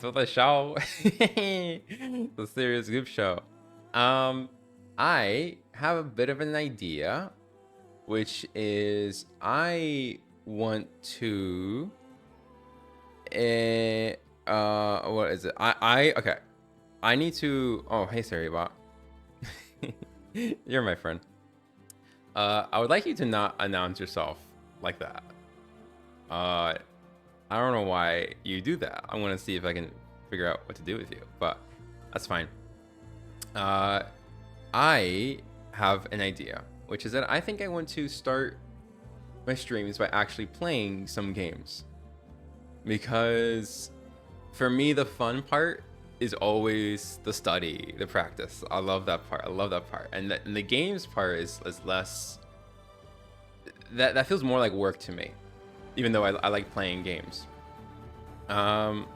to the show. The serious goof show. Um, I have a bit of an idea, which is I want to. What is it? Okay. I need to. Oh, hey, Saribot. You're my friend. I would like you to not announce yourself like that. Uh, I don't know why you do that. I want to see if I can figure out what to do with you, but that's fine. Uh, I have an idea, which is that I think I want to start my streams by actually playing some games. Because for me, the fun part is always the study, the practice. I love that part. I love that part. And the games part is less. That feels more like work to me, even though I like playing games. Um,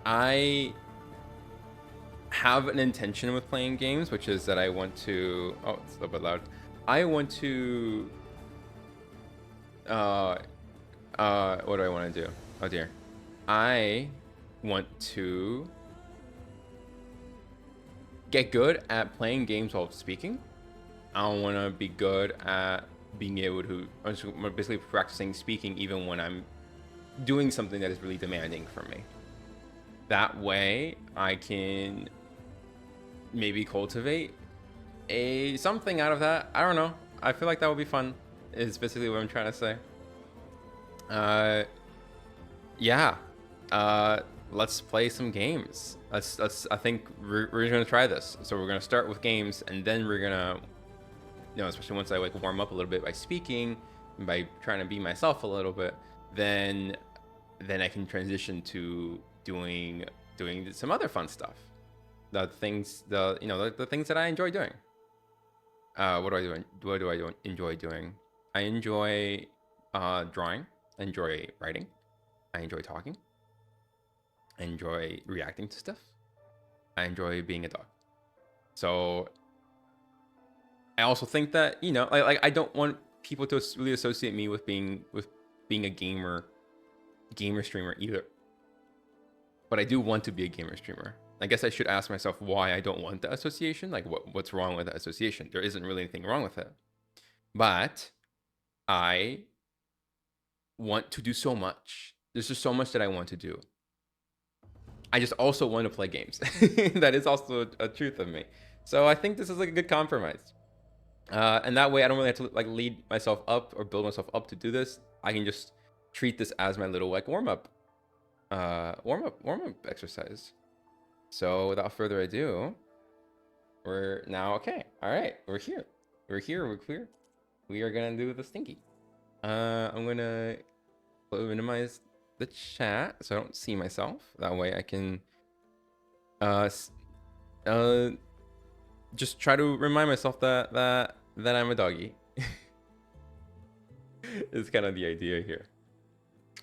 I have an intention with playing games, which is that I want to. Oh, it's a little bit loud. I want to. Uh, what do I want to do? Oh dear. I want to get good at playing games while speaking. I want to be good at being able to, basically practicing speaking even when I'm doing something that is really demanding from me. That way, I can maybe cultivate something out of that. I don't know. I feel like that would be fun. Is basically what I'm trying to say. Yeah. Let's play some games. I think we're gonna try this. So we're gonna start with games, and then we're gonna, especially once I like warm up a little bit by speaking, and by trying to be myself a little bit, then I can transition to doing some other fun stuff. The things the things that I enjoy doing. What do I do? What do I enjoy doing? I enjoy drawing. I enjoy writing. I enjoy talking. I enjoy reacting to stuff. I enjoy being a dog. So I also think that like I don't want people to really associate me with being a gamer streamer either. But I do want to be a gamer streamer. I guess I should ask myself why I don't want that association. Like what's wrong with that association? There isn't really anything wrong with it. But I want to do so much. There's just so much that I want to do. I just also want to play games. That is also a truth of me. So I think this is like a good compromise. And that way I don't really have to like lead myself up or build myself up to do this. I can just treat this as my little like warm up exercise. So without further ado, we're now okay. All right, we're here. We're clear. We are gonna do the stinky. I'm gonna minimize the chat so I don't see myself. That way I can just try to remind myself that I'm a doggy. Is kind of the idea here.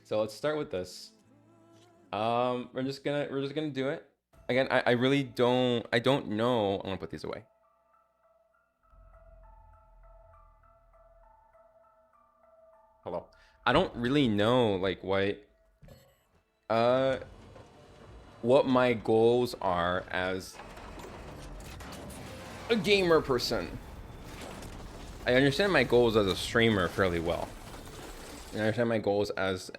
So let's start with this. We're just gonna do it. Again, I really don't know. I'm gonna put these away. Hello. I don't really know like what my goals are as a gamer person. I understand my goals as a streamer fairly well. I understand my goals as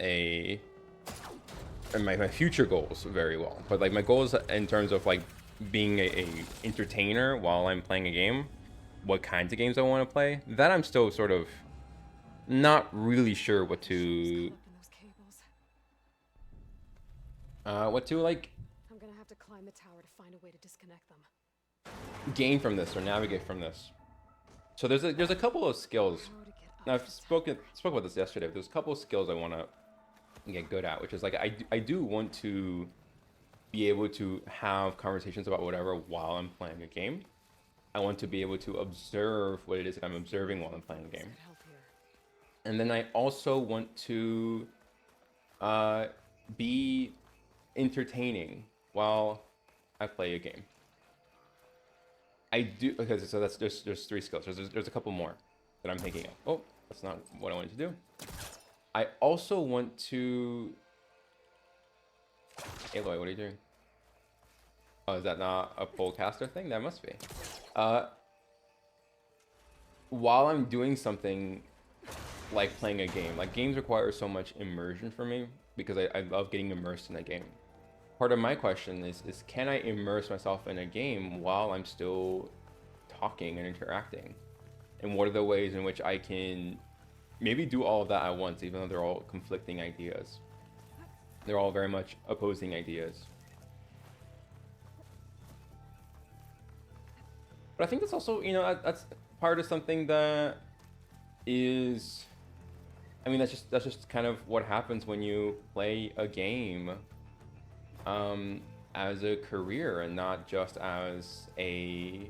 and my future goals very well. But like my goals in terms of like being a entertainer while I'm playing a game, what kinds of games I want to play, that I'm still sort of not really sure what to like I'm gonna have to climb the tower to find a way to disconnect them. gain from this or navigate from this. So there's a couple of skills. Now I've spoke about this yesterday. There's a couple of skills I want to get good at, which is like I do want to be able to have conversations about whatever while I'm playing a game. I want to be able to observe what it is that I'm observing while I'm playing the game. And then I also want to be entertaining while I play a game. I do, okay, so there's 3 skills. There's a couple more that I'm thinking of. Oh, that's not what I wanted to do. I also want to Aloy, what are you doing? Oh, is that not a polecaster thing? That must be. Uh, while I'm doing something like playing a game, like games require so much immersion for me because I love getting immersed in a game. Part of my question is can I immerse myself in a game while I'm still talking and interacting? And what are the ways in which I can maybe do all of that at once, even though they're all conflicting ideas? They're all very much opposing ideas. But I think that's also, you know, that's part of something that is, I mean, that's just kind of what happens when you play a game as a career and not just as a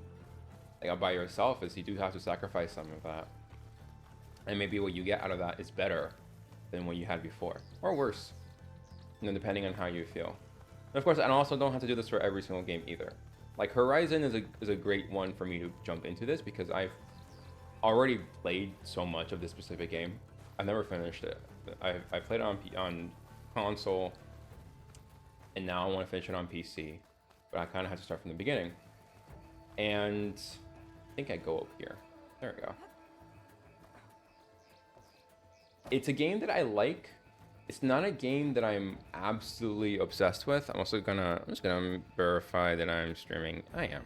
like by yourself. Is you do have to sacrifice some of that, and maybe what you get out of that is better than what you had before, or worse, you know, depending on how you feel. And of course, I also don't have to do this for every single game either. Like Horizon is a great one for me to jump into this because I've already played so much of this specific game. I've never finished it. I played it on console, and now I want to finish it on PC, but I kind of have to start from the beginning. And I think I go up here. There we go. It's a game that I like. It's not a game that I'm absolutely obsessed with. I'm just gonna verify that I'm streaming. I am.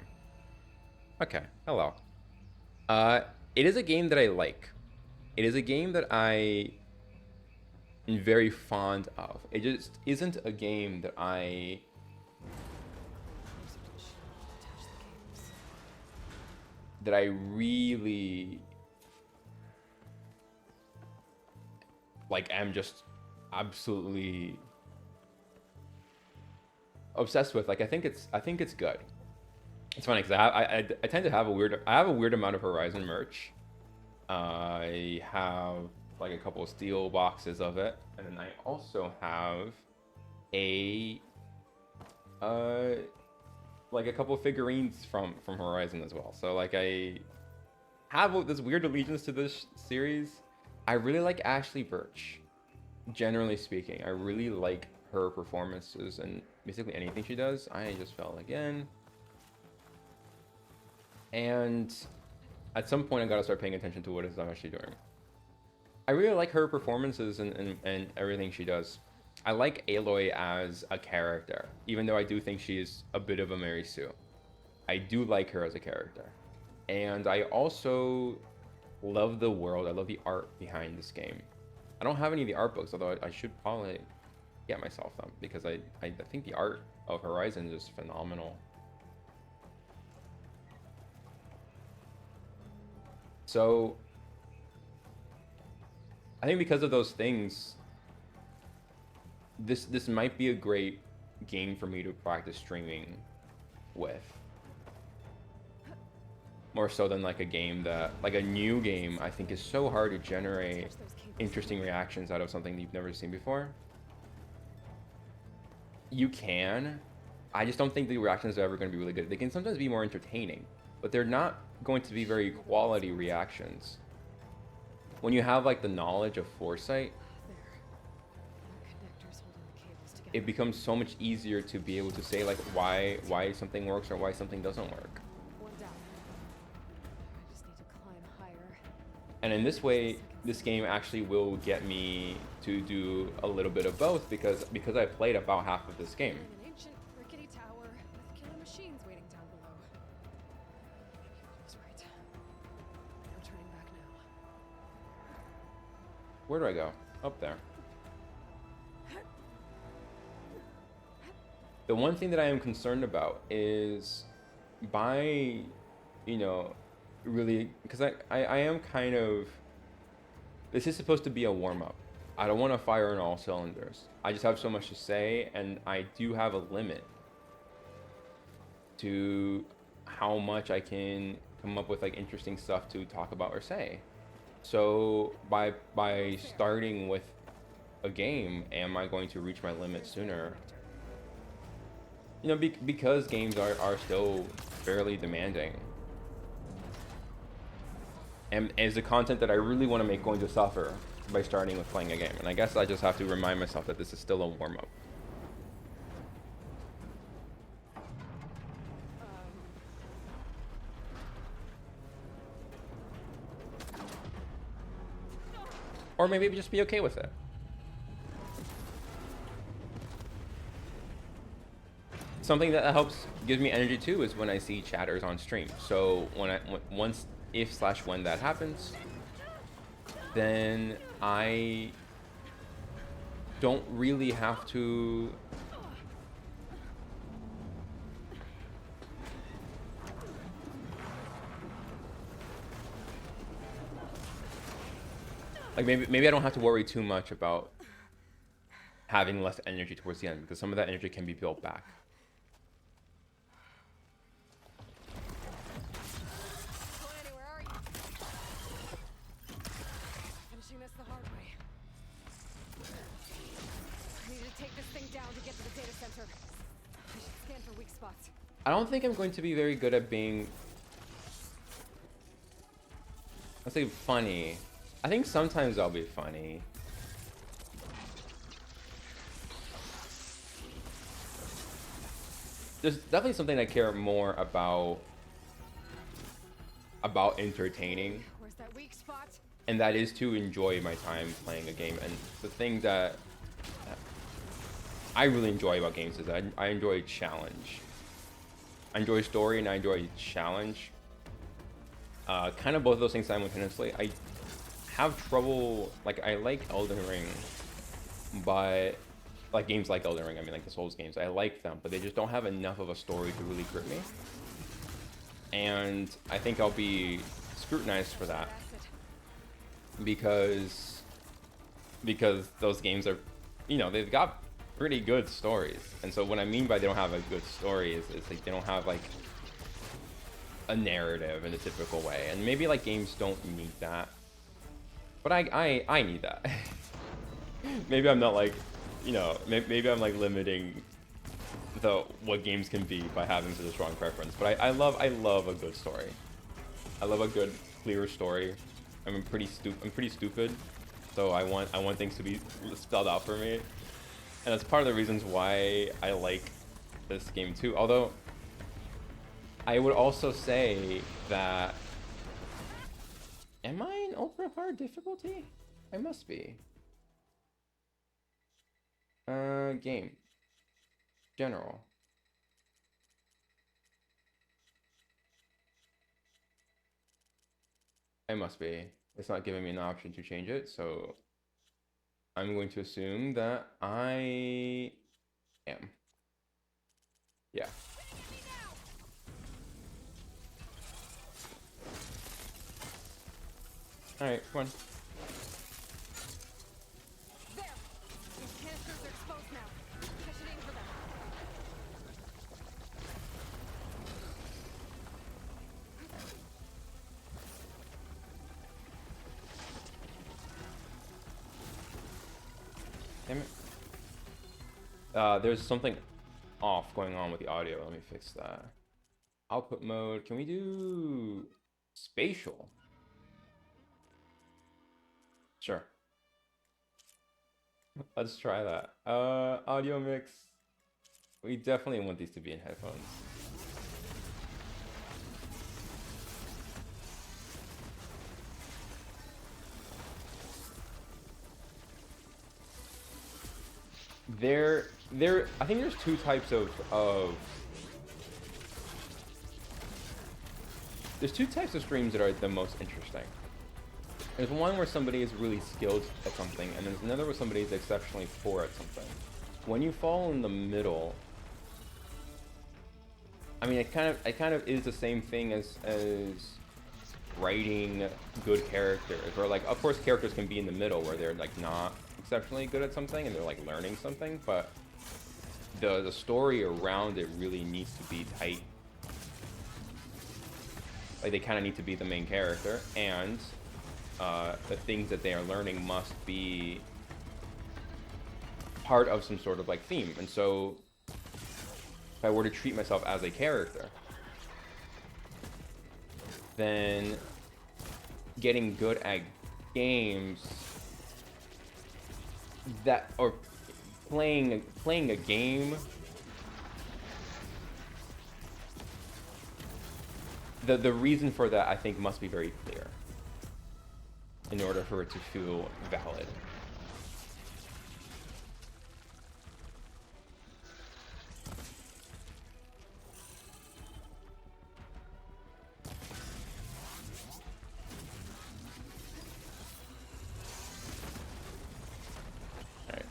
Okay, hello. It is a game that I like. It is a game that I am very fond of. It just isn't a game that I really like am just absolutely obsessed with. Like I think it's good. It's funny because I tend to have a weird amount of Horizon merch. I have like a couple of steel boxes of it, and then I also have a like a couple of figurines from Horizon as well. So like I have this weird allegiance to this series. I really like Ashley Birch. Generally speaking, I really like her performances and basically anything she does. I just fell again. And at some point I gotta start paying attention to what I'm actually doing. I really like her performances and everything she does. I like Aloy as a character, even though I do think she's a bit of a Mary Sue. I do like her as a character. And I also love the world. I love the art behind this game. I don't have any of the art books, although I should probably get myself them because I think the art of Horizon is phenomenal. So I think because of those things, this might be a great game for me to practice streaming with. More so than like a game that, like a new game, I think is so hard to generate interesting reactions out of something that you've never seen before. You can. I just don't think the reactions are ever going to be really good. They can sometimes be more entertaining, but they're not going to be very quality reactions. When you have like the knowledge of foresight, it becomes so much easier to be able to say like why something works or why something doesn't work. And in this way, this game actually will get me to do a little bit of both because I played about half of this game. An ancient rickety tower with killer machines waiting down below. I was right. I'm turning back now. Where do I go? Up there. The one thing that I am concerned about is by, you know, really, because I am kind of, this is supposed to be a warm-up. I don't want to fire on all cylinders. I just have so much to say, and I do have a limit to how much I can come up with like interesting stuff to talk about or say. So by starting with a game, am I going to reach my limit sooner? You know, because games are still fairly demanding. And is the content that I really want to make going to suffer by starting with playing a game? And I guess I just have to remind myself that this is still a warm-up. or maybe just be okay with it. Something that helps gives me energy too is when I see chatters on stream. So once if/when that happens, then I don't really have to like maybe I don't have to worry too much about having less energy towards the end, because some of that energy can be built back. I don't think I'm going to be very good at being, let's say, funny. I think sometimes I'll be funny. There's definitely something I care more about entertaining. Where's that weak spot? And that is to enjoy my time playing a game. And the thing that I really enjoy about games is I enjoy challenge. I enjoy story and I enjoy challenge. Kind of both of those things simultaneously. I have trouble, like, I like Elden Ring, but like games like Elden Ring, I mean like the Souls games, I like them, but they just don't have enough of a story to really grip me. And I think I'll be scrutinized for that because those games are, you know, they've got pretty good stories. And so what I mean by they don't have a good story is like they don't have like a narrative in a typical way. And maybe like games don't need that, but I need that. Maybe I'm not like, you know, maybe I'm like limiting what games can be by having such a strong preference. But I love a good story. I love a good clear story. I'm pretty stupid, so I want things to be spelled out for me. And that's part of the reasons why I like this game too. Although I would also say that, am I in ultra hard difficulty? I must be. Game. General. I must be. It's not giving me an option to change it, so I'm going to assume that I am. Yeah. Alright, come on. There! These canisters are exposed now. I should aim for them. Damn it. There's something off going on with the audio. Let me fix that. Output mode. Can we do spatial? Sure. Let's try that. Audio mix. We definitely want these to be in headphones. I think there's two types of there's two types of streams that are the most interesting. There's one where somebody is really skilled at something, and there's another where somebody is exceptionally poor at something. When you fall in the middle, I mean, it kind of is the same thing as writing good characters, where like, of course, characters can be in the middle where they're like not exceptionally good at something and they're like learning something, but the story around it really needs to be tight. Like, they kind of need to be the main character, and the things that they are learning must be part of some sort of like theme. And so if I were to treat myself as a character, then getting good at games that, or playing a game, the reason for that, I think, must be very clear. in order for it to feel valid. All right,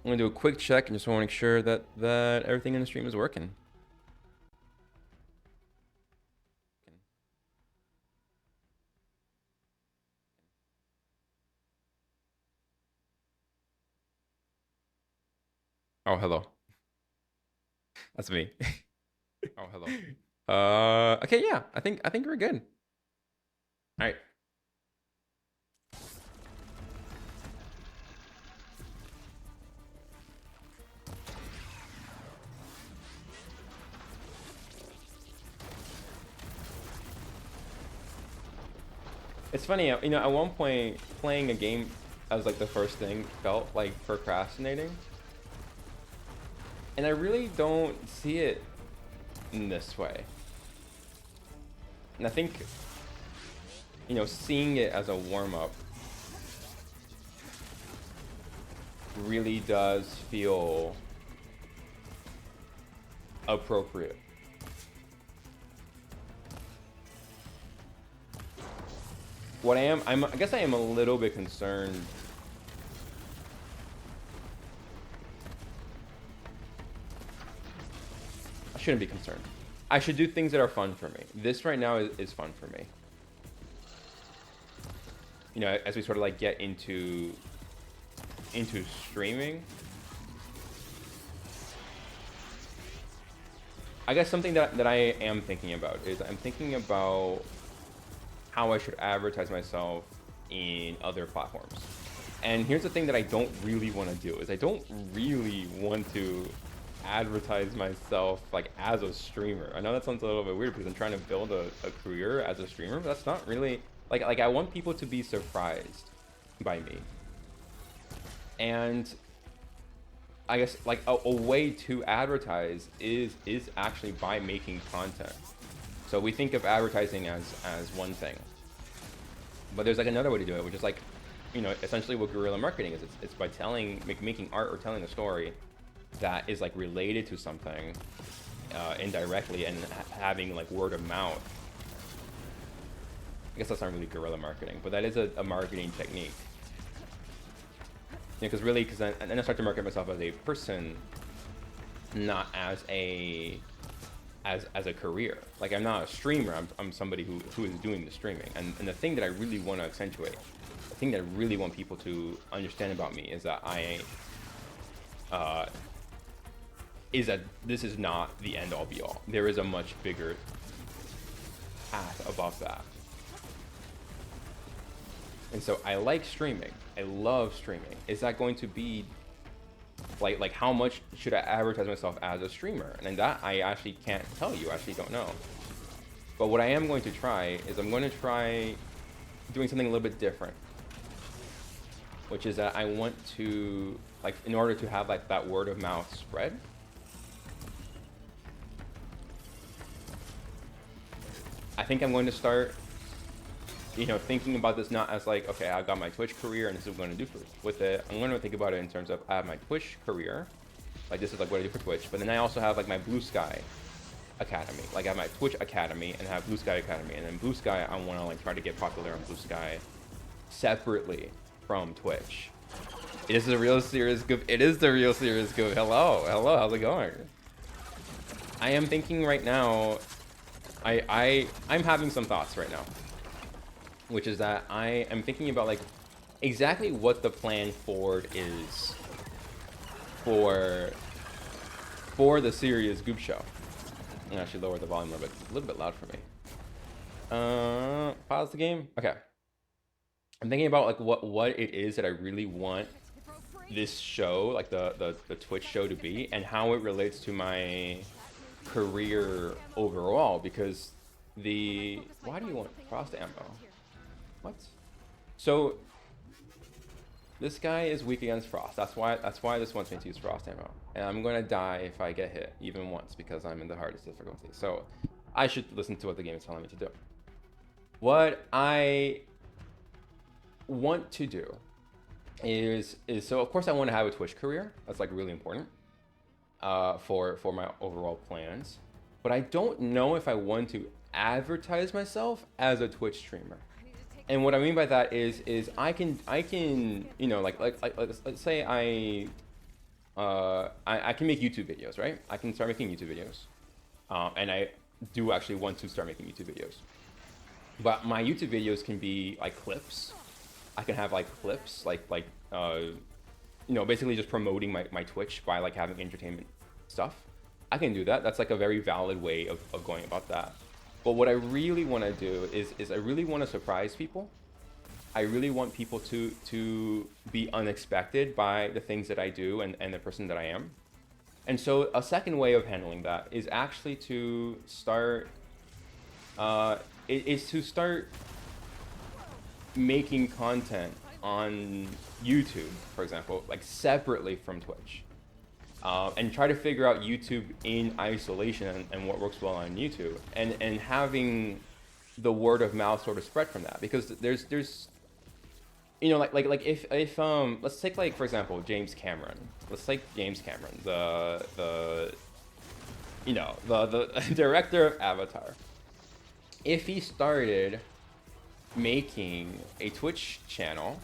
I'm gonna do a quick check and just want to make sure that everything in the stream is working. Oh, hello. That's me. Oh, hello. Okay, yeah. I think we're good. All right. It's funny, you know, at one point playing a game as like the first thing felt like procrastinating. And I really don't see it in this way. And I think, you know, seeing it as a warm-up really does feel appropriate. What I guess I am a little bit concerned. I shouldn't be concerned. I should do things that are fun for me. This right now is fun for me. You know, as we sort of like get into streaming. I guess something that I am thinking about is I'm thinking about how I should advertise myself in other platforms. And here's the thing that I don't really want to do is I don't really want to advertise myself like as a streamer. I know that sounds a little bit weird because I'm trying to build a career as a streamer, but that's not really like I want people to be surprised by me. And I guess like a way to advertise is actually by making content. So we think of advertising as one thing, but there's like another way to do it, which is like, you know, essentially what guerrilla marketing is. It's by making art or telling a story that is like related to something indirectly and having like word of mouth. I guess that's not really guerrilla marketing, but that is a marketing technique. Because really, then I start to market myself as a person, not as a career. Like I'm not a streamer. I'm somebody who is doing the streaming. And the thing that I really want to accentuate, the thing that I really want people to understand about me is that this is not the end all be all. There is a much bigger path above that. And so I like streaming. I love streaming. Is that going to be like how much should I advertise myself as a streamer? And that I actually can't tell you. I actually don't know. But what I am going to try is I'm going to try doing something a little bit different, which is that I want to, like, in order to have like that word of mouth spread, I think I'm going to start, you know, thinking about this not as like, okay, I got my Twitch career and this is what I'm going to do with it. I'm going to think about it in terms of I have my Twitch career, like this is like what I do for Twitch, but then I also have like my Blue Sky Academy. Like I have my Twitch Academy and I have Blue Sky Academy, and then Blue Sky I want to like try to get popular on Blue Sky separately from Twitch. It is the real serious goof. It is the real serious goof. Hello, how's it going? I am thinking right now. I'm having some thoughts right now, which is that I am thinking about like exactly what the plan forward is for the Serious Goop Show. I'm gonna actually lower the volume a little bit loud for me. Pause the game. Okay. I'm thinking about like what it is that I really want this show, like the Twitch show, to be, and how it relates to my career overall. Because why do you want frost ammo? What? So this guy is weak against frost. That's why this wants me to use frost ammo, and I'm gonna die if I get hit even once because I'm in the hardest difficulty. So I should listen to what the game is telling me to do. What I want to do is so of course I want to have a Twitch career. That's like really important for my overall plans. But I don't know if I want to advertise myself as a Twitch streamer. And what I mean by that is I can you know like let's say I can make YouTube videos, right? I can start making YouTube videos, and I do actually want to start making YouTube videos. But my YouTube videos can be like clips. I can have like clips, you know, basically just promoting my Twitch by like having entertainment stuff. I can do that. That's like a very valid way of going about that. But what I really want to do is I really want to surprise people. I really want people to be unexpected by the things that I do and the person that I am. And so a second way of handling that is actually to start is to start making content on YouTube, for example, like separately from Twitch, and try to figure out YouTube in isolation and what works well on YouTube, and having the word of mouth sort of spread from that, because there's you know like if let's take like for example James Cameron. Let's take James Cameron, the you know the director of Avatar. If he started making a Twitch channel,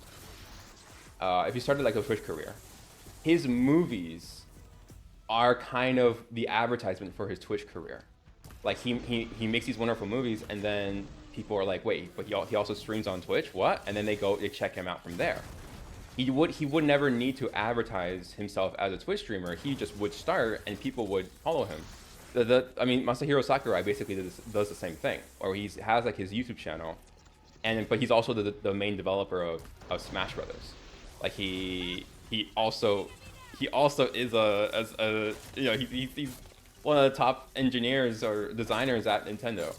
if he started like a Twitch career, his movies are kind of the advertisement for his Twitch career. Like he makes these wonderful movies, and then people are like, wait, but he also streams on Twitch? What? And then they check him out from there. He would never need to advertise himself as a Twitch streamer. He just would start, and people would follow him. I mean, Masahiro Sakurai basically does the same thing, or he has like his YouTube channel, but he's also the main developer of Smash Brothers. Like he also is a you know he's one of the top engineers or designers at Nintendo,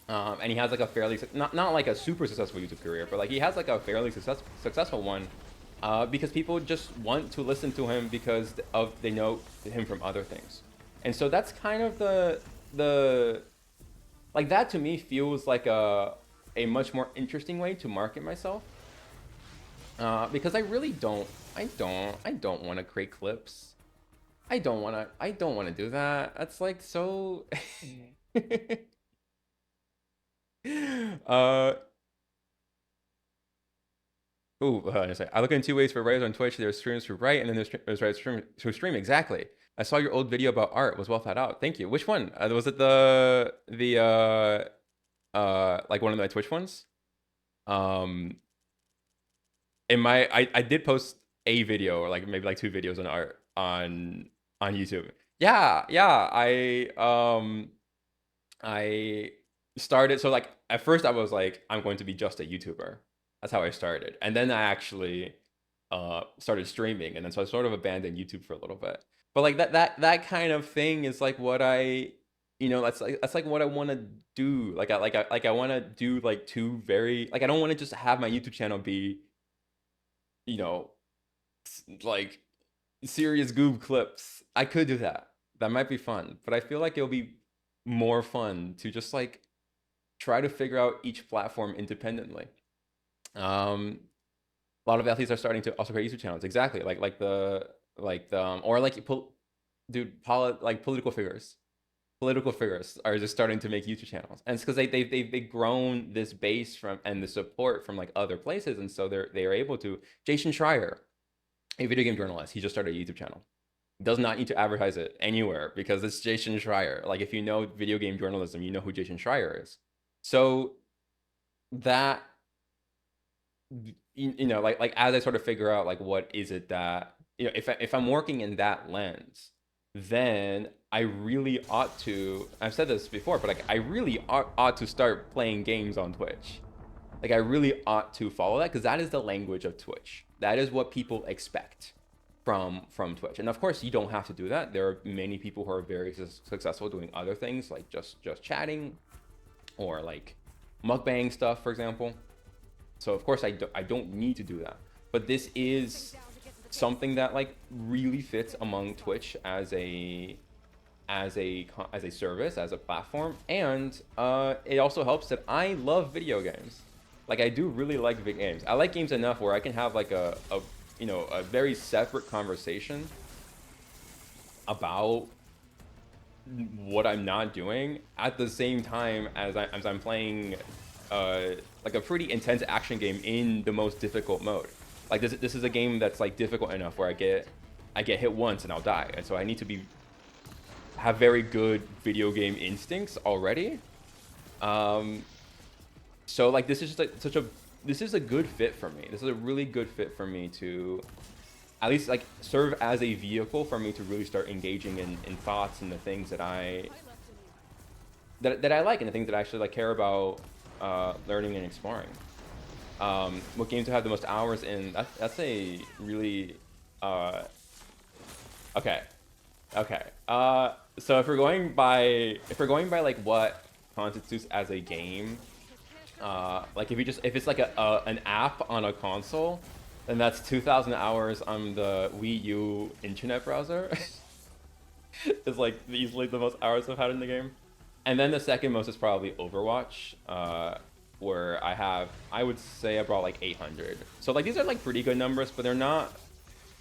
and he has like a fairly not like a super successful YouTube career, but like he has like a fairly successful one, because people just want to listen to him because they know him from other things. And so that's kind of the like that to me feels like a much more interesting way to market myself, because I really don't want to create clips. I don't want to do that. That's like so I look in two ways for writers on Twitch. There's streamers who write, and then there's writers who stream. Exactly. I saw your old video about art. It was well thought out. Thank you. Which one? Was it the like one of my Twitch ones? I did post a video, or like maybe like two videos on art on YouTube. Yeah. I started, so like at first I was like, I'm going to be just a YouTuber. That's how I started. And then I actually started streaming, and then so I sort of abandoned YouTube for a little bit. But like that kind of thing is like what I, you know, that's like what I want to do. Like I want to do like two very, like I don't want to just have my YouTube channel be, you know, like serious goob clips. I could do that. That might be fun, but I feel like it'll be more fun to just like try to figure out each platform independently. A lot of athletes are starting to also create YouTube channels. Exactly, like the or like like political figures. Political figures are just starting to make YouTube channels, and it's because they've grown this base from and the support from like other places, and so they are able to. Jason Schreier, a video game journalist, he just started a YouTube channel. Does not need to advertise it anywhere because it's Jason Schreier. Like if you know video game journalism, you know who Jason Schreier is. So that, you know, like as I sort of figure out like what is it that, you know, if I'm working in that lens, then I really ought to, I've said this before, but like I really ought to start playing games on Twitch. Like I really ought to follow that, because that is the language of Twitch. That is what people expect from Twitch. And of course you don't have to do that. There are many people who are very successful doing other things, like just chatting, or like mukbang stuff, for example. So of course I don't need to do that. But this is something that like really fits among Twitch as a service, as a platform, and it also helps that I love video games. Like I do really like big games. I like games enough where I can have like a you know, a very separate conversation about what I'm not doing at the same time as I'm playing like a pretty intense action game in the most difficult mode. Like this is a game that's like difficult enough where I get hit once and I'll die, and so I need to have very good video game instincts already. So like this is just like this is a good fit for me. This is a really good fit for me to at least like serve as a vehicle for me to really start engaging in thoughts and the things that that I like and the things that I actually like care about learning and exploring. What games to have the most hours in? That's a really okay. Okay. So if we're going by like what constitutes as a game, like if it's like an app on a console, then that's 2,000 hours on the Wii U internet browser. It's like easily the most hours I've had in the game. And then the second most is probably Overwatch, where I would say I brought like 800. So like these are like pretty good numbers, but they're not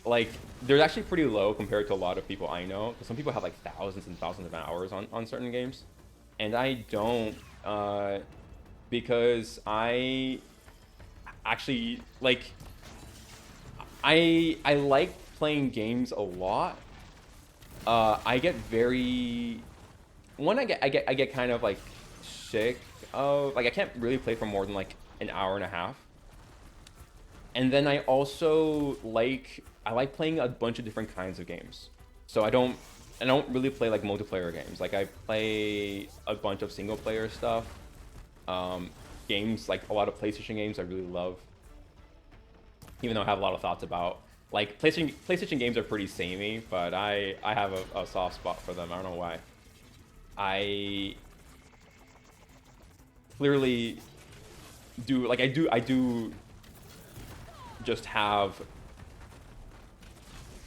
like, they're actually pretty low compared to a lot of people I know. Because some people have like thousands and thousands of hours on certain games. And I don't, because I actually like, I like playing games a lot. I get very, I get kind of like sick of, like I can't really play for more than like an hour and a half. And then I also I like playing a bunch of different kinds of games. So I don't really play like multiplayer games. Like I play a bunch of single player stuff. Games like a lot of PlayStation games I really love. Even though I have a lot of thoughts about, like, PlayStation games are pretty samey, but I have a soft spot for them. I don't know why. I clearly do, like, I do just have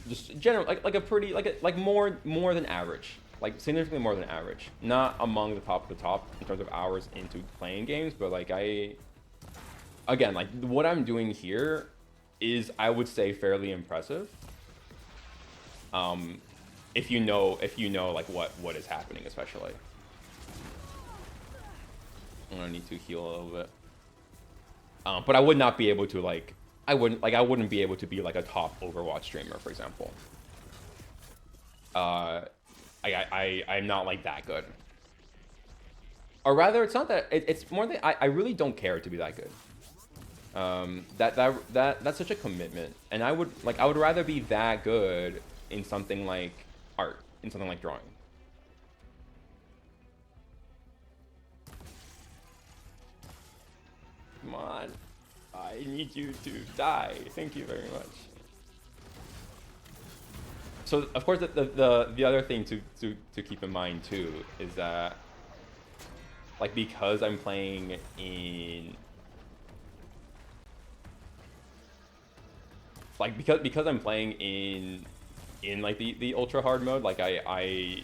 just general like a pretty like more than average, like significantly more than average, not among the top of the top in terms of hours into playing games, but like again, like what I'm doing here is, I would say, fairly impressive. If you know like what is happening, especially. I'm gonna need to heal a little bit. But I would not be able to like, I wouldn't be able to be like a top Overwatch streamer, for example. I'm not like that good. Or rather, it's not that, it's more that I really don't care to be that good. That's such a commitment, and I would rather be that good in something like art, in something like drawing. Come on, I need you to die. Thank you very much. So of course the other thing to keep in mind too is that, like, because I'm playing in, like, because I'm playing in like the ultra hard mode, like I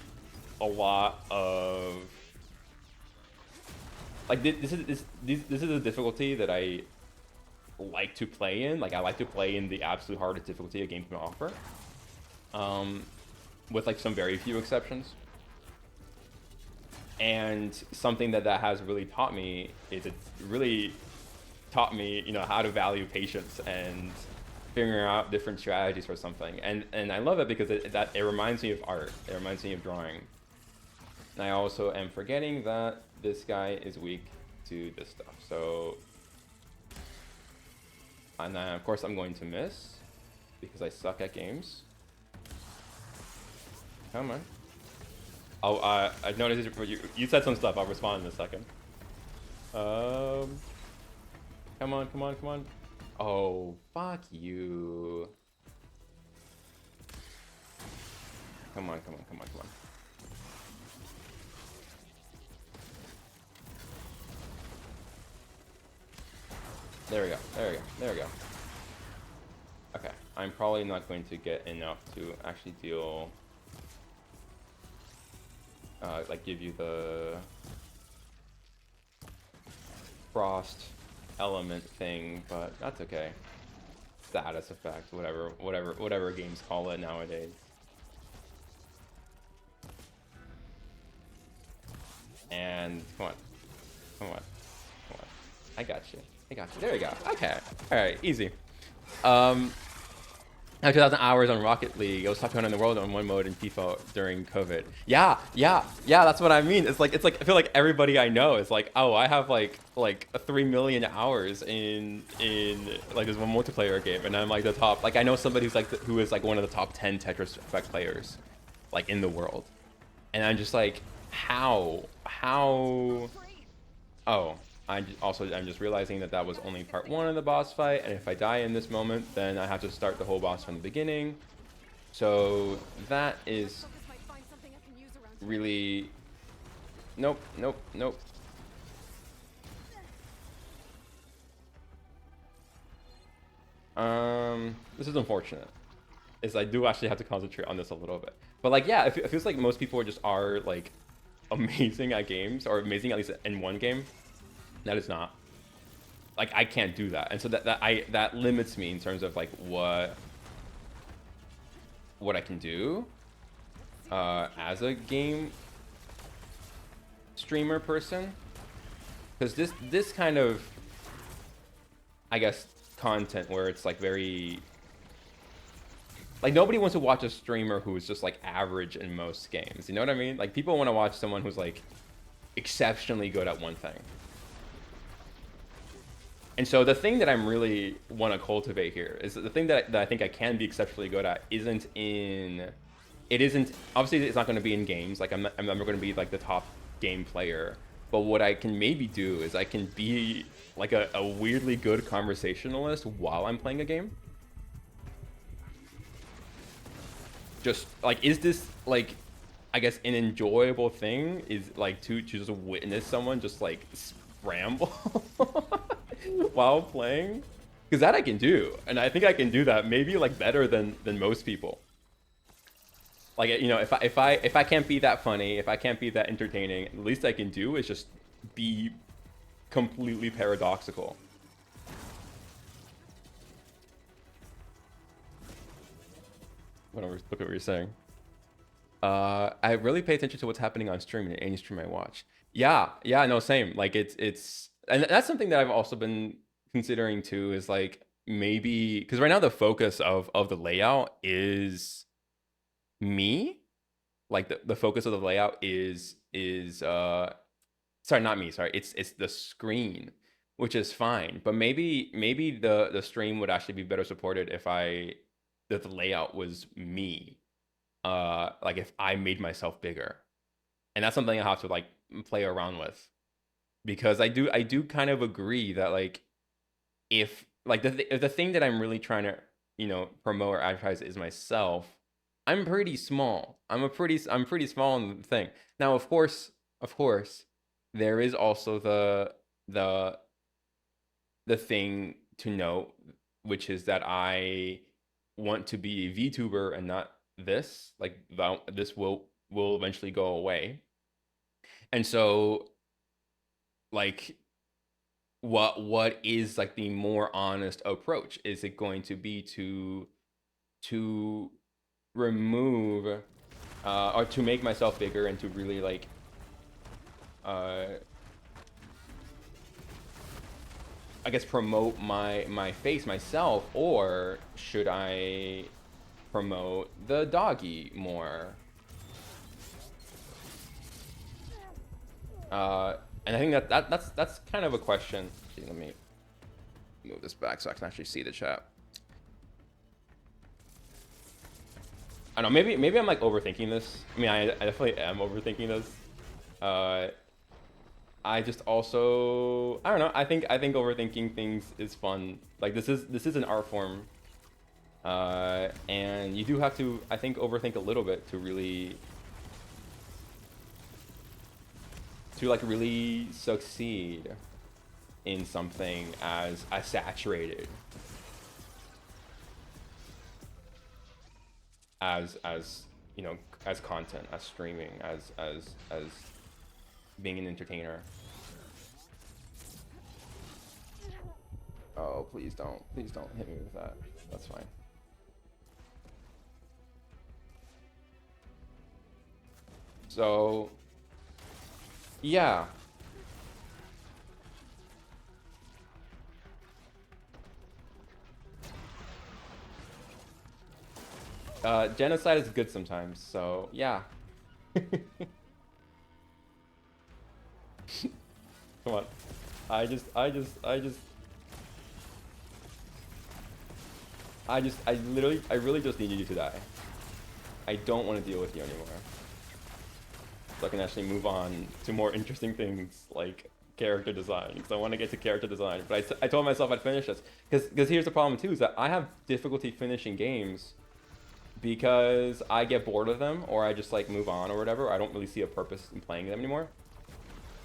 a lot of, like, this is a difficulty that I like to play in. Like I like to play in the absolute hardest difficulty a game can offer, with like some very few exceptions. And something that has really taught me is, it's really taught me, you know, how to value patience and figuring out different strategies for something. And I love it because it reminds me of art. It reminds me of drawing. And I also am forgetting that this guy is weak to this stuff. So, and then of course I'm going to miss because I suck at games. Come on. Oh, I noticed you said some stuff. I'll respond in a second. Come on, come on, come on. Oh, fuck you. Come on, come on, come on, come on. There we go, there we go, there we go. Okay, I'm probably not going to get enough to actually deal, like, give you the frost element thing, but that's okay. Status effect, whatever games call it nowadays. And come on, come on, come on. I got you. I got you. There we go. Okay. All right. Easy. I had 2,000 hours on Rocket League. I was top 200 in the world on one mode in FIFA during COVID. Yeah, yeah, yeah. That's what I mean. It's like I feel like everybody I know is like, oh, I have like 3 million hours in like this one multiplayer game, and I'm like the top. Like I know somebody who is like one of the top 10 Tetris Effect players, like in the world, and I'm just like, how? Oh. I'm just realizing that that was only part 1 of the boss fight, and if I die in this moment, then I have to start the whole boss from the beginning. So that is really... Nope, nope, nope. This is unfortunate. I do actually have to concentrate on this a little bit. But like, yeah, it feels like most people just are like amazing at games, or amazing at least in one game. That is not. Like, I can't do that, and so that limits me in terms of like what I can do as a game streamer person, because this kind of, I guess, content where it's like very like nobody wants to watch a streamer who is just like average in most games. You know what I mean? Like people want to watch someone who's like exceptionally good at one thing. And so the thing that I'm really want to cultivate here is the thing that I think I can be exceptionally good at isn't obviously it's not going to be in games. Like I'm never going to be like the top game player, but what I can maybe do is I can be like a weirdly good conversationalist while I'm playing a game. Just like, is this like, I guess an enjoyable thing is like to just witness someone just like ramble while playing, because that I can do, and I think I can do that maybe like better than most people. Like, you know, if I can't be that funny, if I can't be that entertaining, the least I can do is just be completely paradoxical. Look at what you're saying. I really pay attention to what's happening on stream in any stream I watch. Yeah, no, same. Like it's and that's something that I've also been considering too, is like maybe because right now the focus of the layout is me. Like the focus of the layout is sorry, not me, sorry. It's the screen, which is fine. But maybe the stream would actually be better supported if the layout was me. Like if I made myself bigger. And that's something I have to like play around with, because I do kind of agree that like if like the thing that I'm really trying to, you know, promote or advertise is myself, I'm pretty small. I'm pretty small in the thing. Now, of course, there is also the thing to note, which is that I want to be a VTuber and not this. Like this will eventually go away. And so like what is like the more honest approach? Is it going to be to remove or to make myself bigger and to really like I guess promote my face myself, or should I promote the doggy more? And I think that's kind of a question. Actually, let me move this back so I can actually see the chat. I don't know, maybe I'm like overthinking this. I mean, I definitely am overthinking this. I just also, I don't know, I think overthinking things is fun. Like this is an art form. And you do have to, I think, overthink a little bit to really succeed in something as saturated as you know, as content, as streaming, as being an entertainer. Oh, please don't hit me with that. That's fine. So, yeah. Genocide is good sometimes, so yeah. Come on. I really just need you to die. I don't want to deal with you anymore. So I can actually move on to more interesting things like character design. Because I want to get to character design. But I told myself I'd finish this. Because here's the problem too, is that I have difficulty finishing games because I get bored of them or I just like move on or whatever. I don't really see a purpose in playing them anymore.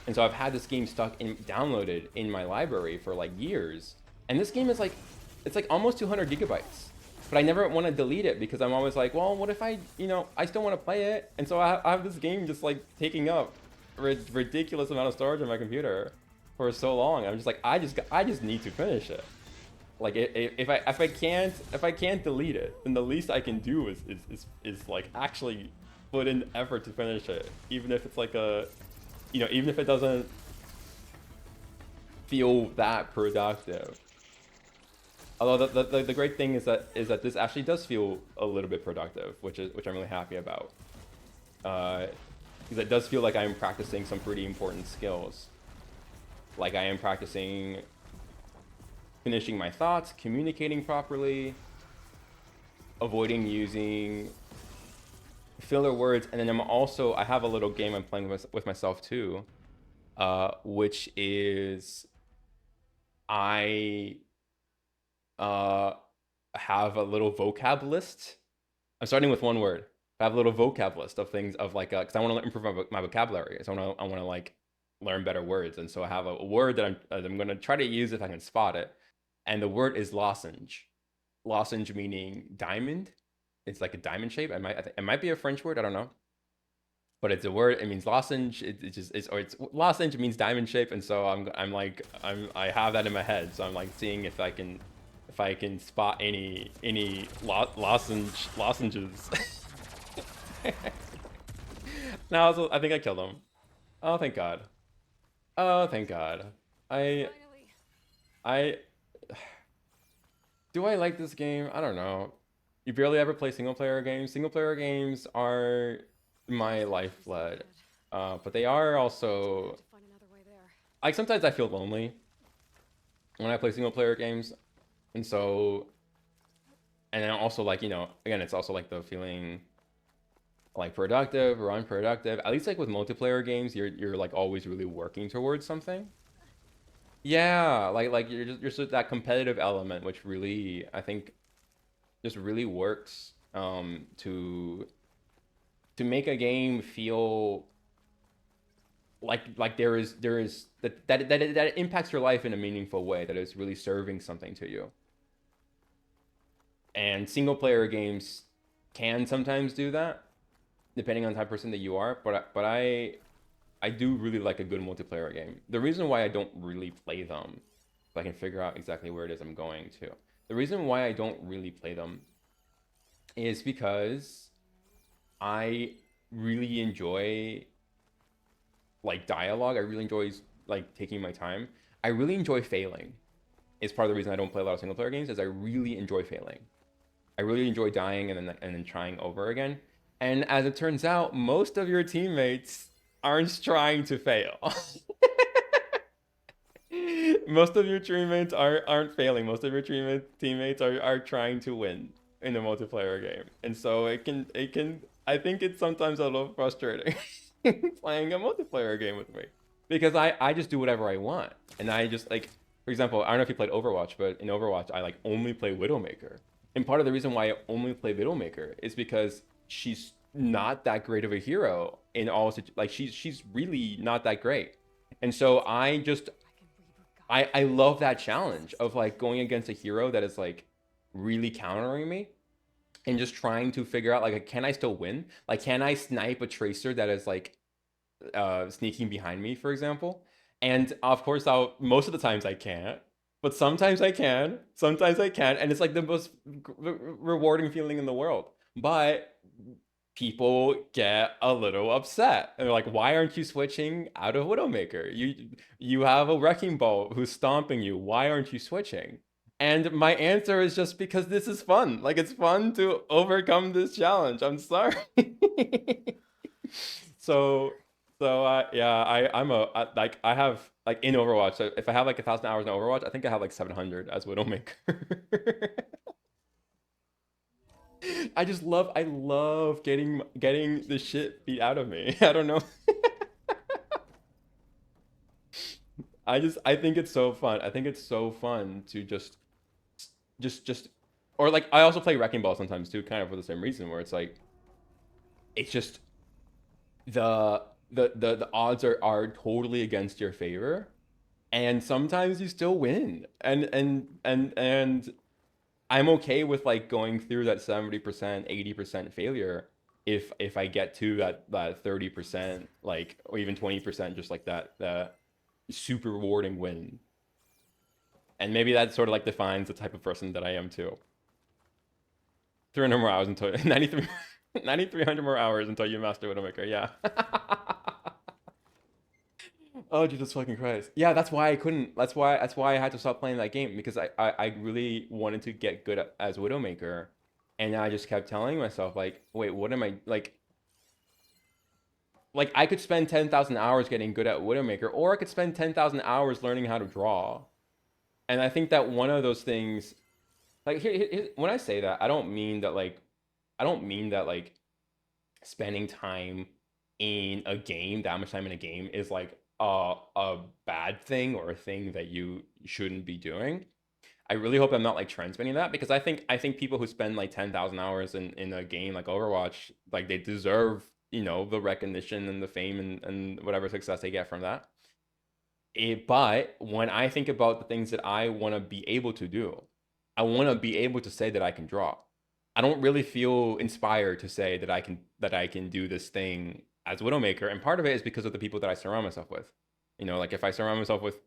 And so I've had this game stuck in downloaded in my library for like years. And this game is like, it's like almost 200 gigabytes. But I never want to delete it because I'm always like, well, what if I still want to play it? And so I have this game just like taking up a ridiculous amount of storage on my computer for so long. I'm just like, I just need to finish it. Like if I can't delete it, then the least I can do is like actually put in effort to finish it, even if it's like a, even if it doesn't feel that productive. Although the great thing is that this actually does feel a little bit productive, which I'm really happy about. Because it does feel like I'm practicing some pretty important skills. Like I am practicing finishing my thoughts, communicating properly, avoiding using filler words, and then I have a little game I'm playing with myself too, which is I have a little vocab list. I'm starting with one word. I have a little vocab list of things of like, because I want to improve my vocabulary. So I want to like learn better words, and so I have a word that I'm gonna try to use if I can spot it, and the word is lozenge. Lozenge meaning diamond. It's like a diamond shape. It might be a French word. I don't know, but it's a word. It means lozenge. It's lozenge means diamond shape, and so I have that in my head. So I'm like seeing if I can spot any lozenges. Now I think I killed him. Oh thank God. Oh thank God. I Finally. I do I like this game? I don't know. You barely ever play single player games. Single player games are my lifeblood. But they are also To find another way there. like sometimes I feel lonely when I play single player games. And so and then also like, again, it's also like the feeling like productive or unproductive. At least like with multiplayer games, you're like always really working towards something. Yeah, like you're just that competitive element, which really I think just really works to make a game feel like there is that it impacts your life in a meaningful way, that is really serving something to you. And single player games can sometimes do that, depending on the type of person that you are. But I do really like a good multiplayer game. The reason why I don't really play them, if I can figure out exactly where it is I'm going to, the reason why I don't really play them is because I really enjoy like dialogue. I really enjoy like taking my time. I really enjoy failing. Is part of the reason I don't play a lot of single player games. Is I really enjoy failing. I really enjoy dying and then trying over again. And as it turns out, most of your teammates aren't trying to fail. Most of your teammates aren't failing. Most of your teammates are trying to win in a multiplayer game. And so it can I think it's sometimes a little frustrating playing a multiplayer game with me. Because I just do whatever I want. And I just like, for example, I don't know if you played Overwatch, but in Overwatch I like only play Widowmaker. And part of the reason why I only play Widowmaker is because she's not that great of a hero in all like she's really not that great. And so I can reboot God. I love that challenge of like going against a hero that is like really countering me and just trying to figure out like can I still win? Like can I snipe a tracer that is like sneaking behind me, for example? And of course I'll most of the times I can't. But sometimes I can. Sometimes I can, and it's like the most rewarding feeling in the world. But people get a little upset, and they're like, "Why aren't you switching out of Widowmaker? You have a wrecking ball who's stomping you. Why aren't you switching?" And my answer is just because this is fun. Like it's fun to overcome this challenge. I'm sorry. So, yeah, like I have like in Overwatch. So if I have like 1,000 hours in Overwatch, I think I have like 700 as Widowmaker. I love getting the shit beat out of me. I don't know. I think it's so fun. I think it's so fun to just, or like I also play Wrecking Ball sometimes too, kind of for the same reason, where it's like it's just the the odds are totally against your favor, and sometimes you still win, and I'm okay with like going through that 70%, 80% failure if I get to that 30%, like, or even 20%, just like that super rewarding win. And maybe that sort of like defines the type of person that I am too. 300 more hours until 93 9,300 more hours until you master Widowmaker. Yeah. Oh Jesus fucking Christ! Yeah, that's why I couldn't. That's why I had to stop playing that game, because I really wanted to get good as Widowmaker, and I just kept telling myself like, wait, what am I like? Like I could spend 10,000 hours getting good at Widowmaker, or I could spend 10,000 hours learning how to draw. And I think that one of those things, like when I say that, I don't mean that like spending time in a game, that much time in a game is like a bad thing or a thing that you shouldn't be doing. I really hope I'm not like transmitting that, because I think people who spend like 10,000 hours in a game like Overwatch, like they deserve, the recognition and the fame and whatever success they get from that. But when I think about the things that I want to be able to do, I want to be able to say that I can draw. I don't really feel inspired to say that I can do this thing as Widowmaker, and part of it is because of the people that I surround myself with. Like if I surround myself with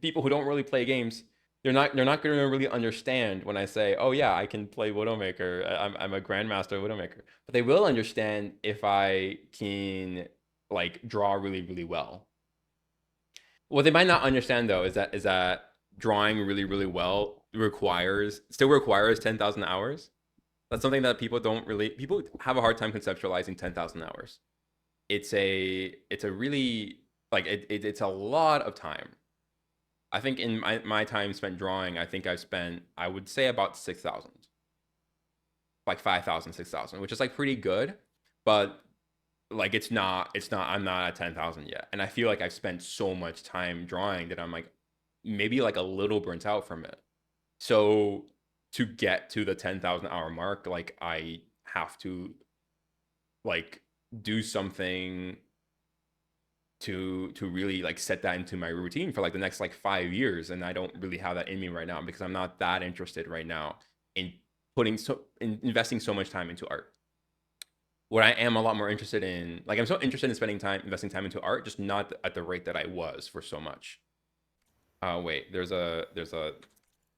people who don't really play games, they're not going to really understand when I say, "Oh yeah, I can play Widowmaker. I'm a grandmaster Widowmaker." But they will understand if I can like draw really really well. What they might not understand though is that drawing really really well still requires 10,000 hours. That's something that people have a hard time conceptualizing 10,000 hours. It's a really like it's a lot of time. I think in my time spent drawing, I think I would say about 6,000, like 5,000, 6,000, which is like pretty good, but like it's not I'm not at 10,000 yet. And I feel like I've spent so much time drawing that I'm like maybe like a little burnt out from it. So to get to the 10,000 hour mark, like I have to like do something to really like set that into my routine for like the next like 5 years, and I don't really have that in me right now because I'm not that interested right now in investing so much time into art. What I am a lot more interested in, like I'm so interested in spending time investing time into art, just not at the rate that I was for so much. Wait, there's a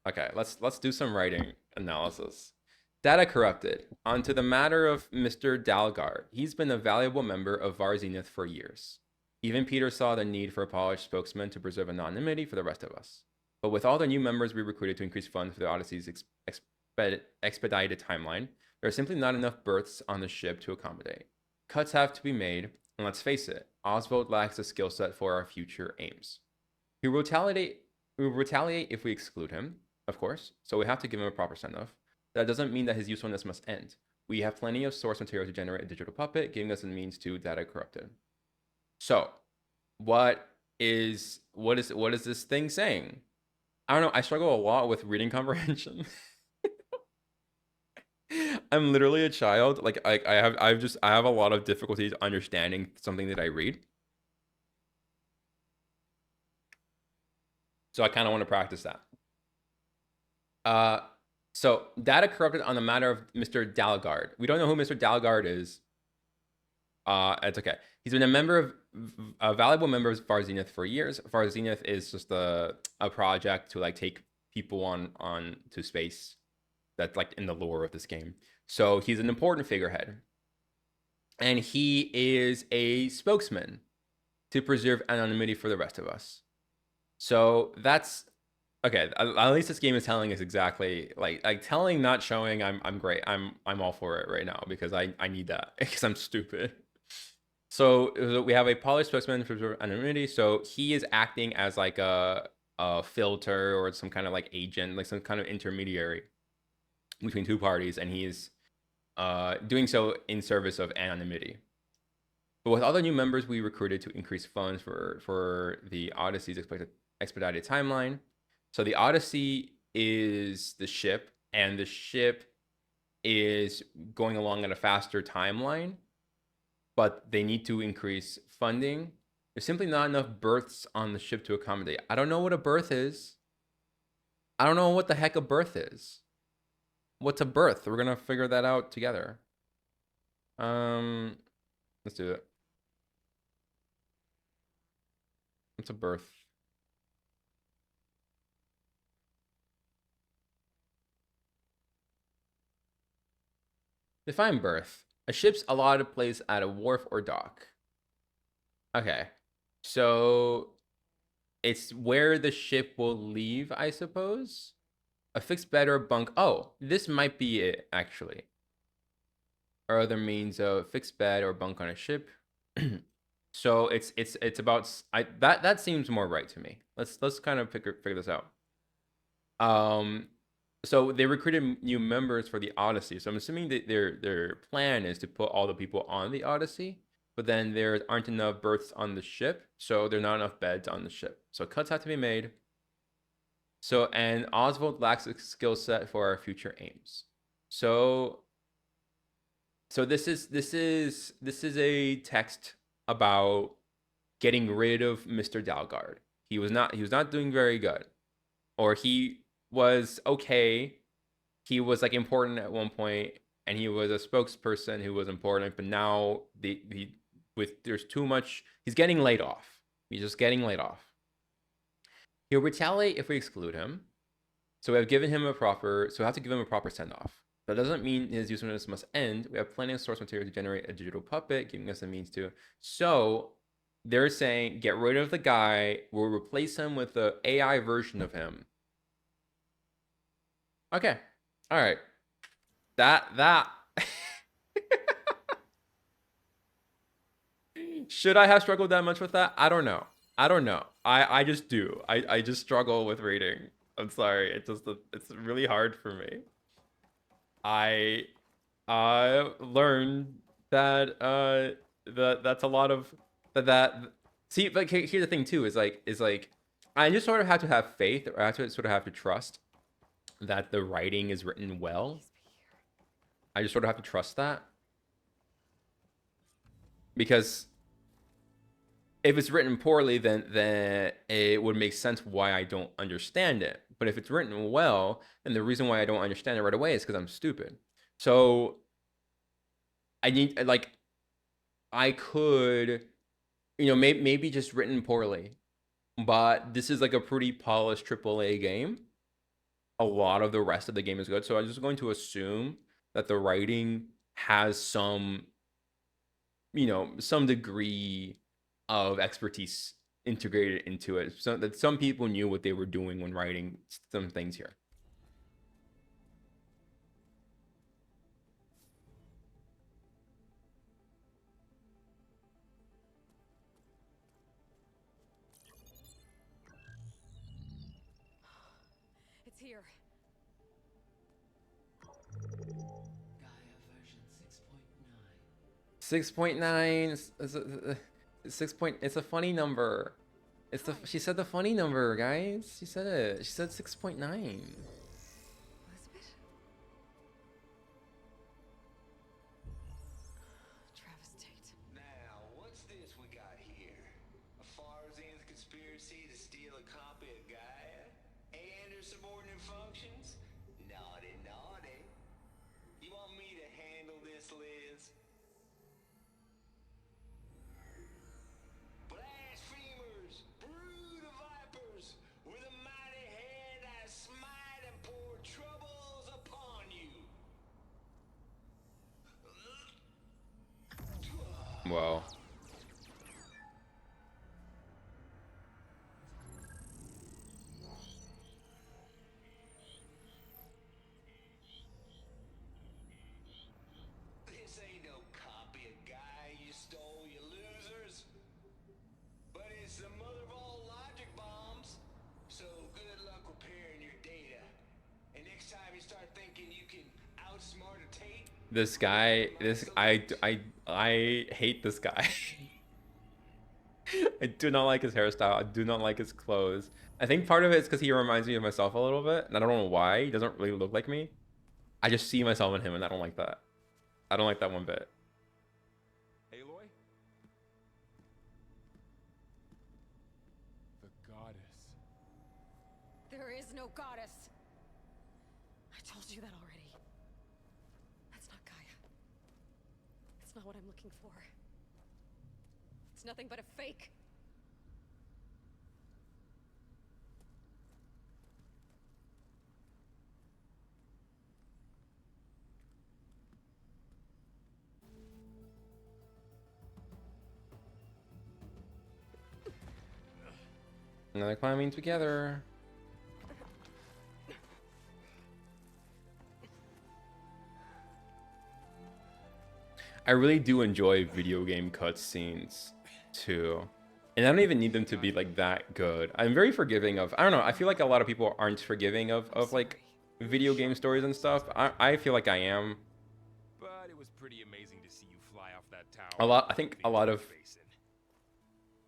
okay, let's do some writing analysis. Data corrupted. Onto the matter of Mr. Dalgard. He's been a valuable member of Var Zenith for years. Even Peter saw the need for a polished spokesman to preserve anonymity for the rest of us. But with all the new members we recruited to increase funds for the Odyssey's expedited timeline, there are simply not enough berths on the ship to accommodate. Cuts have to be made, and let's face it, Oswald lacks the skill set for our future aims. He will retaliate. We will retaliate if we exclude him, of course, so we have to give him a proper send off. That doesn't mean that his usefulness must end. We have plenty of source material to generate a digital puppet, giving us a means to data corrupted. So, what is this thing saying? I don't know. I struggle a lot with reading comprehension. I'm literally a child. Like I have a lot of difficulties understanding something that I read. So I kind of want to practice that. Uh, so data corrupted on the matter of Mr. Dalgard. We don't know who Mr. Dalgard is. It's okay. He's been a member of a valuable member of Far Zenith for years. Far Zenith is just a project to like take people on to space. That's like in the lore of this game. So he's an important figurehead, and he is a spokesman to preserve anonymity for the rest of us. So that's okay. At least this game is telling us exactly like telling, not showing. I'm great. I'm all for it right now because I need that because I'm stupid. So we have a polished spokesman for anonymity. So he is acting as like a filter or some kind of like agent, like some kind of intermediary between two parties, and he's doing so in service of anonymity. But with all the new members we recruited to increase funds for the Odyssey's expedited timeline. So the Odyssey is the ship, and the ship is going along at a faster timeline, but they need to increase funding. There's simply not enough berths on the ship to accommodate. I don't know what a berth is. I don't know what the heck a berth is. What's a berth? We're gonna figure that out together. Let's do it. What's a berth? Define berth. A ship's allotted place at a wharf or dock. Okay. So it's where the ship will leave, I suppose. A fixed bed or a bunk. Oh, this might be it, actually. Or other means of fixed bed or bunk on a ship. So it's about that seems more right to me. Let's kind of figure this out. So they recruited new members for the Odyssey. So I'm assuming that their plan is to put all the people on the Odyssey, but then there aren't enough berths on the ship, so there are not enough beds on the ship. So cuts have to be made. So and Oswald lacks a skill set for our future aims. So this is a text about getting rid of Mr. Dalgard. He was not doing very good, or he was okay. He was like important at one point, and he was a spokesperson who was important. But now there's too much. He's getting laid off. He's just getting laid off. He'll retaliate if we exclude him. So we have given him a proper. So we have to give him a proper send off. That doesn't mean his usefulness must end. We have plenty of source material to generate a digital puppet, giving us a means to. So they're saying get rid of the guy. We'll replace him with the AI version of him. Okay. All right. That should I have struggled that much with that? I don't know. I just do. I just struggle with reading. I'm sorry. It's really hard for me. I learned that that's a lot of that see, but here's the thing too, is like I just sort of have to have faith, or I have to sort of have to trust that the writing is written well. I just sort of have to trust that, because if it's written poorly, then it would make sense why I don't understand it. But if it's written well, then the reason why I don't understand it right away is because I'm stupid. So I need like I could, maybe just written poorly, but this is like a pretty polished AAA game. A lot of the rest of the game is good, so I'm just going to assume that the writing has some degree of expertise integrated into it, so that some people knew what they were doing when writing some things here. It's here. Gaia version 6.9. 6.9. 6 point. It's a funny number. She said the funny number, guys. She said it. She said 6.9. Elizabeth? Travestate. Now, what's this we got here? A Farzian's conspiracy to steal a copy of Gaia? And her subordinate functions? Naughty, naughty. You want me to handle this, Liz? Well, This ain't no copy of guy you stole, you losers. But it's the mother of all logic bombs. So good luck repairing your data. And next time you start thinking you can outsmart a tape, this guy, I hate this guy. I do not like his hairstyle. I do not like his clothes. I think part of it is because he reminds me of myself a little bit, and I don't know why. He doesn't really look like me. I just see myself in him, and I don't like that. I don't like that one bit. Aloy? The goddess. There is no goddess. I told you that already. That's not Gaia. It's not what I'm looking for. It's nothing but a fake. And they're climbing together. I really do enjoy video game cutscenes too. And I don't even need them to be like that good. I'm very forgiving of, I don't know, I feel like a lot of people aren't forgiving of like video game stories and stuff. I feel like I am. But it was pretty amazing to see you fly off that tower. I think a lot of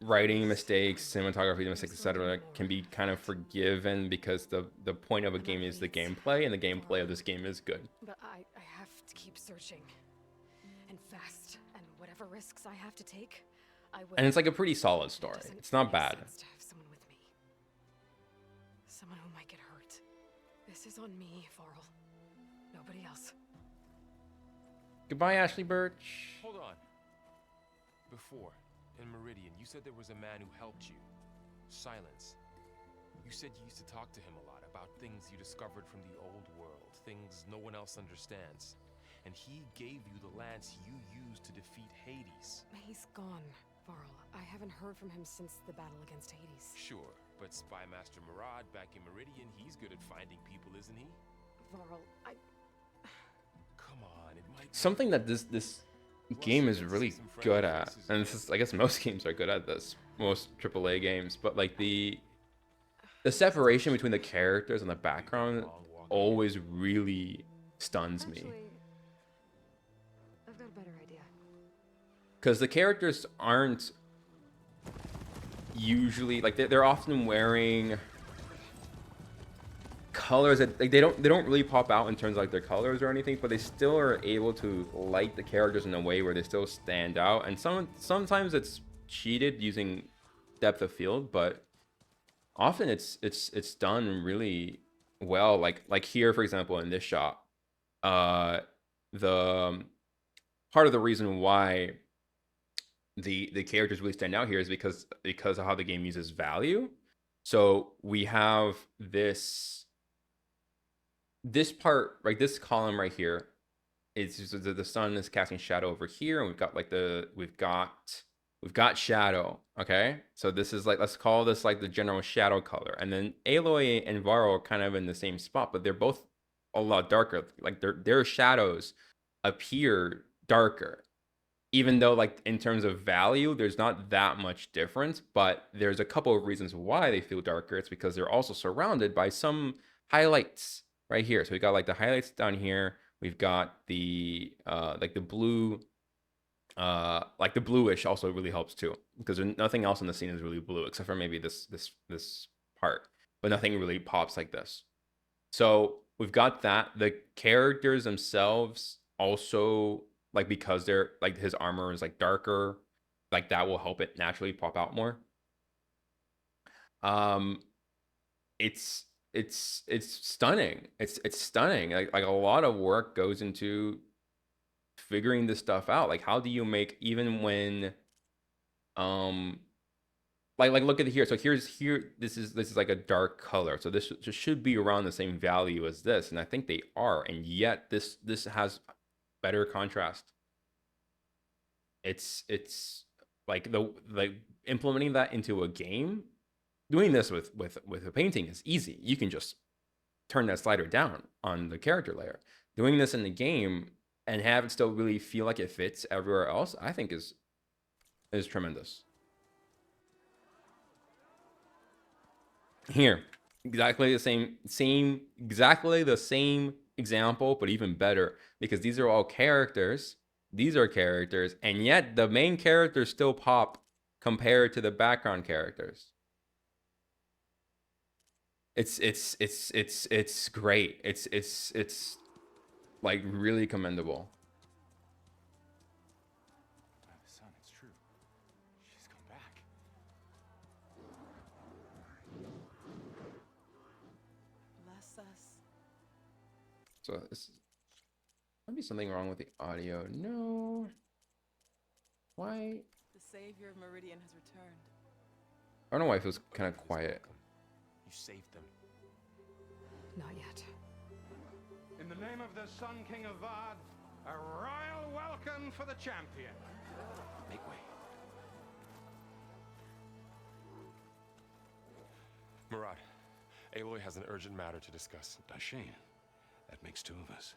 writing mistakes, cinematography mistakes, etc. can be kind of forgiven because the point of a game is the gameplay, and the gameplay of this game is good. But I have to keep searching. And fast. And whatever risks I have to take, I will. And it's like a pretty solid It story. doesn't It's not make bad. sense to have someone with me. Someone who might get hurt. This is on me, Varl. Nobody else. Goodbye, Ashley Birch. Hold on. Before, in Meridian, you said there was a man who helped you. Silence. You said you used to talk to him a lot about things you discovered from the old world, things no one else understands. And he gave you the lance you used to defeat Hades. He's gone, Varl. I haven't heard from him since the battle against Hades. Sure, but Spy Master Murad back in Meridian, he's good at finding people, isn't he? Varl, Come on, it might be Something that this game is really good at, and this is, I guess most games are good at this, most AAA games, but like the separation between the characters and the background always really stuns me. Actually, I've got a better idea. Because the characters aren't usually like they're often wearing colors that like they don't really pop out in terms of like their colors or anything, but they still are able to light the characters in a way where they still stand out. And sometimes it's cheated using depth of field, but often it's done really well. Like here, for example, in this shot, the part of the reason why the characters really stand out here is because of how the game uses value. So we have this part, like this column right here, it's just the sun is casting shadow over here, and we've got like we've got shadow. Okay, so this is like, let's call this like the general shadow color, and then Aloy and Varro are kind of in the same spot, but they're both a lot darker. Like their shadows appear darker, even though like in terms of value there's not that much difference, but there's a couple of reasons why they feel darker. It's because they're also surrounded by some highlights right here. So we got like the highlights down here, we've got the like the blue, like the bluish also really helps too, because nothing else in the scene is really blue except for maybe this part, but nothing really pops like this. So we've got that. The characters themselves also, like, because they're like his armor is like darker, like that will help it naturally pop out more. It's stunning. It's stunning. Like a lot of work goes into figuring this stuff out. Like, how do you make, even when like look at it here. So this is like a dark color, so this should be around the same value as this, and I think they are, and yet this has better contrast. it's like the like implementing that into a game. Doing this with a painting is easy. You can just turn that slider down on the character layer. Doing this in the game and have it still really feel like it fits everywhere else, I think is tremendous. Here, exactly the same example, but even better, because these are all characters. These are characters, and yet the main characters still pop compared to the background characters. It's great. It's like really commendable. Son, it's true. She's come back. Bless us. So this might be something wrong with the audio. No. Why? The savior of Meridian has returned. I don't know why it feels kind of quiet. You saved them. Not yet. In the name of the Sun King of Vard, a royal welcome for the champion. Make way. Murad, Aloy has an urgent matter to discuss. Dashane, that makes two of us.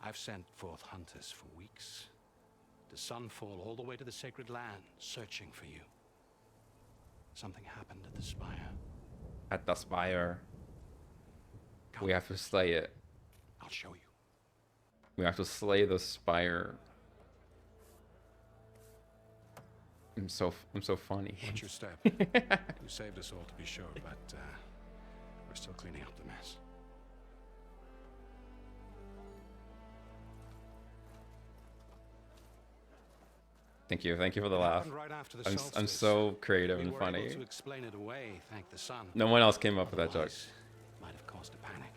I've sent forth hunters for weeks. To Sunfall all the way to the Sacred Land, searching for you. Something happened at the Spire. At the Spire. Come, We have to slay it. I'll show you. We have to slay the Spire. I'm so funny. Watch your step. You saved us all, to be sure, but we're still cleaning up the mess. Thank you for the It laugh. happened right after the I'm solstice. so creative We and were funny. able to explain it away, thank the sun. No one else came up with that joke. Otherwise, might have caused a panic.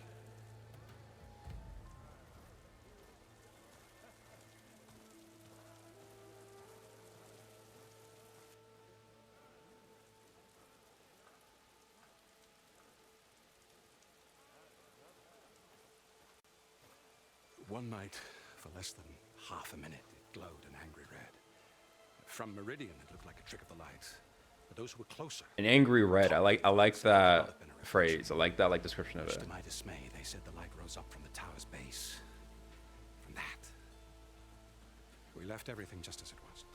One night, for less than half a minute, it glowed an angry red. From Meridian, it looked like a trick of the light. But those who were closer, An angry red. I like that phrase. I like that description of much it. to my dismay, they said the light rose up from the tower's base. From that. We left everything just as it was.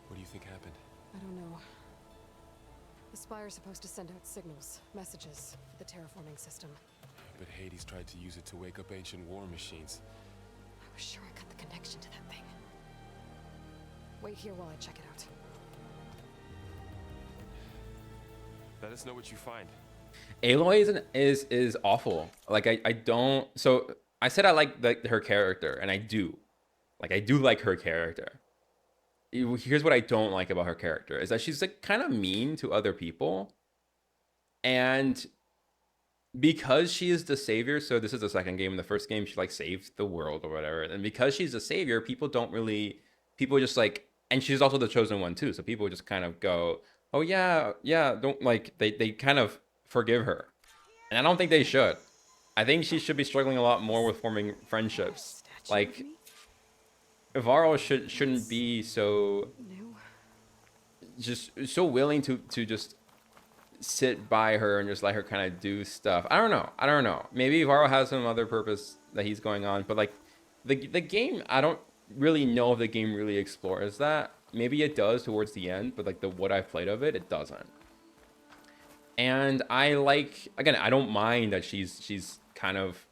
What do you think happened? I don't know. The Spire's supposed to send out signals, messages for the terraforming system. But Hades tried to use it to wake up ancient war machines. I was sure I got the connection to that thing. Wait here while I check it out. Let us know what you find. Aloy is awful. Like I don't. So I said I like her character, and I do. Like I do like her character. Here's what I don't like about her character is that she's like kind of mean to other people, and because she is the savior. So this is the second game. In the first game, she like saved the world or whatever, and because she's the savior, people just like, and she's also the chosen one too. So people just kind of go, oh yeah, don't like they kind of forgive her, and I don't think they should. I think she should be struggling a lot more with forming friendships. Like Varro shouldn't be so just so willing to just sit by her and just let her kind of do stuff. I don't know. Maybe Varro has some other purpose that he's going on, but like the game, I don't really know if the game really explores that. Maybe it does towards the end, but like what I've played of it doesn't. And I like, again, I don't mind that she's kind of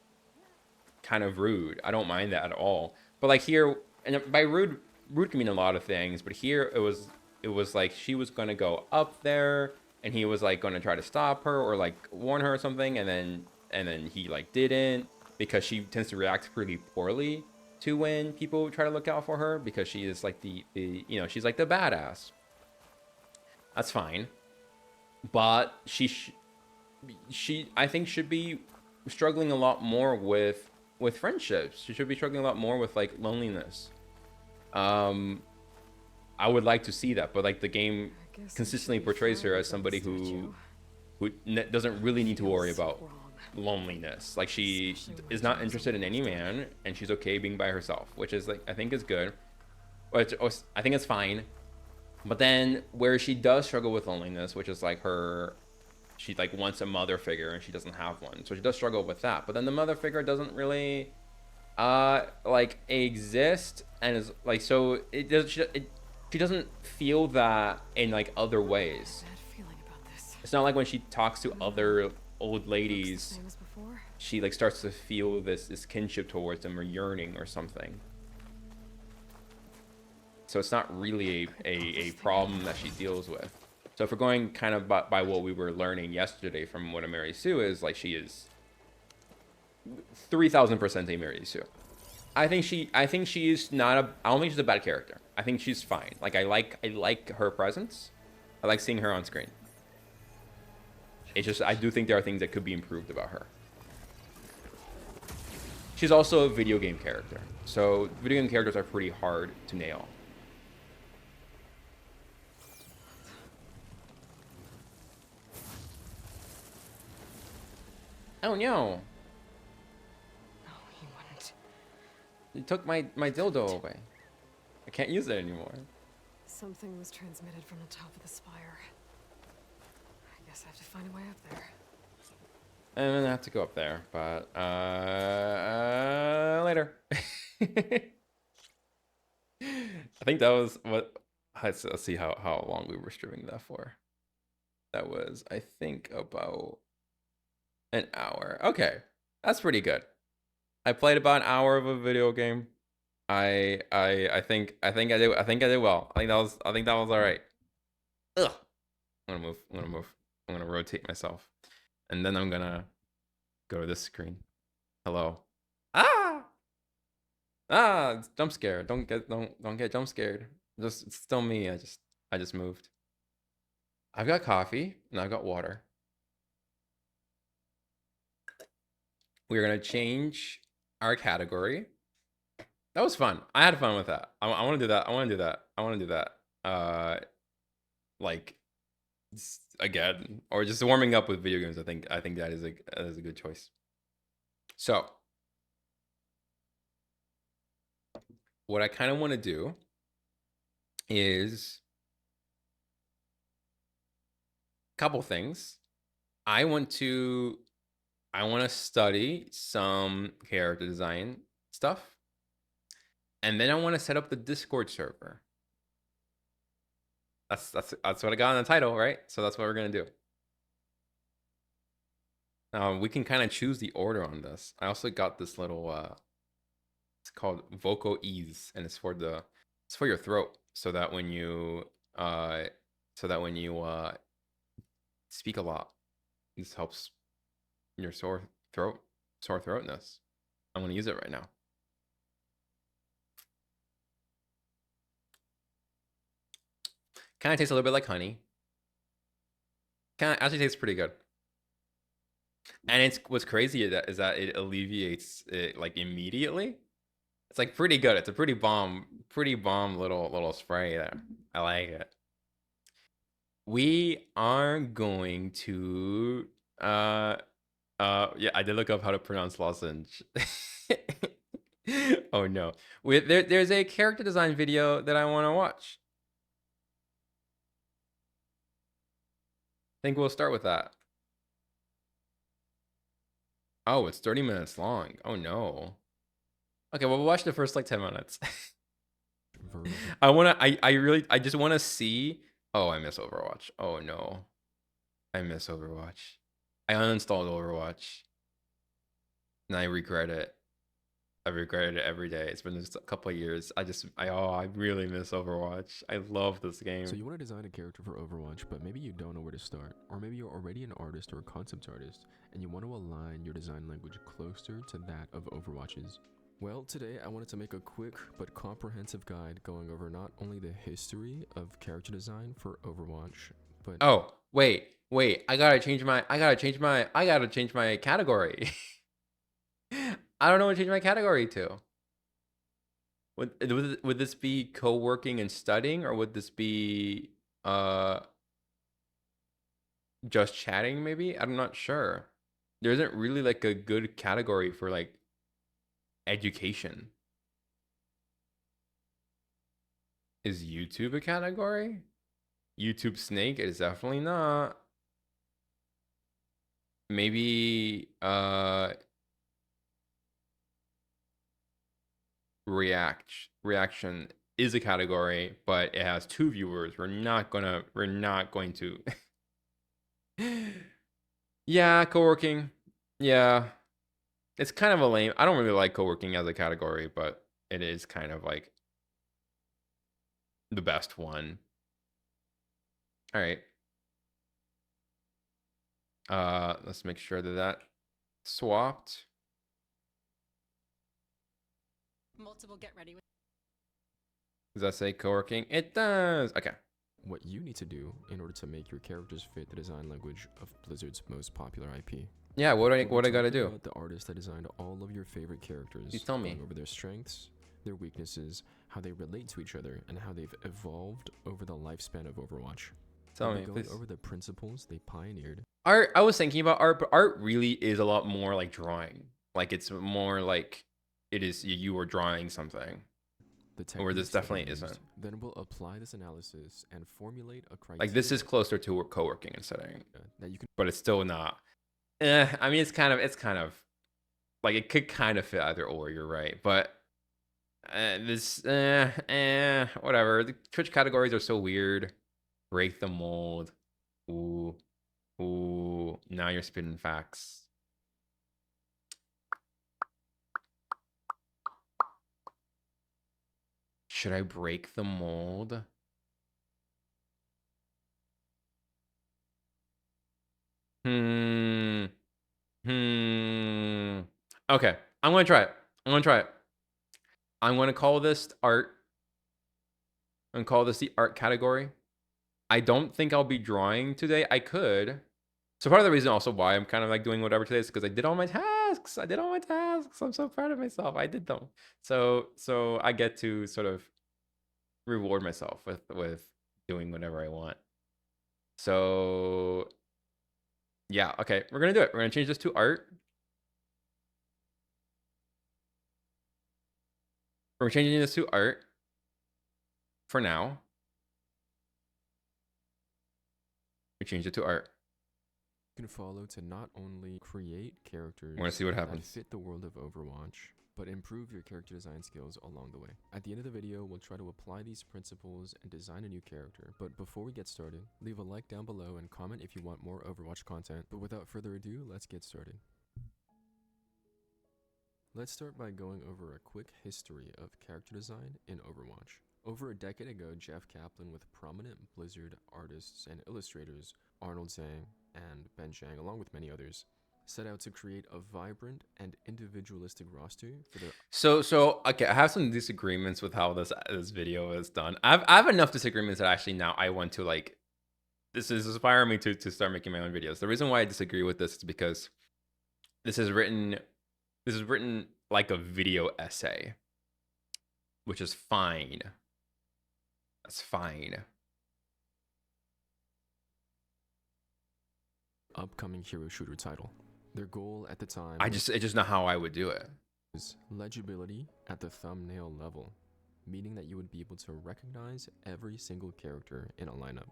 rude. I don't mind that at all. But like here, and by rude can mean a lot of things, but here it was like she was gonna go up there and he was like gonna try to stop her or like warn her or something, and then he like didn't, because she tends to react pretty poorly to when people try to look out for her, because she is like the she's like the badass. That's fine. But she I think should be struggling a lot more with friendships. She should be struggling a lot more with like loneliness. I would like to see that, but like the game consistently portrays her as somebody who doesn't really need to worry about loneliness. Like she Especially when is Joe not was interested in almost any dead. man, and she's okay being by herself, which is like, I think is good. Or I think it's fine. But then where she does struggle with loneliness, which is like she like wants a mother figure and she doesn't have one, so she does struggle with that. But then the mother figure doesn't really like exist, and is like, so it does she doesn't feel that in like other ways. Bad feeling about this. It's not like when she talks to other old Looks the ladies, same as before. she like starts to feel this kinship towards them or yearning or something. So it's not really a problem that she deals with. So if we're going kind of by what we were learning yesterday from what a Mary Sue is, like, she is 3000% a Mary Sue. I think she is not a, I don't think she's a bad character. I think she's fine. Like, I like her presence. I like seeing her on screen. It's just, I do think there are things that could be improved about her. She's also a video game character. So video game characters are pretty hard to nail. Oh no. No, he wouldn't. You took my dildo away. I can't use it anymore. Something was transmitted from the top of the spire. I guess I have to find a way up there. I'm gonna have to go up there, but later. I think that was what. Let's see how long we were streaming that for. That was, I think, about an hour. Okay, that's pretty good. I played about an hour of a video game. I think I did well. I think that was all right. Ugh. I'm gonna move. I'm gonna rotate myself, and then I'm gonna go to this screen. Hello. Jump scare. Don't get jump scared. Just, it's still me. I just moved. I've got coffee and I've got water. We're gonna change our category. That was fun. I had fun with that. I want to do that. I want to do that. Like, again, or just warming up with video games. I think that is a good choice. So, what I kind of want to do is a couple things. I want to study some character design stuff. And then I want to set up the Discord server. That's what I got in the title, right? So that's what we're gonna do. We can kind of choose the order on this. I also got this little it's called Vocal Ease, and it's for your throat, so that when you speak a lot, this helps your sore throatness. I'm gonna use it right now. Kind of tastes a little bit like honey. Kind of actually tastes pretty good. And it's, what's crazy is that it alleviates it like immediately. It's like pretty good. It's a pretty bomb little spray there. I like it. We are going to yeah, I did look up how to pronounce lozenge. Oh no. There's a character design video that I want to watch. I think we'll start with that. Oh, it's 30 minutes long. Oh no. Okay, well, we'll watch the first like 10 minutes. I just want to see. Oh, I miss Overwatch. Oh no. I miss Overwatch. I uninstalled Overwatch. And I regret it. I regret it every day. It's been just a couple of years. I really miss Overwatch. I love this game. So you want to design a character for Overwatch, but maybe you don't know where to start. Or maybe you're already an artist or a concept artist, and you want to align your design language closer to that of Overwatch's. Well, today I wanted to make a quick but comprehensive guide going over not only the history of character design for Overwatch, but... Oh, wait. I gotta change my category. I don't know what to change my category to. Would this be co-working and studying, or would this be just chatting maybe? I'm not sure. there isn't really like a good category for like education. Is YouTube a category? YouTube Snake is definitely not. Maybe reaction is a category, but it has 2 viewers. We're not going to Yeah, co-working. Yeah. It's kind of a lame. I don't really like co-working as a category, but it is kind of like the best one. All right. Let's make sure that swapped. Multiple get ready with. Does that say co-working? It does. Okay. What you need to do in order to make your characters fit the design language of Blizzard's most popular IP. Yeah, what I We'll be gotta talking do? about the artist that designed all of your favorite characters. You tell me. Going over their strengths, their weaknesses, how they relate to each other, and how they've evolved over the lifespan of Overwatch. Tell We'll me, be going please. over the principles they pioneered. Art, I was thinking about art, but art really is a lot more like drawing. Like it's more like it is you are drawing something. The Or this techniques that they definitely used. isn't. Then we'll apply this analysis and formulate a criteria Like this is closer to co-working and setting, that you can but it's still not. I mean, it's kind of like it could kind of fit either or. You're right, but whatever. The Twitch categories are so weird. Break the mold. Ooh, ooh. Now you're spitting facts. Should I break the mold? Hmm. Okay, I'm gonna try it. I'm gonna call this art. I'm gonna call this the art category. I don't think I'll be drawing today. I could. So part of the reason also why I'm kind of like doing whatever today is because I did all my tasks. I'm so proud of myself. I did them. So I get to sort of reward myself with doing whatever I want. So yeah, okay, we're gonna do it. We're gonna change this to art. We're changing this to art for now. We changed it to art. can follow to not only create characters We're gonna see what that happens. fit the world of Overwatch, but improve your character design skills along the way. At the end of the video, we'll try to apply these principles and design a new character. But before we get started, leave a like down below and comment if you want more Overwatch content. But without further ado, let's get started. Let's start by going over a quick history of character design in Overwatch. Over a decade ago, Jeff Kaplan, with prominent Blizzard artists and illustrators Arnold Zhang and Ben Chang, along with many others, set out to create a vibrant and individualistic roster for their. So okay, I have some disagreements with how this video is done. I have enough disagreements that actually now I want to like. This is inspiring me to start making my own videos. The reason why I disagree with this is because this is written like a video essay, which is fine. That's fine. Upcoming hero shooter title. Their goal at the time It's just not how I would do it. was legibility at the thumbnail level, meaning that you would be able to recognize every single character in a lineup.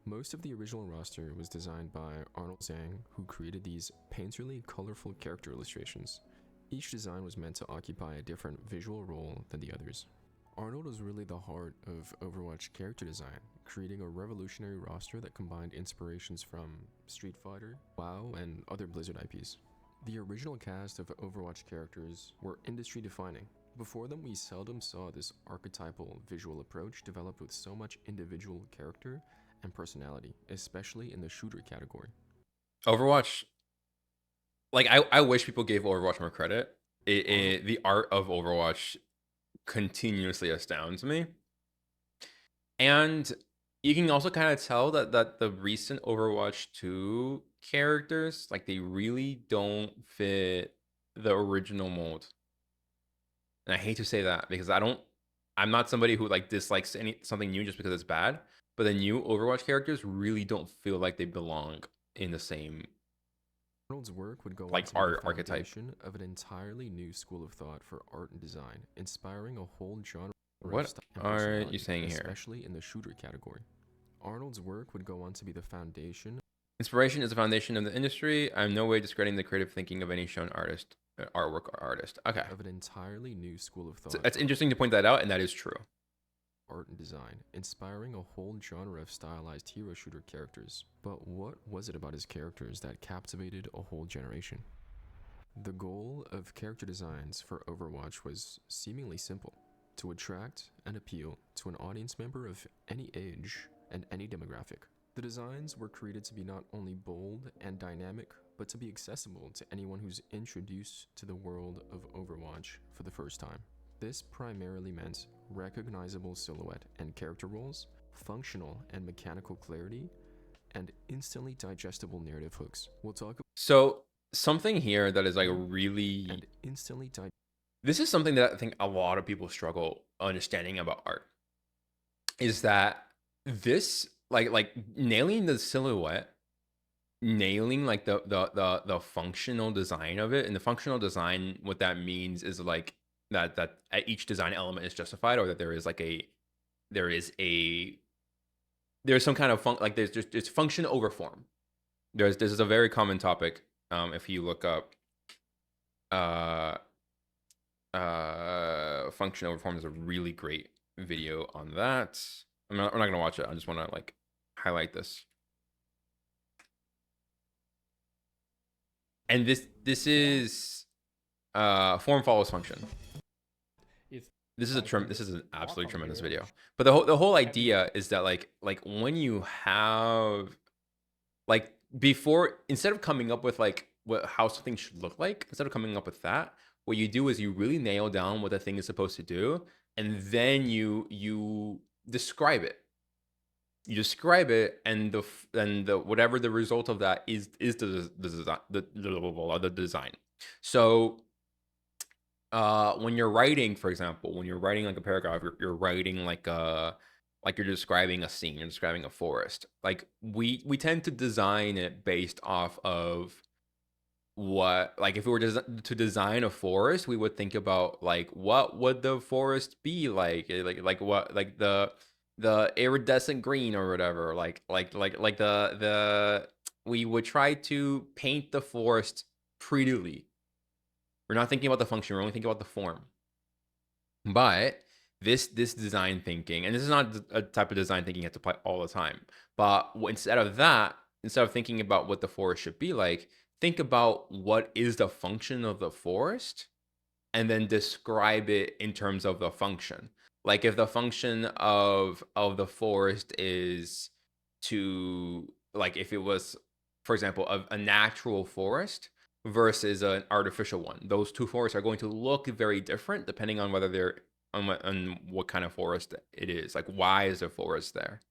Most of the original roster was designed by Arnold Zhang, who created these painterly, colorful character illustrations. Each design was meant to occupy a different visual role than the others. Arnold was really the heart of Overwatch character design, creating a revolutionary roster that combined inspirations from Street Fighter, WoW, and other Blizzard IPs. The original cast of Overwatch characters were industry defining. Before them, we seldom saw this archetypal visual approach developed with so much individual character and personality, especially in the shooter category. Overwatch, like I wish people gave Overwatch more credit. The art of Overwatch continuously astounds me, and you can also kind of tell that the recent Overwatch 2 characters, like, they really don't fit the original mold. And I hate to say that because I'm not somebody who like dislikes something new just because it's bad, but the new Overwatch characters really don't feel like they belong in the same Arnold's work would go on like to be art the archetype. foundation of an entirely new school of thought for art and design, inspiring a whole genre of What style and are you personality, saying here? especially in the shooter category. Arnold's work would go on to be the foundation. Inspiration is the foundation of the industry. I'm no way discrediting the creative thinking of any shown artist, artwork or artist. Okay. Of an entirely new school of thought. So that's interesting to point that out, and that is true. Art and design, inspiring a whole genre of stylized hero shooter characters. But what was it about his characters that captivated a whole generation? The goal of character designs for Overwatch was seemingly simple: to attract and appeal to an audience member of any age and any demographic. The designs were created to be not only bold and dynamic, but to be accessible to anyone who's introduced to the world of Overwatch for the first time. This primarily meant recognizable silhouette and character roles, functional and mechanical clarity, and instantly digestible narrative hooks. We'll talk about So something here that is like really, and instantly this is something that I think a lot of people struggle understanding about art, is that this like nailing the silhouette, nailing like the functional design of it. And the functional design, what that means is like that each design element is justified, or that there is some kind of like it's function over form. This is a very common topic. If you look up function over form, is a really great video on that. I'm not gonna watch it. I just want to like highlight this. And this is form follows function. This is an absolutely tremendous video. But the whole idea is that like when you have like before, instead of coming up with like how something should look like, instead of coming up with that, what you do is you really nail down what the thing is supposed to do, and then you describe it. You describe it, and the whatever the result of that is the design. So when you're writing, for example, when you're writing like a paragraph, you're writing like you're describing a scene, you're describing a forest. Like we tend to design it based off of what, like if we were to design a forest, we would think about like what would the forest be like what, like the iridescent green or whatever, like the we would try to paint the forest prettily. We're not thinking about the function, we're only thinking about the form. But this design thinking, and this is not a type of design thinking you have to apply all the time, but instead of thinking about what the forest should be like, think about what is the function of the forest, and then describe it in terms of the function. Like if the function of the forest is to, like if it was, for example, a natural forest versus an artificial one, those two forests are going to look very different depending on whether they're on what kind of forest it is. Like, why is a forest there?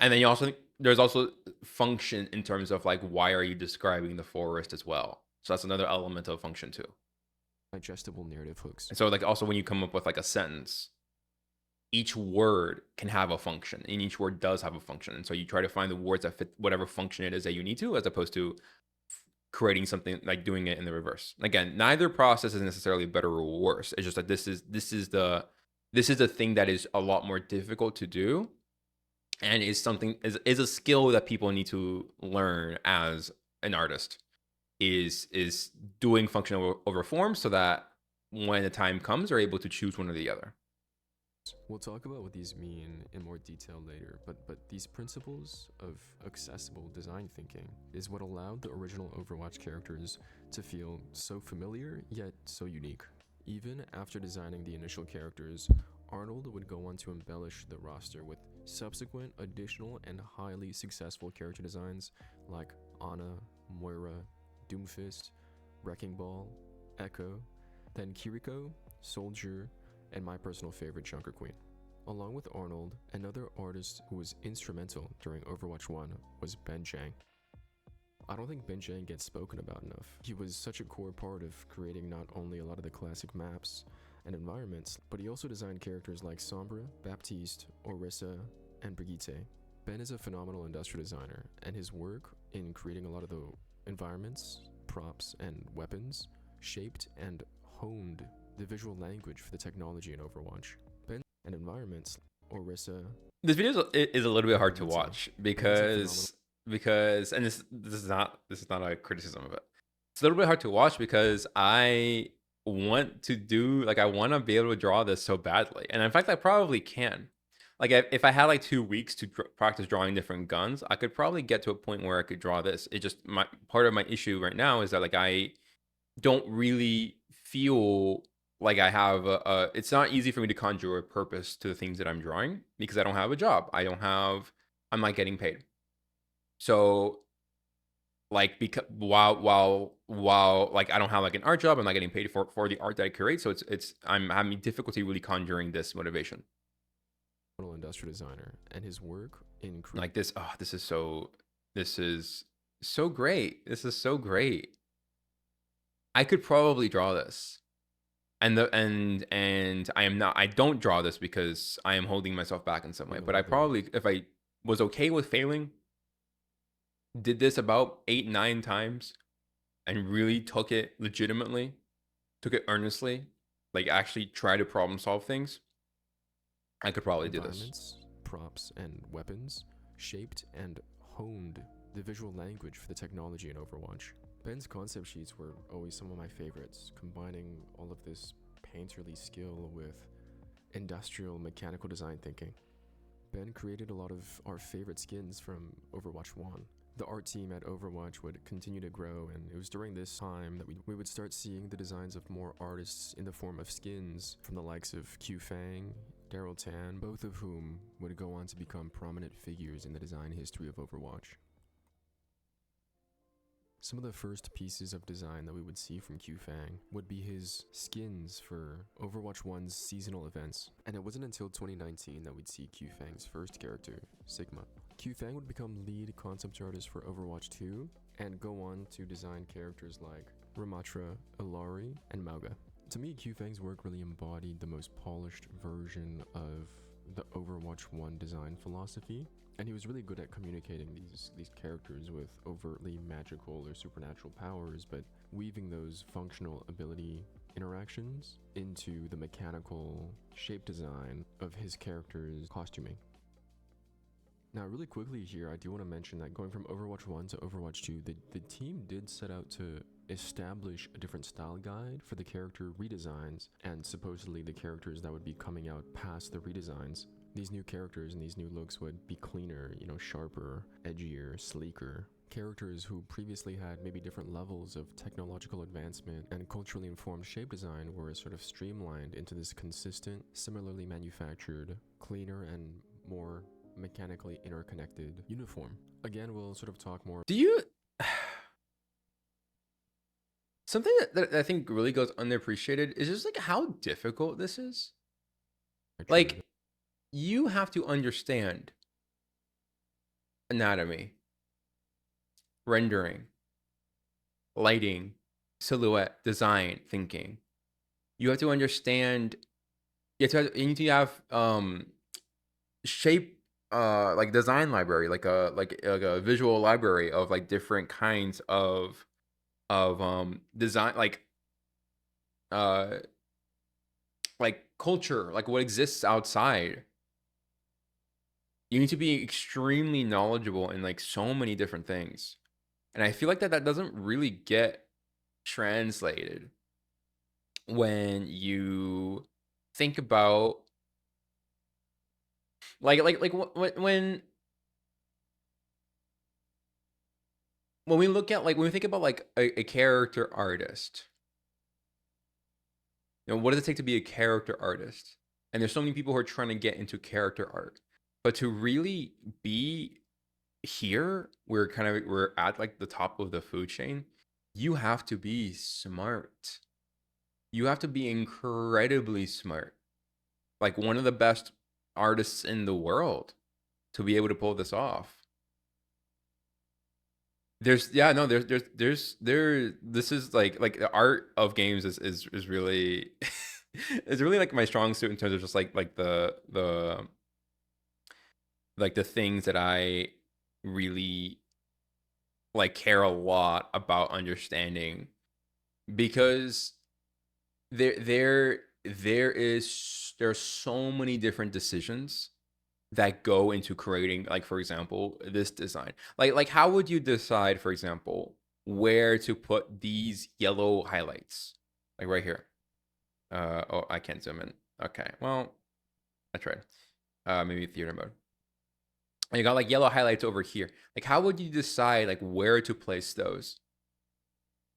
And then there's also function in terms of like, why are you describing the forest as well? So that's another element of function too. digestible narrative hooks. And so like also when you come up with like a sentence, each word can have a function, and each word does have a function. And so you try to find the words that fit whatever function it is that you need to, as opposed to creating something like doing it in the reverse. Again, neither process is necessarily better or worse. It's just that this is the thing that is a lot more difficult to do, and is a skill that people need to learn as an artist, is doing function over form, so that when the time comes, they're able to choose one or the other. We'll talk about what these mean in more detail later, but these principles of accessible design thinking is what allowed the original Overwatch characters to feel so familiar yet so unique. Even after designing the initial characters, Arnold would go on to embellish the roster with subsequent additional and highly successful character designs like Ana, Moira, Doomfist, Wrecking Ball, Echo, then Kiriko, Soldier, and my personal favorite, Junker Queen. Along with Arnold, another artist who was instrumental during Overwatch 1 was Ben Jang. I don't think Ben Jang gets spoken about enough. He was such a core part of creating not only a lot of the classic maps and environments, but he also designed characters like Sombra, Baptiste, Orisa, and Brigitte. Ben is a phenomenal industrial designer, and his work in creating a lot of the environments, props, and weapons, shaped and honed the visual language for the technology in Overwatch. Ben and environments, Orisa. This video is a little bit hard to I'd say. watch Ben is a phenomenal because and this is not a criticism of it. It's a little bit hard to watch because I want to do like I want to be able to draw this so badly, and in fact I probably can. Like if I had like 2 weeks to practice drawing different guns, I could probably get to a point where I could draw this. It just my part of my issue right now is that like I don't really feel like I have it's not easy for me to conjure a purpose to the things that I'm drawing because I don't have a job. I'm not getting paid. So like because while like I don't have like an art job, I'm not getting paid for the art that I create. So I'm having difficulty really conjuring this motivation. industrial designer, and his work in Like this, oh, this is so great. This is so great. I could probably draw this. And I don't draw this because I am holding myself back in some way. But I probably, if I was okay with failing, did this about 8-9 times and really took it legitimately, took it earnestly, like actually try to problem solve things, I could probably do this. Props and weapons, shaped and honed the visual language for the technology in Overwatch. Ben's concept sheets were always some of my favorites, combining all of this painterly skill with industrial mechanical design thinking. Ben created a lot of our favorite skins from Overwatch 1. The art team at Overwatch would continue to grow, and it was during this time that we would start seeing the designs of more artists in the form of skins from the likes of Q Fang, Daryl Tan, both of whom would go on to become prominent figures in the design history of Overwatch. Some of the first pieces of design that we would see from Q Fang would be his skins for Overwatch 1's seasonal events, and it wasn't until 2019 that we'd see Q Fang's first character, Sigma. Q Fang would become lead concept artist for Overwatch 2, and go on to design characters like Ramatra, Ilari, and Mauga. To me, Q Fang's work really embodied the most polished version of the Overwatch 1 design philosophy, and he was really good at communicating these characters with overtly magical or supernatural powers, but weaving those functional ability interactions into the mechanical shape design of his character's costuming. Now, really quickly here, I do want to mention that going from Overwatch 1 to Overwatch 2, the team did set out to establish a different style guide for the character redesigns, and supposedly the characters that would be coming out past the redesigns. These new characters and these new looks would be cleaner, sharper, edgier, sleeker. Characters who previously had maybe different levels of technological advancement and culturally informed shape design were sort of streamlined into this consistent, similarly manufactured, cleaner, and more mechanically interconnected uniform. Again, we'll sort of talk more. Do you... Something that I think really goes underappreciated is just like how difficult this is. Like, you have to understand anatomy, rendering, lighting, silhouette, design, thinking. You have to understand, you need to have shape, like design library, like a visual library of like different kinds of design, like culture, like what exists outside. You need to be extremely knowledgeable in like so many different things. And I feel like that doesn't really get translated when you think about when we look at when we think about like a character artist, what does it take to be a character artist? And there's so many people who are trying to get into character art. But to really be here, we're at like the top of the food chain. You have to be smart. You have to be incredibly smart. Like one of the best artists in the world to be able to pull this off. This is like the art of games is really it's really like my strong suit in terms of just like the things that I really like care a lot about understanding, because there's so many different decisions that go into creating, like, for example, this design. Like how would you decide, for example, where to put these yellow highlights? Like right here. Oh, I can't zoom in. Okay, well, I tried. Maybe theater mode. And you got like yellow highlights over here. Like, how would you decide like where to place those?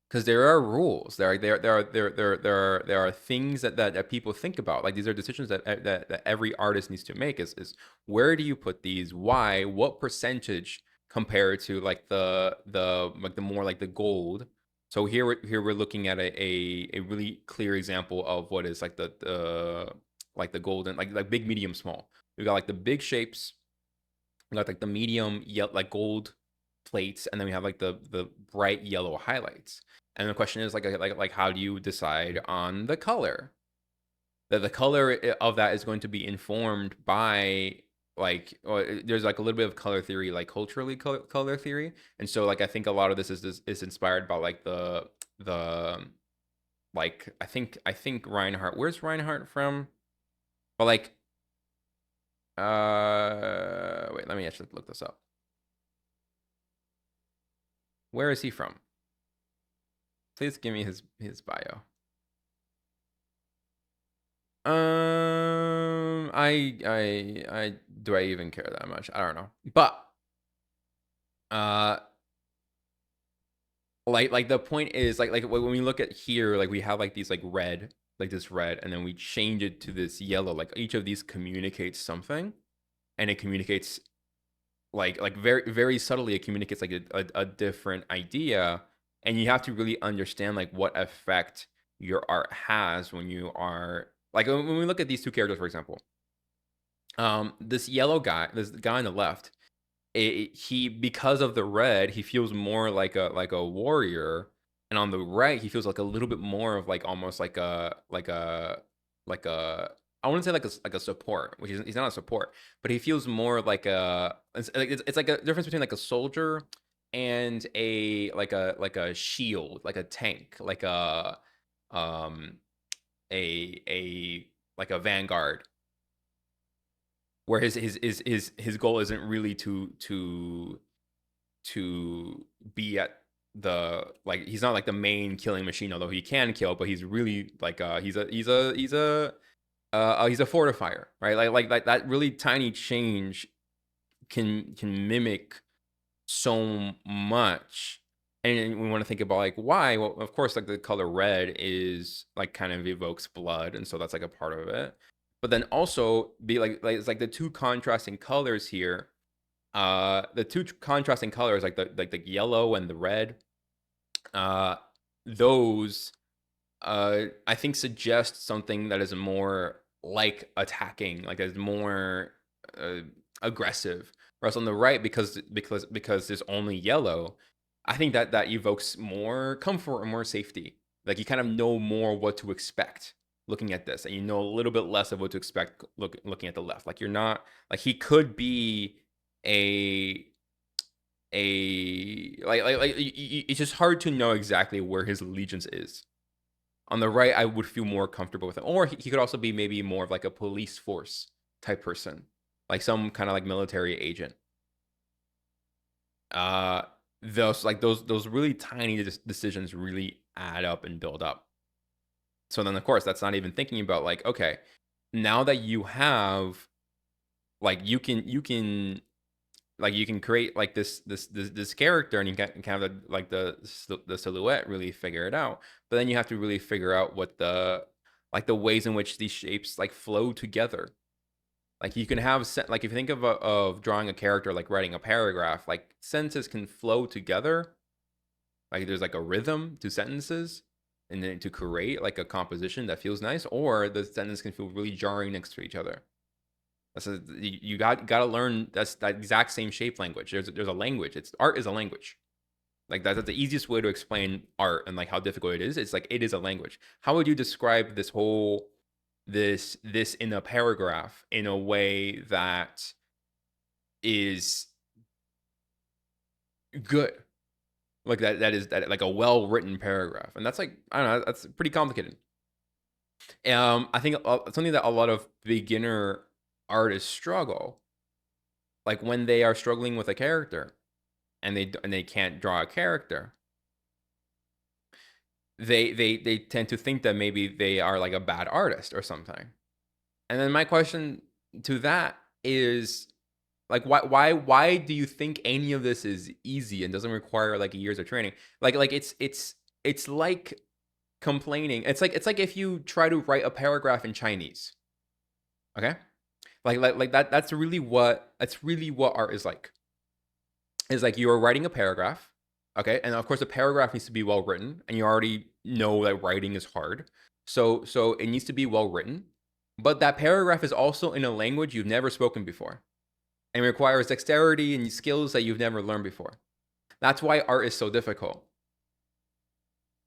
Because there are rules. There are things that people think about. Like, these are decisions that every artist needs to make. Is where do you put these? Why? What percentage compared to like the like the more like the gold? So here we're looking at a really clear example of what is like the like the golden, like big, medium, small. We got like the big shapes. We got like the medium like gold plates, and then we have like the bright yellow highlights. And the question is like how do you decide on the color? That the color of that is going to be informed by like, there's like a little bit of color theory, like culturally color theory. And so like I think a lot of this is inspired by like the like I think Reinhardt. Where's Reinhardt from? But like wait, let me actually look this up. Where is he from? Please give me his bio. I do I even care that much? I don't know. But uh like the point is like when we look at here, like we have like these like red, like this red, and then we change it to this yellow. Like each of these communicates something, and it communicates like very, very subtly, it communicates like a different idea. And you have to really understand like what effect your art has when you are like, when we look at these two characters, for example, this yellow guy, this guy on the left, he, because of the red, he feels more like a warrior, and on the right he feels like a little bit more of like almost like a, I wouldn't say like a support, which he's not a support, but he feels more like it's like a difference between like a soldier and a shield, like a tank, like um a like a vanguard, where his goal isn't really to be at the, like, he's not like the main killing machine, although he can kill, but he's really like he's a fortifier, right? Like that really tiny change can mimic so much. And we want to think about like why. Well, of course, like the color red is like kind of evokes blood, and so that's like a part of it. But then also be like it's like the two contrasting colors here. The two contrasting colors, like the yellow and the red, uh those I think suggest something that is more like attacking, like is more uh, aggressive. Whereas on the right, because there's only yellow, I think that evokes more comfort and more safety. Like you kind of know more what to expect looking at this, and you know a little bit less of what to expect looking at the left. Like you're not, like he could be a it's just hard to know exactly where his allegiance is. On the right, I would feel more comfortable with him. Or he could also be maybe more of like a police force type person, like some kind of like military agent. Uh, those really tiny decisions really add up and build up. So then, of course, that's not even thinking about like, okay, now that you have, like, you can create like this character, and you can kind of like the silhouette really figure it out. But then you have to really figure out what the, like the ways in which these shapes like flow together. Like you can have like if you think of drawing a character, like writing a paragraph, like sentences can flow together. Like there's like a rhythm to sentences, and then to create like a composition that feels nice, or the sentence can feel really jarring next to each other. You got to learn that exact same shape language. There's a language. It's art is a language. Like that's the easiest way to explain art and like how difficult it is. It's like it is a language. How would you describe this whole this in a paragraph in a way that is good? Like that like a well written paragraph, and that's like I don't know, that's pretty complicated. I think something that a lot of beginner artists struggle, like when they are struggling with a character, and they can't draw a character, they tend to think that maybe they are like a bad artist or something. And then my question to that is like why do you think any of this is easy and doesn't require like years of training? Like it's like complaining. It's like if you try to write a paragraph in Chinese. Okay? Like that's really what art is like. Is like you're writing a paragraph, okay? And of course the paragraph needs to be well written, and you already know that writing is hard. So it needs to be well written. But that paragraph is also in a language you've never spoken before, and requires dexterity and skills that you've never learned before. That's why art is so difficult.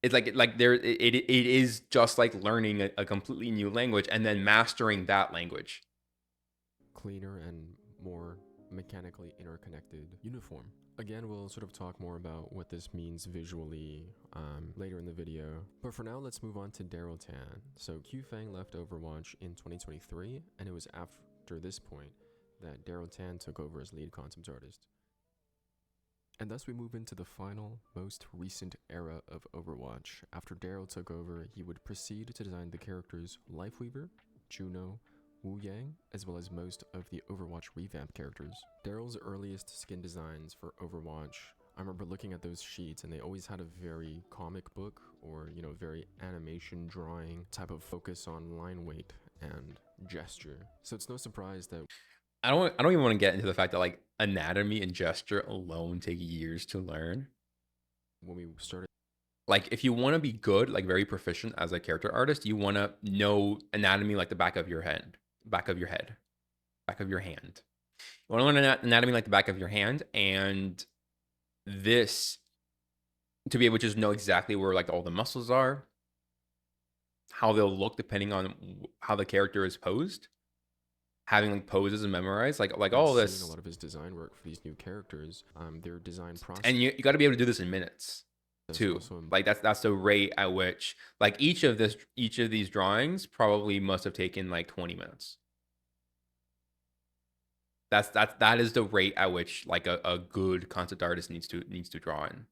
It's like it is just like learning a completely new language and then mastering that language. Cleaner and more mechanically interconnected uniform. Again, we'll sort of talk more about what this means visually later in the video. But for now, let's move on to Daryl Tan. So Q Fang left Overwatch in 2023, and it was after this point that Daryl Tan took over as lead concept artist. And thus we move into the final, most recent era of Overwatch. After Daryl took over, he would proceed to design the characters Lifeweaver, Juno, Wu Yang, as well as most of the Overwatch revamp characters. Daryl's earliest skin designs for Overwatch, I remember looking at those sheets and they always had a very comic book or, you know, very animation drawing type of focus on line weight and gesture. So it's no surprise that I don't even want to get into the fact that like anatomy and gesture alone take years to learn. when we started, Like if you want to be good, like very proficient as a character artist, you want to know anatomy like the back of your head, back of your head, back of your hand. You want to learn anatomy like the back of your hand, and this to be able to just know exactly where like all the muscles are, how they'll look depending on how the character is posed, having like poses and memorized, like all seeing this, a lot of his design work for these new characters, their design process. and you got to be able to do this in minutes too. Also Like that's the rate at which like each of these drawings probably must have taken like 20 minutes. That is the rate at which like a good concept artist needs to draw in.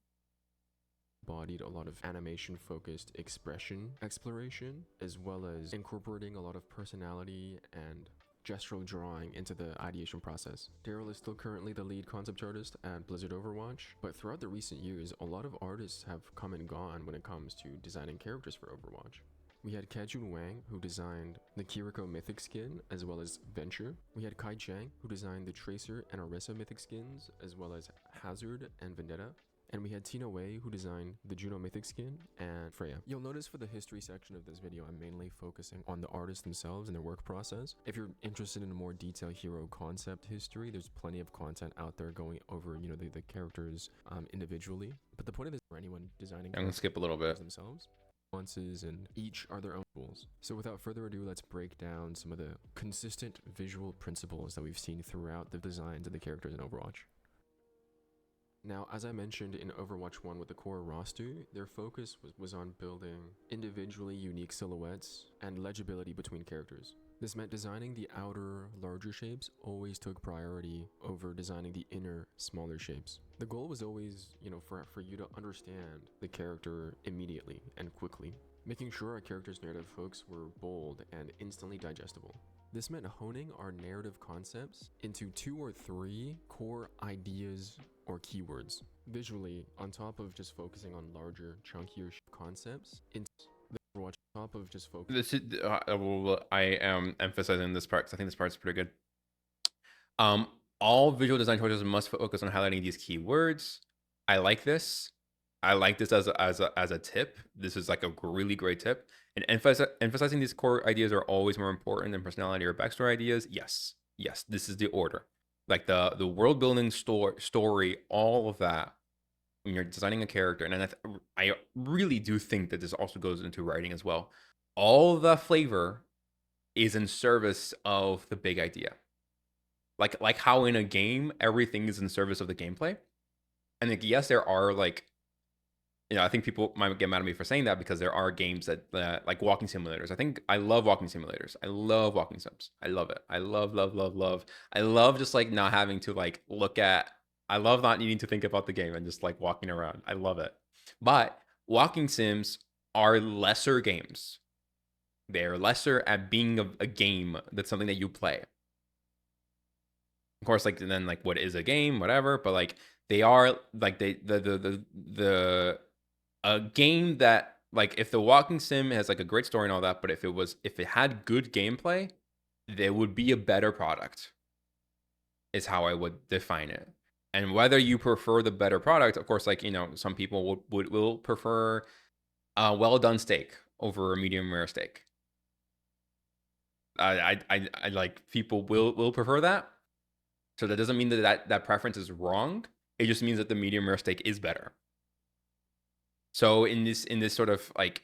Embodied a lot of animation focused expression exploration, as well as incorporating a lot of personality and gestural drawing into the ideation process. Daryl is still currently the lead concept artist at Blizzard Overwatch, but throughout the recent years, a lot of artists have come and gone when it comes to designing characters for Overwatch. We had Kajun Wang, who designed the Kiriko mythic skin, as well as Venture. We had Kai Chang, who designed the Tracer and Orisa mythic skins, as well as Hazard and Vendetta. And we had Tina Wei, who designed the Juno mythic skin, and Freya. You'll notice for the history section of this video, I'm mainly focusing on the artists themselves and their work process. If you're interested in a more detailed hero concept history, there's plenty of content out there going over, you know, the characters individually. But the point of this for anyone designing I'm gonna skip a little bit. themselves, nuances, and each are their own rules. So without further ado, let's break down some of the consistent visual principles that we've seen throughout the designs of the characters in Overwatch. Now, as I mentioned in Overwatch 1 with the core roster, their focus was on building individually unique silhouettes and legibility between characters. This meant designing the outer, larger shapes always took priority over designing the inner, smaller shapes. The goal was always, you know, for you to understand the character immediately and quickly, making sure our characters' narrative hooks were bold and instantly digestible. This meant honing our narrative concepts into 2 or 3 core ideas or keywords. Visually, on top of just focusing on larger, chunkier concepts, into the Overwatch, on top of just focusing. This is I am emphasizing this part because I think this part's pretty good. All visual design choices must focus on highlighting these keywords. I like this. I like this as a tip. This is like a really great tip. And emphasizing these core ideas are always more important than personality or backstory ideas. Yes, this is the order. Like the world building story, all of that. When you're designing a character, and I really do think that this also goes into writing as well. All the flavor is in service of the big idea. Like how in a game everything is in service of the gameplay. And like yes, there are like I think people might get mad at me for saying that because there are games that like walking simulators. I love walking simulators. I love walking sims. I love it. I love, love, love, love. I love just like not having to like look at. I love not needing to think about the game and just like walking around. I love it. But walking sims are lesser games. They're lesser at being a game that's something that you play. Of course, like then like what is a game, whatever. But like they are like the a game that like if the walking sim has like a great story and all that, but if it had good gameplay, there would be a better product. Is how I would define it. And whether you prefer the better product, of course, like some people will prefer a well done steak over a medium rare steak. I like people will prefer that. So that doesn't mean that preference is wrong. It just means that the medium rare steak is better. So in this sort of like,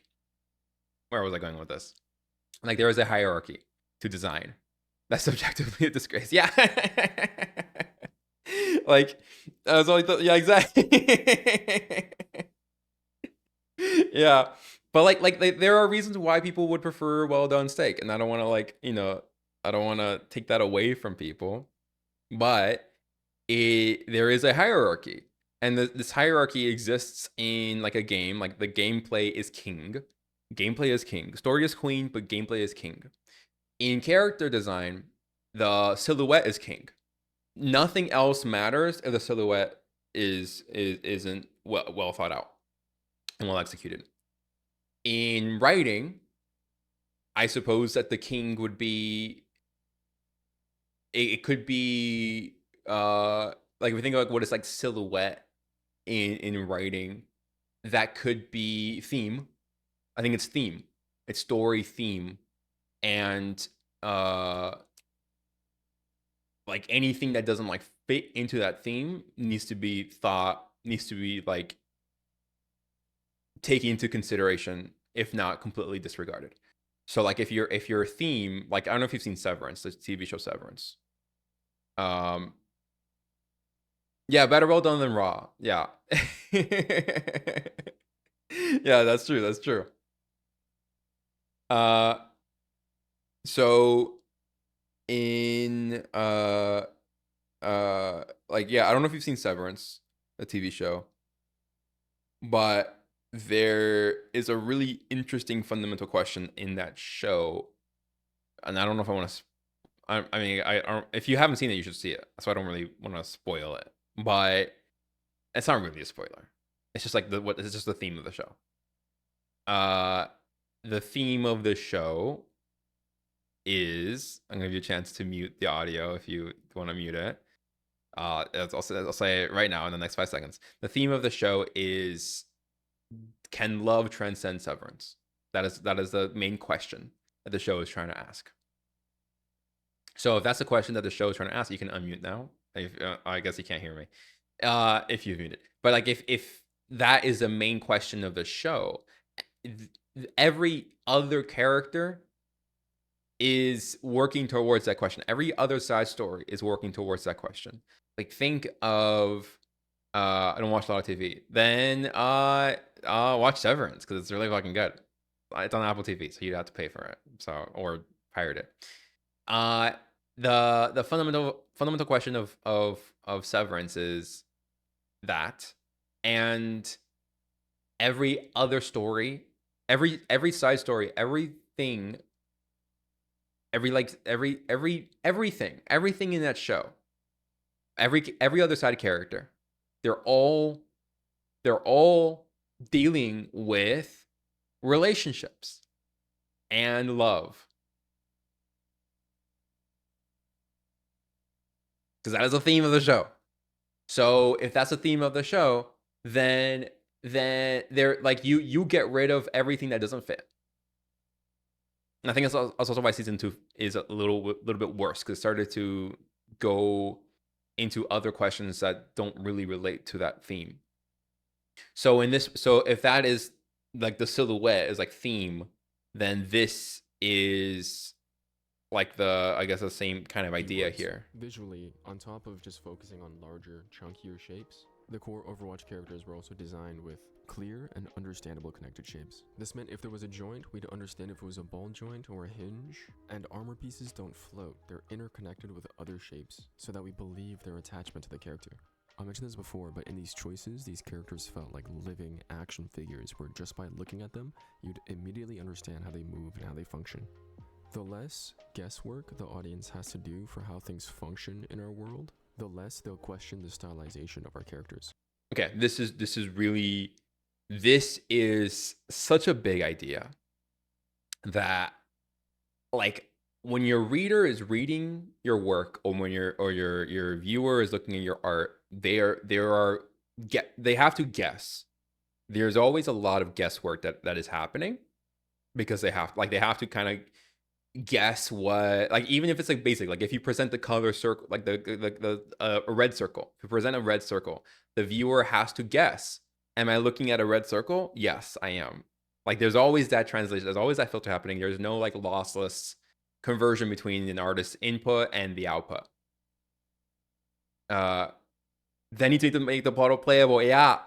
where was I going with this? Like there is a hierarchy to design. That's objectively a disgrace. Yeah. Like I was only yeah, exactly. Yeah. But like there are reasons why people would prefer well done steak, and I don't want to like, I don't want to take that away from people. But there is a hierarchy, and this hierarchy exists in like a game. Like the gameplay is king. Gameplay is king. Story is queen, but gameplay is king. In character design, the silhouette is king. Nothing else matters if the silhouette isn't well thought out and well executed. In writing, I suppose that the king would be. It could be like if we think about what is like silhouette in writing, that could be theme. I think it's theme. It's story theme, and like anything that doesn't like fit into that theme needs to be like taken into consideration, if not completely disregarded. So like if your theme, like I don't know if you've seen Severance, the TV show Severance. Yeah, better well done than raw. Yeah. Yeah, that's true. That's true. So in like yeah, I don't know if you've seen Severance, the TV show, but there is a really interesting fundamental question in that show, and I don't know if I want to. I mean, I don't. If you haven't seen it, you should see it. So I don't really want to spoil it, but it's not really a spoiler. It's just like it's just the theme of the show. The theme of the show is, I'm gonna give you a chance to mute the audio if you want to mute it. I'll say it right now in the next 5 seconds. The theme of the show is, can love transcend severance? That is the main question that the show is trying to ask. So if that's the question that the show is trying to ask, you can unmute now. I guess you can't hear me if you've muted. But like if that is the main question of the show, every other character is working towards that question. Every other side story is working towards that question. Like think of I don't watch a lot of TV. Then watch Severance because it's really fucking good. It's on Apple TV, so you'd have to pay for it. So or pirate it. The fundamental question of Severance is that, and every other story, every side story, everything, everything in that show, every other side character, they're all dealing with relationships and love. Because that is the theme of the show. So if that's the theme of the show, then they're like you get rid of everything that doesn't fit. And I think that's also why season 2 is a little bit worse, because it started to go into other questions that don't really relate to that theme. So if that is like the silhouette is like theme, then this is like I guess the same kind of idea here. Visually, on top of just focusing on larger, chunkier shapes, The core Overwatch characters were also designed with clear and understandable connected shapes. This meant if there was a joint, we'd understand if it was a ball joint or a hinge. And armor pieces don't float, they're interconnected with other shapes, so that we believe their attachment to the character. I mentioned this before, but in these choices, these characters felt like living action figures where just by looking at them, you'd immediately understand how they move and how they function. The less guesswork the audience has to do for how things function in our world, the less they'll question the stylization of our characters. Okay, this is such a big idea that, like, when your reader is reading your work, or when your viewer is looking at your art, they have to guess. There's always a lot of guesswork that is happening, because they have to kind of guess what, like, even if it's like basic, like if you present the color circle, like a red circle, if you present a red circle, the viewer has to guess, am I looking at a red circle? Yes, I am. Like, there's always that translation, there's always that filter happening. There's no like lossless conversion between an artist's input and the output. Then you need to make the bottle playable. Yeah.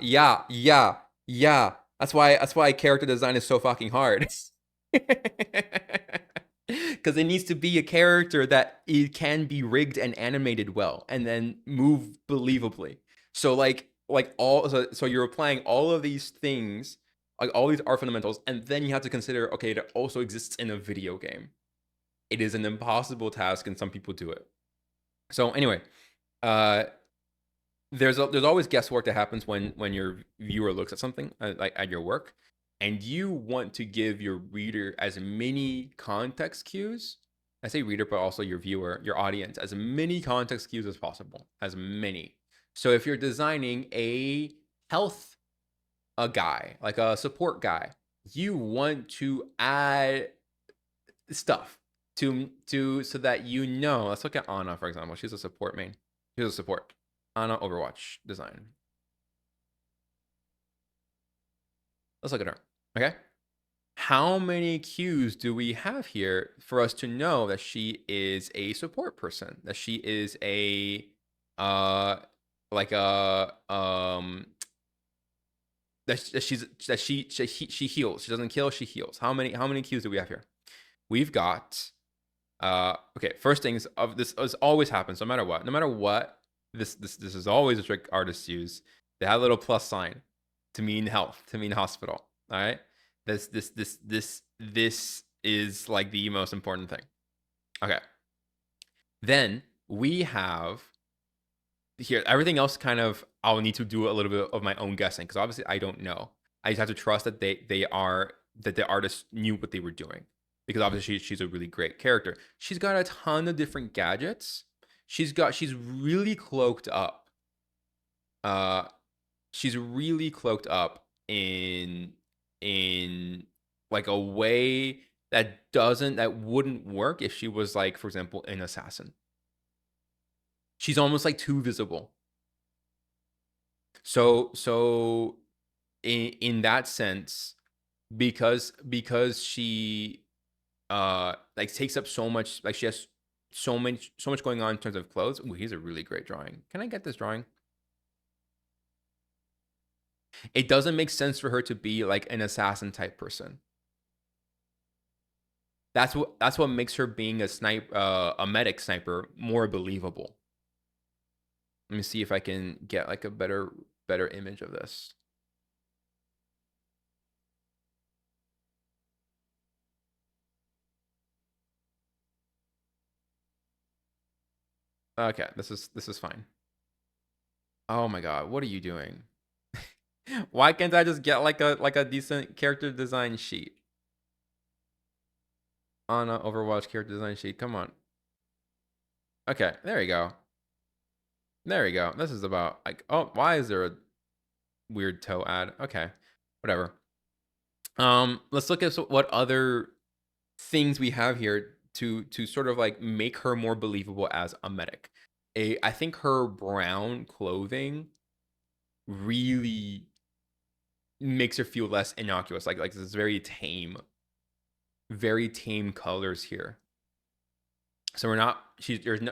That's why character design is so fucking hard. Because it needs to be a character that it can be rigged and animated well, and then move believably. So so you're applying all of these things, like all these art fundamentals, and then you have to consider, okay, it also exists in a video game. It is an impossible task, and some people do it. So anyway, there's always guesswork that happens when your viewer looks at something, like at your work, and you want to give your reader as many context cues. I say reader, but also your viewer, your audience, as many context cues as possible, as many. So if you're designing a health guy, like a support guy, you want to add stuff to so that, you know, let's look at Ana, for example. She's a support main. She's a support. Ana Overwatch design. Let's look at her. Okay. How many cues do we have here for us to know that she is a support person? That she is a that she heals. She doesn't kill, she heals. How many cues do we have here? We've got okay, first things of this always happens, no matter what. This is always a trick artists use. They have a little plus sign to mean health, to mean hospital. All right. This is like the most important thing. Okay. Then we have here everything else. Kind of, I'll need to do a little bit of my own guessing, because obviously I don't know. I just have to trust that that the artist knew what they were doing, because obviously she's a really great character. She's got a ton of different gadgets. She's really cloaked up. She's really cloaked up in like a way that wouldn't work if she was, like, for example, an assassin. She's almost like too visible. So in that sense, because she like takes up so much, like she has so much going on in terms of clothes. Ooh, he's a really great drawing. Can I get this drawing? It doesn't make sense for her to be like an assassin type person. That's what makes her being a medic sniper more believable. Let me see if I can get like a better image of this. Okay, this is fine. Oh my god, what are you doing? Why can't I just get like a decent character design sheet? On an Overwatch character design sheet. Come on. Okay, there you go. There you go. This is about, like, oh, why is there a weird toe ad? Okay, whatever. Let's look at what other things we have here to sort of like make her more believable as a medic. I think her brown clothing really makes her feel less innocuous. Like this is very tame colors here. So we're not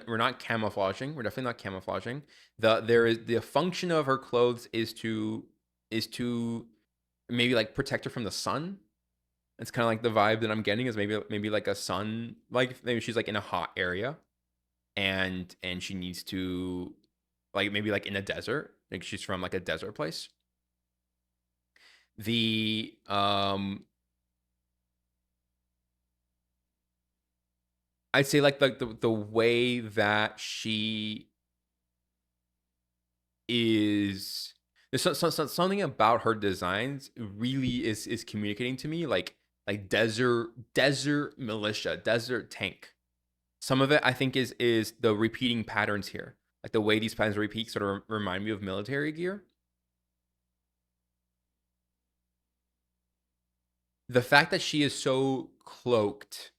we're not camouflaging. We're definitely not camouflaging. The function of her clothes is to maybe like protect her from the sun. It's kind of like the vibe that I'm getting is maybe like a sun, like maybe she's like in a hot area and she needs to, like, maybe like in a desert, like she's from like a desert place. The I'd say like the way that she is, there's something about her designs really is communicating to me like desert militia, desert tank. Some of it I think is the repeating patterns here, like the way these patterns repeat sort of remind me of military gear. The fact that she is so cloaked,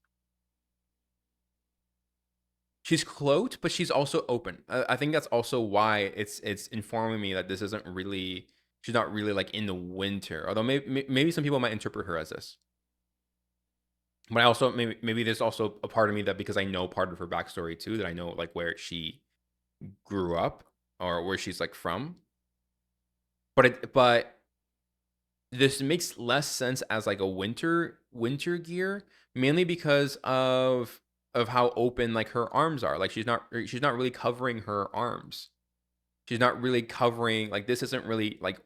she's cloaked, but she's also open. I think that's also why it's informing me that this isn't really, she's not really like in the winter. Although maybe some people might interpret her as this. But I also maybe there's also a part of me that, because I know part of her backstory too, that I know like where she grew up or where she's like from. But this makes less sense as like a winter gear, mainly because of how open like her arms are. Like she's not really covering her arms. She's not really covering, like this isn't really like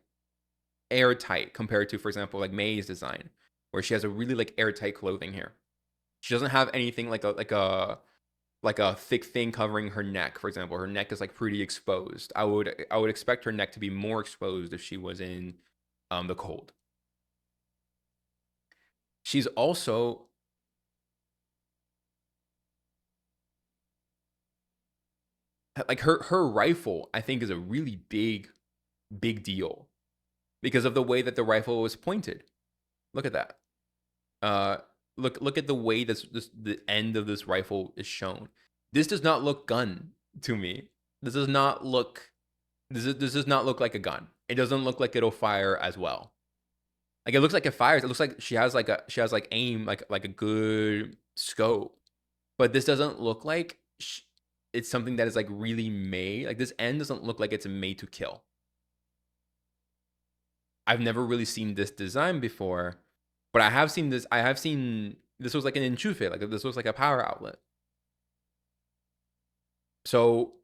airtight compared to, for example, like May's design, where she has a really like airtight clothing here. She doesn't have anything like a thick thing covering her neck. For example, her neck is like pretty exposed. I would expect her neck to be more exposed if she was in the cold. She's also like her rifle, I think, is a really big deal because of the way that the rifle was pointed. Look at that. Look at the way the end of this rifle is shown. This does not look gun to me. This does not look like a gun. It doesn't look like it'll fire as well. Like it looks like it fires. It looks like she has like aim, like a good scope. But this doesn't look like it's something that is like really made. Like this end doesn't look like it's made to kill. I've never really seen this design before, but I have seen this. This was like an enchufe, like this was like a power outlet. So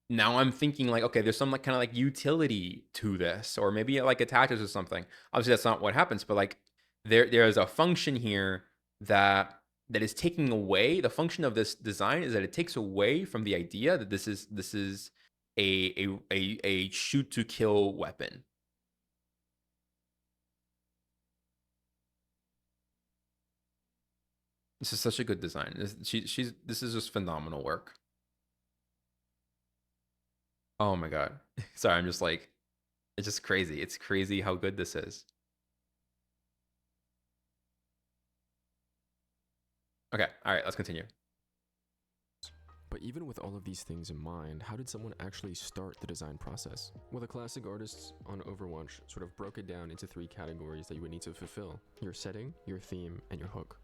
now I'm thinking like, okay, there's some like kind of like utility to this, or maybe it like attaches to something. Obviously, that's not what happens, but like there is a function here that is taking away. The function of this design is that it takes away from the idea that this is a shoot to kill weapon. This is such a good design. This is just phenomenal work. Oh my god. Sorry, I'm just like, it's just crazy. It's crazy how good this is. Okay, all right, let's continue. But even with all of these things in mind, how did someone actually start the design process? Well, the classic artists on Overwatch sort of broke it down into 3 categories that you would need to fulfill: your setting, your theme, and your hook.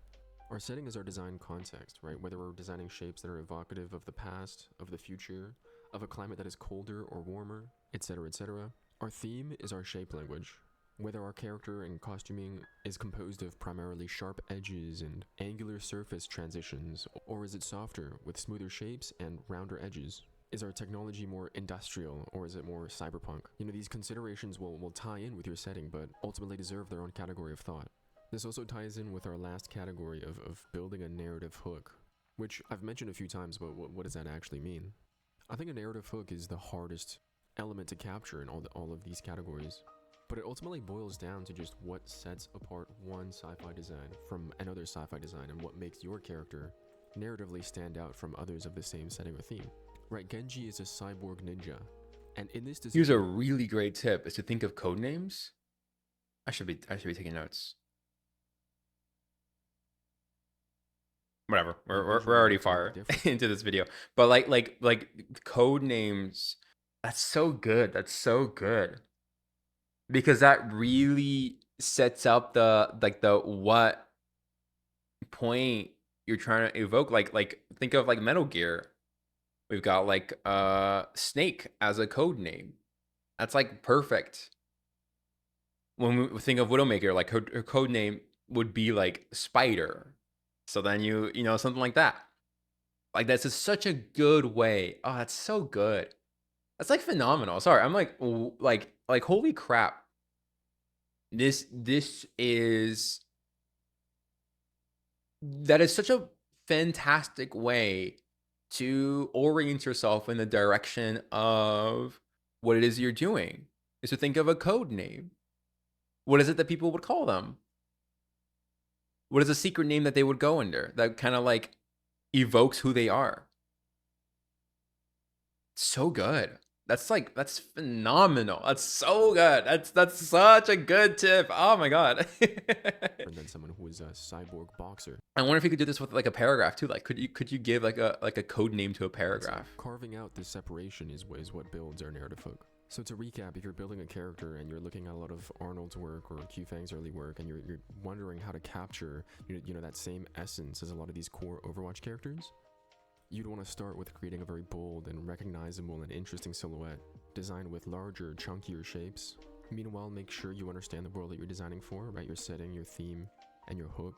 Our setting is our design context, right? Whether we're designing shapes that are evocative of the past, of the future, of a climate that is colder or warmer, etc., etc. Our theme is our shape language. Whether our character and costuming is composed of primarily sharp edges and angular surface transitions, or is it softer with smoother shapes and rounder edges? Is our technology more industrial, or is it more cyberpunk? You know, these considerations will tie in with your setting, but ultimately deserve their own category of thought. This also ties in with our last category of building a narrative hook, which I've mentioned a few times, but what does that actually mean? I think a narrative hook is the hardest element to capture in all of these categories, but it ultimately boils down to just what sets apart one sci-fi design from another sci-fi design and what makes your character narratively stand out from others of the same setting or theme. Right, Genji is a cyborg ninja, and in this design, Here's a really great tip: is to think of code names. I should be taking notes. Whatever, we're already far into this video, but like code names, that's so good. That's so good, because that really sets up the what point you're trying to evoke. Like think of like Metal Gear. We've got like Snake as a code name. That's like perfect. When we think of Widowmaker, like her code name would be like Spider. So then you know, something like that. Like that's just such a good way. Oh, that's so good. That's like phenomenal. Sorry, I'm like like holy crap. This is that is such a fantastic way to orient yourself in the direction of what it is you're doing. Is to think of a code name. What is it that people would call them? What is a secret name that they would go under that kind of like evokes who they are? So good. That's phenomenal. That's so good. That's such a good tip. Oh my god. And then someone who is a cyborg boxer. I wonder if you could do this with like a paragraph too. Like could you give like a code name to a paragraph? Carving out this separation is what builds our narrative hook. So to recap, if you're building a character and you're looking at a lot of Arnold's work or Q-Fang's early work, and you're wondering how to capture you know that same essence as a lot of these core Overwatch characters, you'd want to start with creating a very bold and recognizable and interesting silhouette, designed with larger, chunkier shapes. Meanwhile, make sure you understand the world that you're designing for, right? Your setting, your theme, and your hook.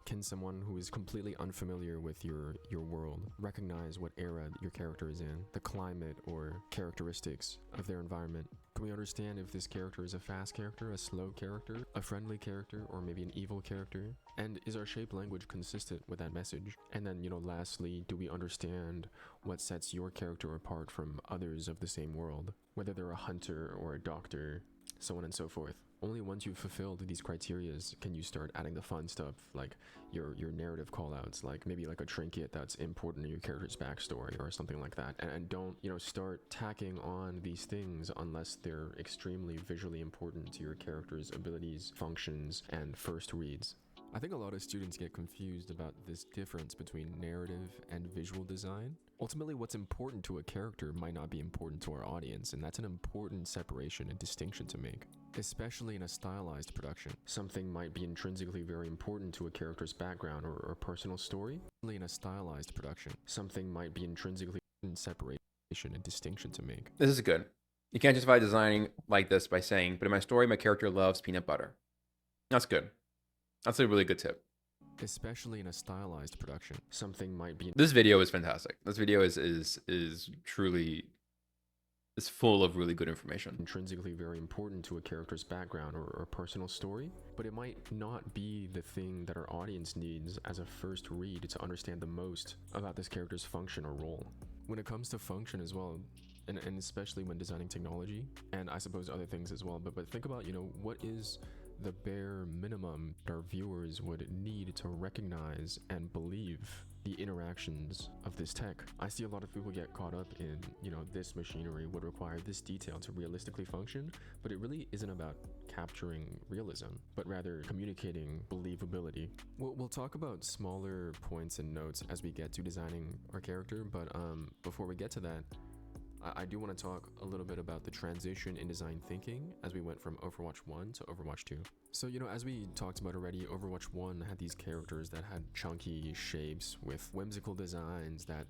Can someone who is completely unfamiliar with your world recognize what era your character is in, the climate or characteristics of their environment? Can we understand if this character is a fast character, a slow character, a friendly character, or maybe an evil character? And is our shape language consistent with that message? And then, you know, lastly, do we understand what sets your character apart from others of the same world? Whether they're a hunter or a doctor, so on and so forth. Only once you've fulfilled these criterias can you start adding the fun stuff, like your narrative callouts, like maybe like a trinket that's important to your character's backstory or something like that. And don't, you know, start tacking on these things unless they're extremely visually important to your character's abilities, functions, and first reads. I think a lot of students get confused about this difference between narrative and visual design. Ultimately, what's important to a character might not be important to our audience, and that's an important separation and distinction to make, especially in a stylized production. Something might be intrinsically very important to a character's background or personal story. In a stylized production, something might be intrinsically separation and distinction to make. This is good. You can't justify designing like this by saying, but in my story, my character loves peanut butter. That's good. That's a really good tip. Especially in a stylized production, something might be. This video is fantastic. This video is truly is full of really good information. Intrinsically very important to a character's background or personal story, but it might not be the thing that our audience needs as a first read to understand the most about this character's function or role. When it comes to function as well, and especially when designing technology, and I suppose other things as well, but think about, you know, what is the bare minimum our viewers would need to recognize and believe the interactions of this tech. I see a lot of people get caught up in, you know, this machinery would require this detail to realistically function, but it really isn't about capturing realism, but rather communicating believability. We'll talk about smaller points and notes as we get to designing our character, but before we get to that, I do want to talk a little bit about the transition in design thinking as we went from Overwatch 1 to Overwatch 2. So, you know, as we talked about already, Overwatch 1 had these characters that had chunky shapes with whimsical designs that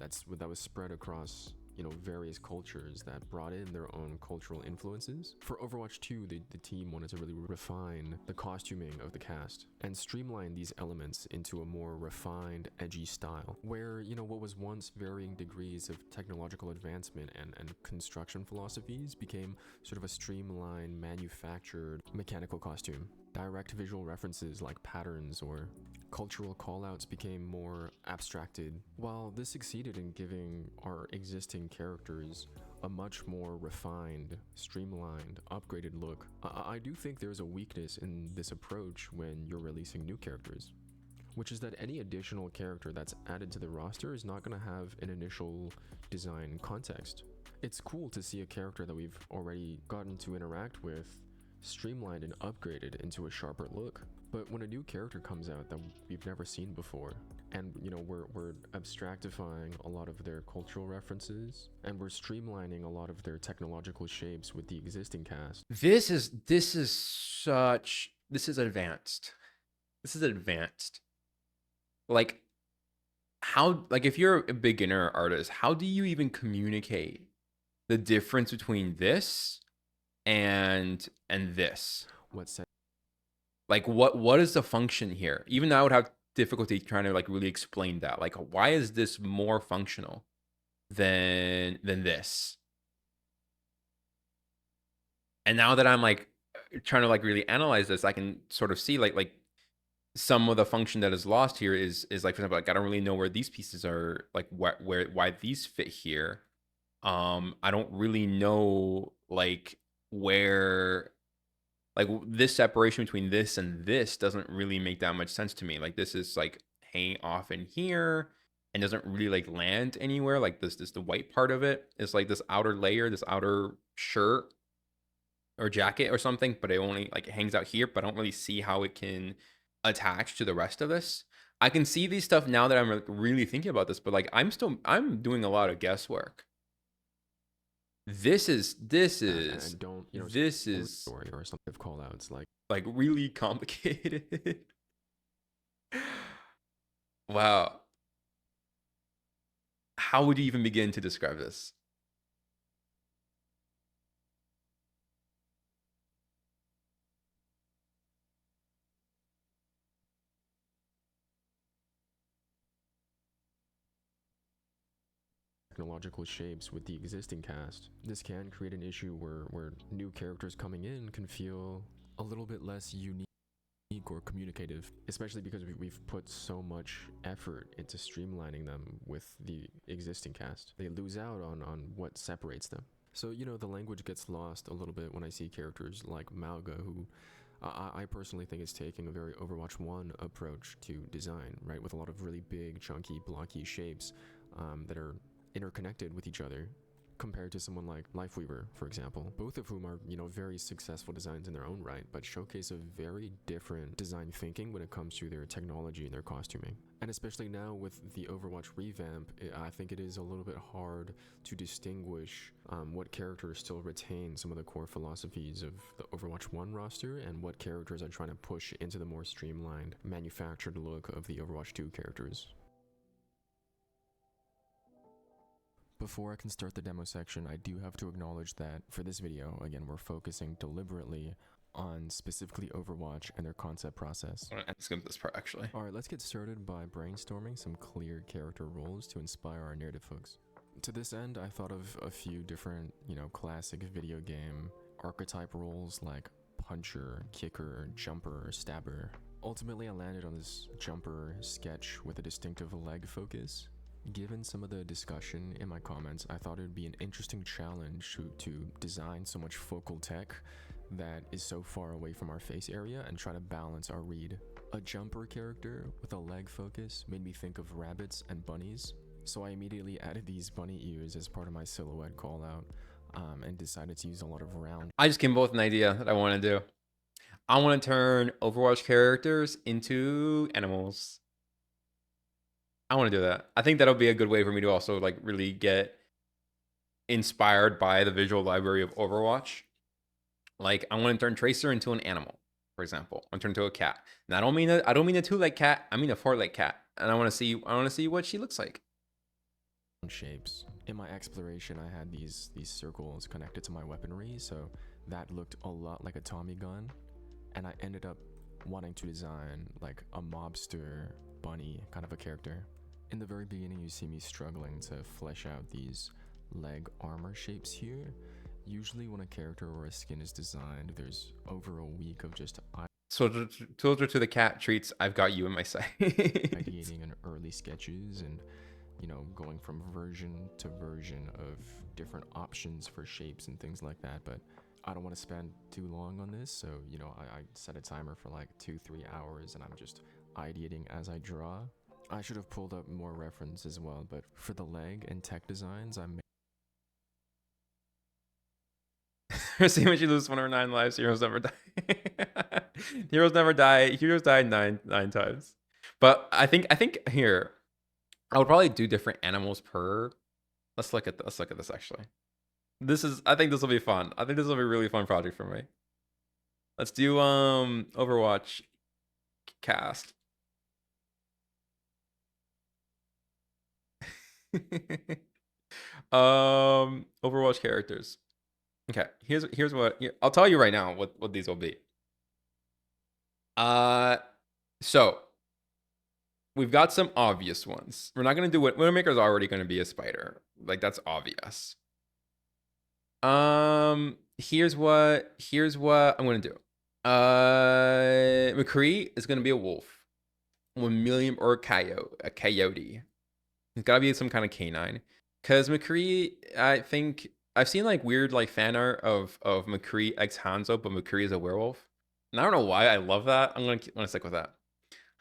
was spread across, you know, various cultures that brought in their own cultural influences. For Overwatch 2, the team wanted to really refine the costuming of the cast and streamline these elements into a more refined, edgy style, where, you know, what was once varying degrees of technological advancement and construction philosophies became sort of a streamlined, manufactured, mechanical costume. Direct visual references like patterns or cultural callouts became more abstracted. While this succeeded in giving our existing characters a much more refined, streamlined, upgraded look, I do think there's a weakness in this approach when you're releasing new characters, which is that any additional character that's added to the roster is not going to have an initial design context. It's cool to see a character that we've already gotten to interact with streamlined and upgraded into a sharper look. But when a new character comes out that we've never seen before, and, you know, we're abstractifying a lot of their cultural references, and we're streamlining a lot of their technological shapes with the existing cast. This is advanced. This is advanced. Like, how, like, if you're a beginner artist, how do you even communicate the difference between this and this? What set Like, what is the function here? Even I would have difficulty trying to like really explain that. Like, why is this more functional than this? And now that I'm like trying to like really analyze this, I can sort of see like some of the function that is lost here is like, for example, like I don't really know where these pieces are, like why these fit here. I don't really know like where, like this separation between this and this doesn't really make that much sense to me. Like this is like hanging off in here and doesn't really like land anywhere. Like this the white part of it is like this outer layer, this outer shirt or jacket or something, but it only like hangs out here, but I don't really see how it can attach to the rest of this. I can see these stuff now that I'm like really thinking about this, but like I'm doing a lot of guesswork. This is and don't, you know, this is story or something of call outs like really complicated. Wow. How would you even begin to describe this? technological shapes with the existing cast. This can create an issue where new characters coming in can feel a little bit less unique or communicative, especially because we've put so much effort into streamlining them with the existing cast. They lose out on what separates them. So, you know, the language gets lost a little bit when I see characters like Mauga, who I personally think is taking a very Overwatch 1 approach to design, right? With a lot of really big, chunky, blocky shapes that are interconnected with each other, compared to someone like Lifeweaver, for example, both of whom are, you know, very successful designs in their own right, but showcase a very different design thinking when it comes to their technology and their costuming. And especially now with the Overwatch revamp, I think it is a little bit hard to distinguish what characters still retain some of the core philosophies of the Overwatch 1 roster and what characters are trying to push into the more streamlined, manufactured look of the Overwatch 2 characters. Before I can start the demo section, I do have to acknowledge that for this video, again, we're focusing deliberately on specifically Overwatch and their concept process. I'm gonna skip this part actually. Alright, let's get started by brainstorming some clear character roles to inspire our narrative hooks. To this end, I thought of a few different, you know, classic video game archetype roles like puncher, kicker, jumper, stabber. Ultimately, I landed on this jumper sketch with a distinctive leg focus. Given some of the discussion in my comments, I thought it would be an interesting challenge to design so much focal tech that is so far away from our face area and try to balance our read. A jumper character with a leg focus made me think of rabbits and bunnies, so I immediately added these bunny ears as part of my silhouette call out and decided to use a lot of round. I just came up with an idea that I want to do. I want to turn Overwatch characters into animals. I want to do that. I think that'll be a good way for me to also like really get inspired by the visual library of Overwatch. Like I want to turn Tracer into an animal, for example. I want to turn into a cat. And I don't mean a 2-leg cat. I mean a 4-leg cat. And I want to see what she looks like. Shapes. In my exploration, I had these circles connected to my weaponry, so that looked a lot like a Tommy gun. And I ended up wanting to design like a mobster bunny kind of a character. In the very beginning, you see me struggling to flesh out these leg armor shapes here. Usually when a character or a skin is designed, there's over a week of just Soldier to the cat treats, I've got you in my sight. ideating in early sketches and, you know, going from version to version of different options for shapes and things like that. But I don't want to spend too long on this, so, you know, I set a timer for like 2-3 hours and I'm just ideating as I draw. I should have pulled up more reference as well, but for the leg and tech designs, I See when she loses 1 or 9 lives, heroes never die. Heroes never die. Heroes die nine times. But I think here, I would probably do different animals per. Let's look at this actually. I think this will be fun. I think this will be a really fun project for me. Let's do Overwatch cast. Overwatch characters. Okay, here's what I'll tell you right now what these will be. So we've got some obvious ones. We're not gonna do it. Widowmaker's already gonna be a spider. Like that's obvious. Here's what I'm gonna do. McCree is gonna be a wolf. 1 million or a coyote. It's gotta be some kind of canine. Cause McCree, I think I've seen like weird like fan art of McCree ex Hanzo, but McCree is a werewolf. And I don't know why I love that. I'm gonna stick with that.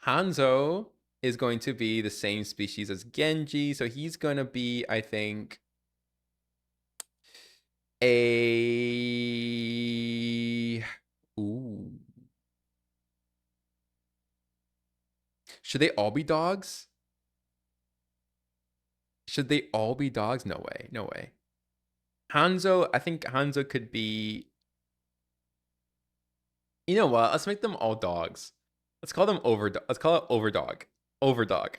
Hanzo is going to be the same species as Genji, so he's gonna be, I think, a ooh. Should they all be dogs? Should they all be dogs? No way. No way. Hanzo, I think Hanzo could be. You know what? Let's make them all dogs. Let's call them Let's call it Overdog. Overdog.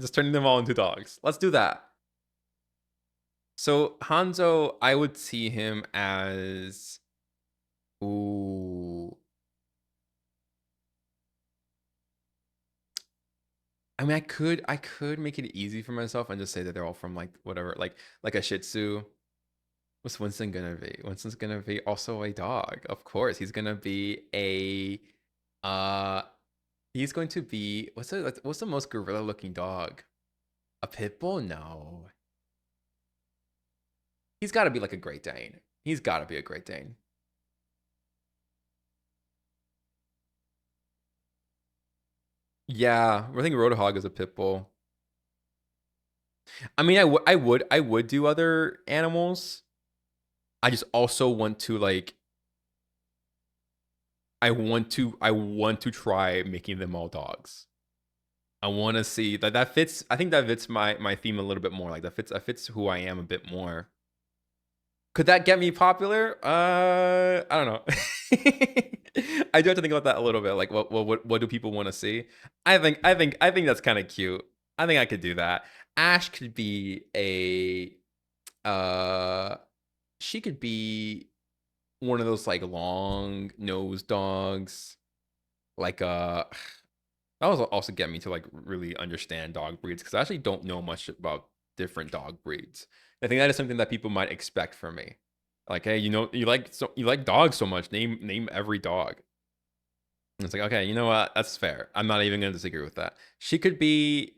Just turning them all into dogs. Let's do that. So Hanzo, I would see him as. Ooh. I mean, I could make it easy for myself and just say that they're all from like whatever, like a Shih Tzu. What's Winston gonna be? Winston's gonna be also a dog, of course. He's gonna be a, he's going to be what's the most gorilla looking dog? A pit bull? No. He's got to be like a Great Dane. He's got to be a Great Dane. Yeah, I think Roadhog is a pit bull. I mean, I would do other animals. I just also want to like I want to try making them all dogs. I want to see that fits. I think that fits my theme a little bit more. Like that fits who I am a bit more. Could that get me popular? I don't know. I do have to think about that a little bit. Like what do people want to see? I think that's kind of cute. I think I could do that. Ash could be a she could be one of those like long nosed dogs. Like that was also get me to like really understand dog breeds because I actually don't know much about different dog breeds. I think that is something that people might expect from me. Like, hey, you like dogs so much. Name every dog. And it's like, okay, you know what? That's fair. I'm not even gonna disagree with that. She could be.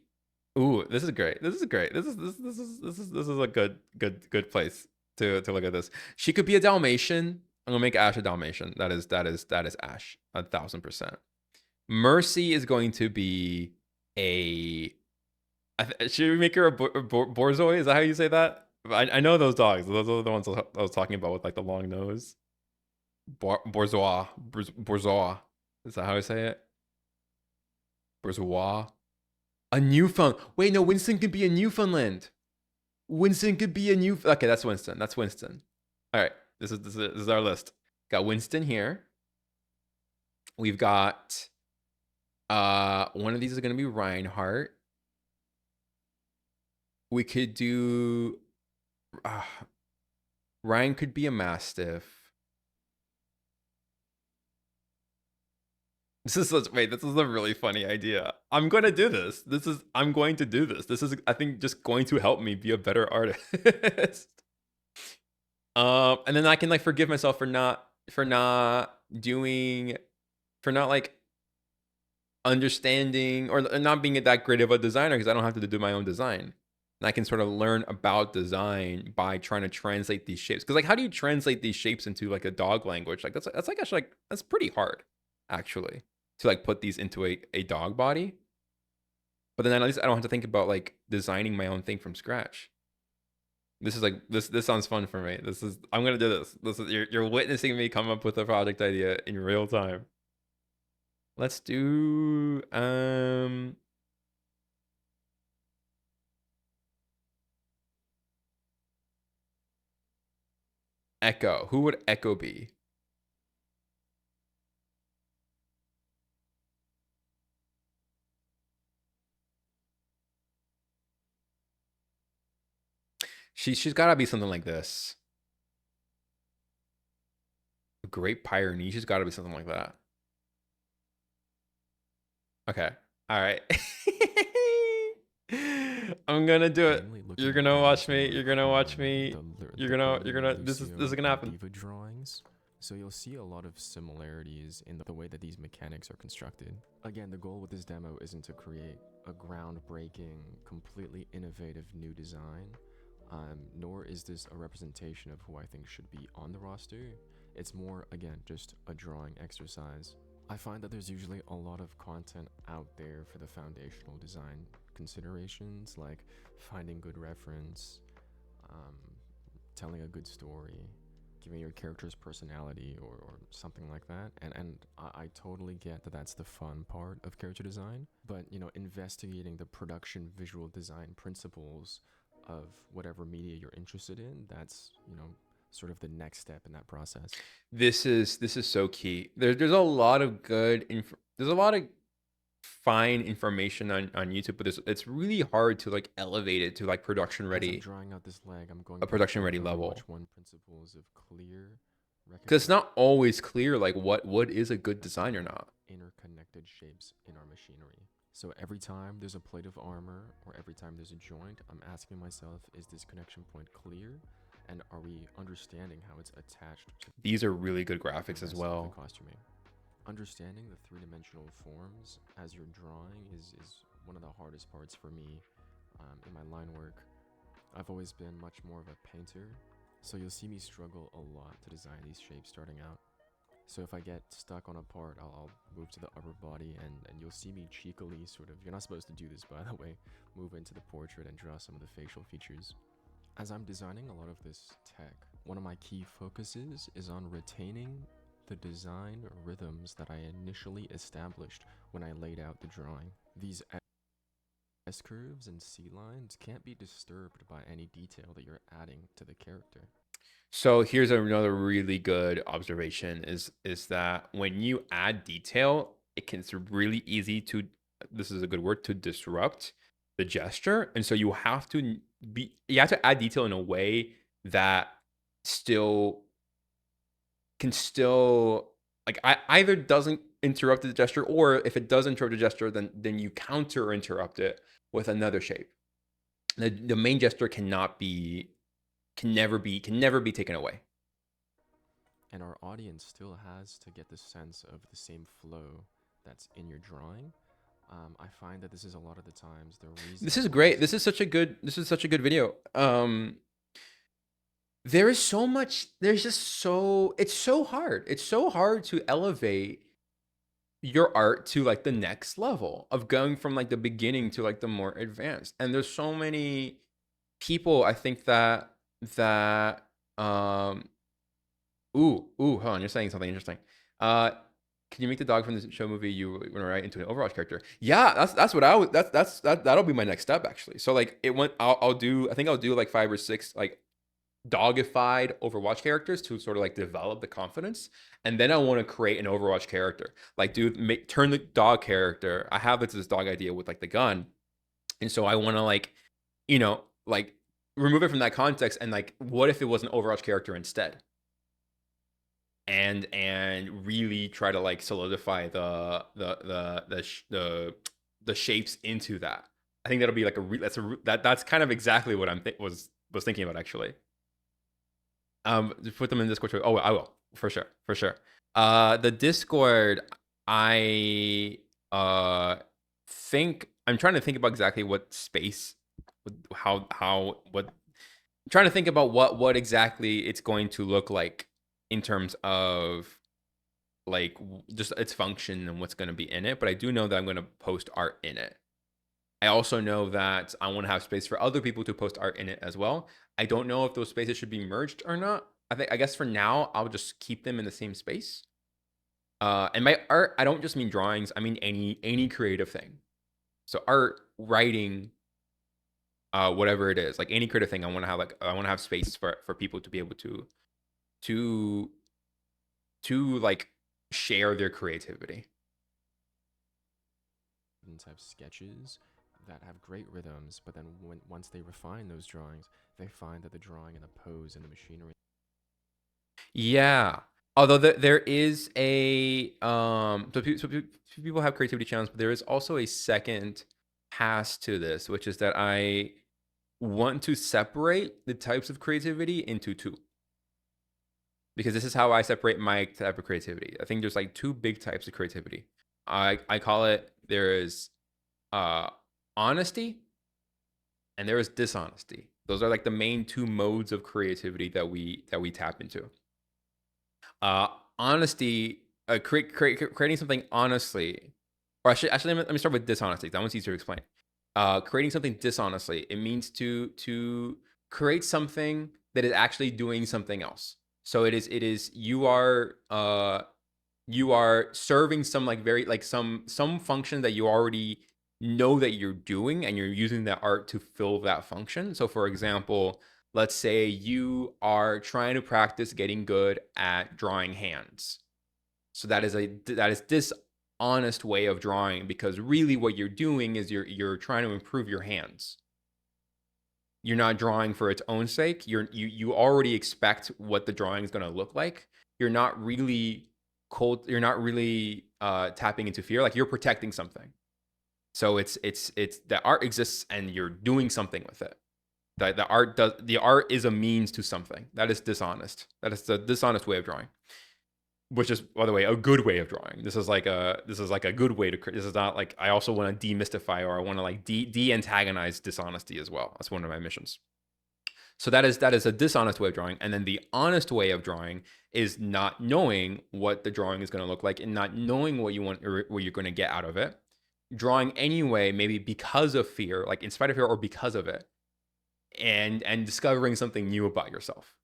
Ooh, this is great. This is great. This is a good place to look at this. She could be a Dalmatian. I'm gonna make Ash a Dalmatian. That is Ash 1000%. Mercy is going to be a. Should we make her a Borzoi? Is that how you say that? I know those dogs. Those are the ones I was talking about with like the long nose. Bourgeois. Bourgeois. Is that how I say it? Bourgeois. A Newfoundland. Wait, no. Winston could be a Newfoundland. Winston could be a new. Okay, that's Winston. That's Winston. All right. This is our list. Got Winston here. We've got. One of these is gonna be Reinhardt. We could do. Ryan could be a Mastiff. This is a really funny idea. I'm going to do this. I'm going to do this. This is, I think, just going to help me be a better artist. And then I can like forgive myself for not like understanding or not being that great of a designer because I don't have to do my own design. And I can sort of learn about design by trying to translate these shapes. Because like, how do you translate these shapes into like a dog language? Like that's like actually like that's pretty hard, actually, to like put these into a dog body. But then at least I don't have to think about like designing my own thing from scratch. This is like this sounds fun for me. I'm gonna do this. This is you're witnessing me come up with a project idea in real time. Let's do Echo. Who would Echo be? She's got to be something like this. A great Pyrenees. She's got to be something like that. Okay. All right. I'm gonna do it. Mainly looking You're at gonna watch those me. more You're gonna watch common, me. the You're the gonna. earlier This is Lucio gonna and happen. Diva drawings. So you'll see a lot of similarities in the way that these mechanics are constructed. Again, the goal with this demo isn't to create a groundbreaking, completely innovative new design, nor is this a representation of who I think should be on the roster. It's more, again, just a drawing exercise. I find that there's usually a lot of content out there for the foundational design considerations, like finding good reference, um, telling a good story, giving your character's personality, or something like that. And I totally get that that's the fun part of character design, but you know, investigating the production visual design principles of whatever media you're interested in, that's, you know, sort of the next step in that process. This is so key. There's a lot of there's a lot of fine information on YouTube, but it's really hard to like elevate it to like production As I'm ready, drawing out this leg, I'm going a back production to ready Overwatch level. 1 principles of clear, Because it's not always clear like what is a good design or not. interconnected shapes in our machinery. So every time there's a plate of armor or every time there's a joint, I'm asking myself, is this connection point clear? And are we understanding how it's attached to These are really good graphics the as rest of well. the costuming? Understanding the three-dimensional forms as you're drawing is one of the hardest parts for me in my line work. I've always been much more of a painter, so you'll see me struggle a lot to design these shapes starting out. So if I get stuck on a part, I'll move to the upper body, and you'll see me cheekily sort of, you're not supposed to do this by the way, move into the portrait and draw some of the facial features. As I'm designing a lot of this tech, one of my key focuses is on retaining the design rhythms that I initially established when I laid out the drawing. These S-curves and C-lines can't be disturbed by any detail that you're adding to the character. So here's another really good observation is that when you add detail, it's really easy to, this is a good word, to disrupt the gesture. And so you have to add detail in a way that can still like either doesn't interrupt the gesture, or if it does interrupt the gesture, then you counter interrupt it with another shape. The main gesture can never be taken away. And our audience still has to get the sense of the same flow that's in your drawing. I find that this is a lot of the times the reason. This is great. This is such a good video. There is so much. There's just so, it's so hard. It's so hard to elevate your art to like the next level of going from like the beginning to like the more advanced. And there's so many people, I think that hold on, you're saying something interesting. Can you make the dog from the show movie you want to write into an Overwatch character? Yeah, that's what I would, that'll be my next step actually. So like I'll do like 5 or 6 like dogified Overwatch characters to sort of like develop the confidence, and then I want to create an Overwatch character. Like, turn the dog character. I have this dog idea with like the gun, and so I want to like, like remove it from that context, and like, what if it was an Overwatch character instead? And really try to like solidify the shapes into that. I think that'll be like that's kind of exactly what was thinking about actually. Put them in Discord. Oh, I will for sure. The Discord, I think I'm trying to think about exactly what space, I'm trying to think about what exactly it's going to look like in terms of like just its function and what's going to be in it. But I do know that I'm going to post art in it. I also know that I want to have space for other people to post art in it as well. I don't know if those spaces should be merged or not. I guess for now, I'll just keep them in the same space. And by art, I don't just mean drawings. I mean any creative thing. So art, writing, whatever it is, like any creative thing, I want to have space for people to be able to like share their creativity. Type sketches that have great rhythms, but then once they refine those drawings, they find that the drawing and the pose and the machinery. Yeah. Although there is a people have creativity challenge, but there is also a second pass to this, which is that I want to separate the types of creativity into two. Because this is how I separate my type of creativity. I think there's like two big types of creativity. I call it, there is honesty and there is dishonesty. Those are like the main two modes of creativity that we tap into. Honesty, creating something honestly, or actually let me start with dishonesty. That one's easier to explain. Creating something dishonestly, it means to create something that is actually doing something else. So it is you are serving some like very like some function that you already know that you're doing, and you're using that art to fill that function. So for example, let's say you are trying to practice getting good at drawing hands. So that is dishonest way of drawing, because really what you're doing is you're trying to improve your hands. You're not drawing for its own sake. You already expect what the drawing is going to look like. You're not really tapping into fear. Like, you're protecting something. So it's the art exists and you're doing something with it. The art is a means to something. That is dishonest. That is the dishonest way of drawing. Which is, by the way, a good way of drawing. This is like a good way to. This is not like, I also want to demystify, or I want to like de-antagonize dishonesty as well. That's one of my missions. So that is a dishonest way of drawing. And then the honest way of drawing is not knowing what the drawing is going to look like, and not knowing what you want or what you're going to get out of it. Drawing anyway, maybe because of fear, like in spite of fear or because of it, and discovering something new about yourself.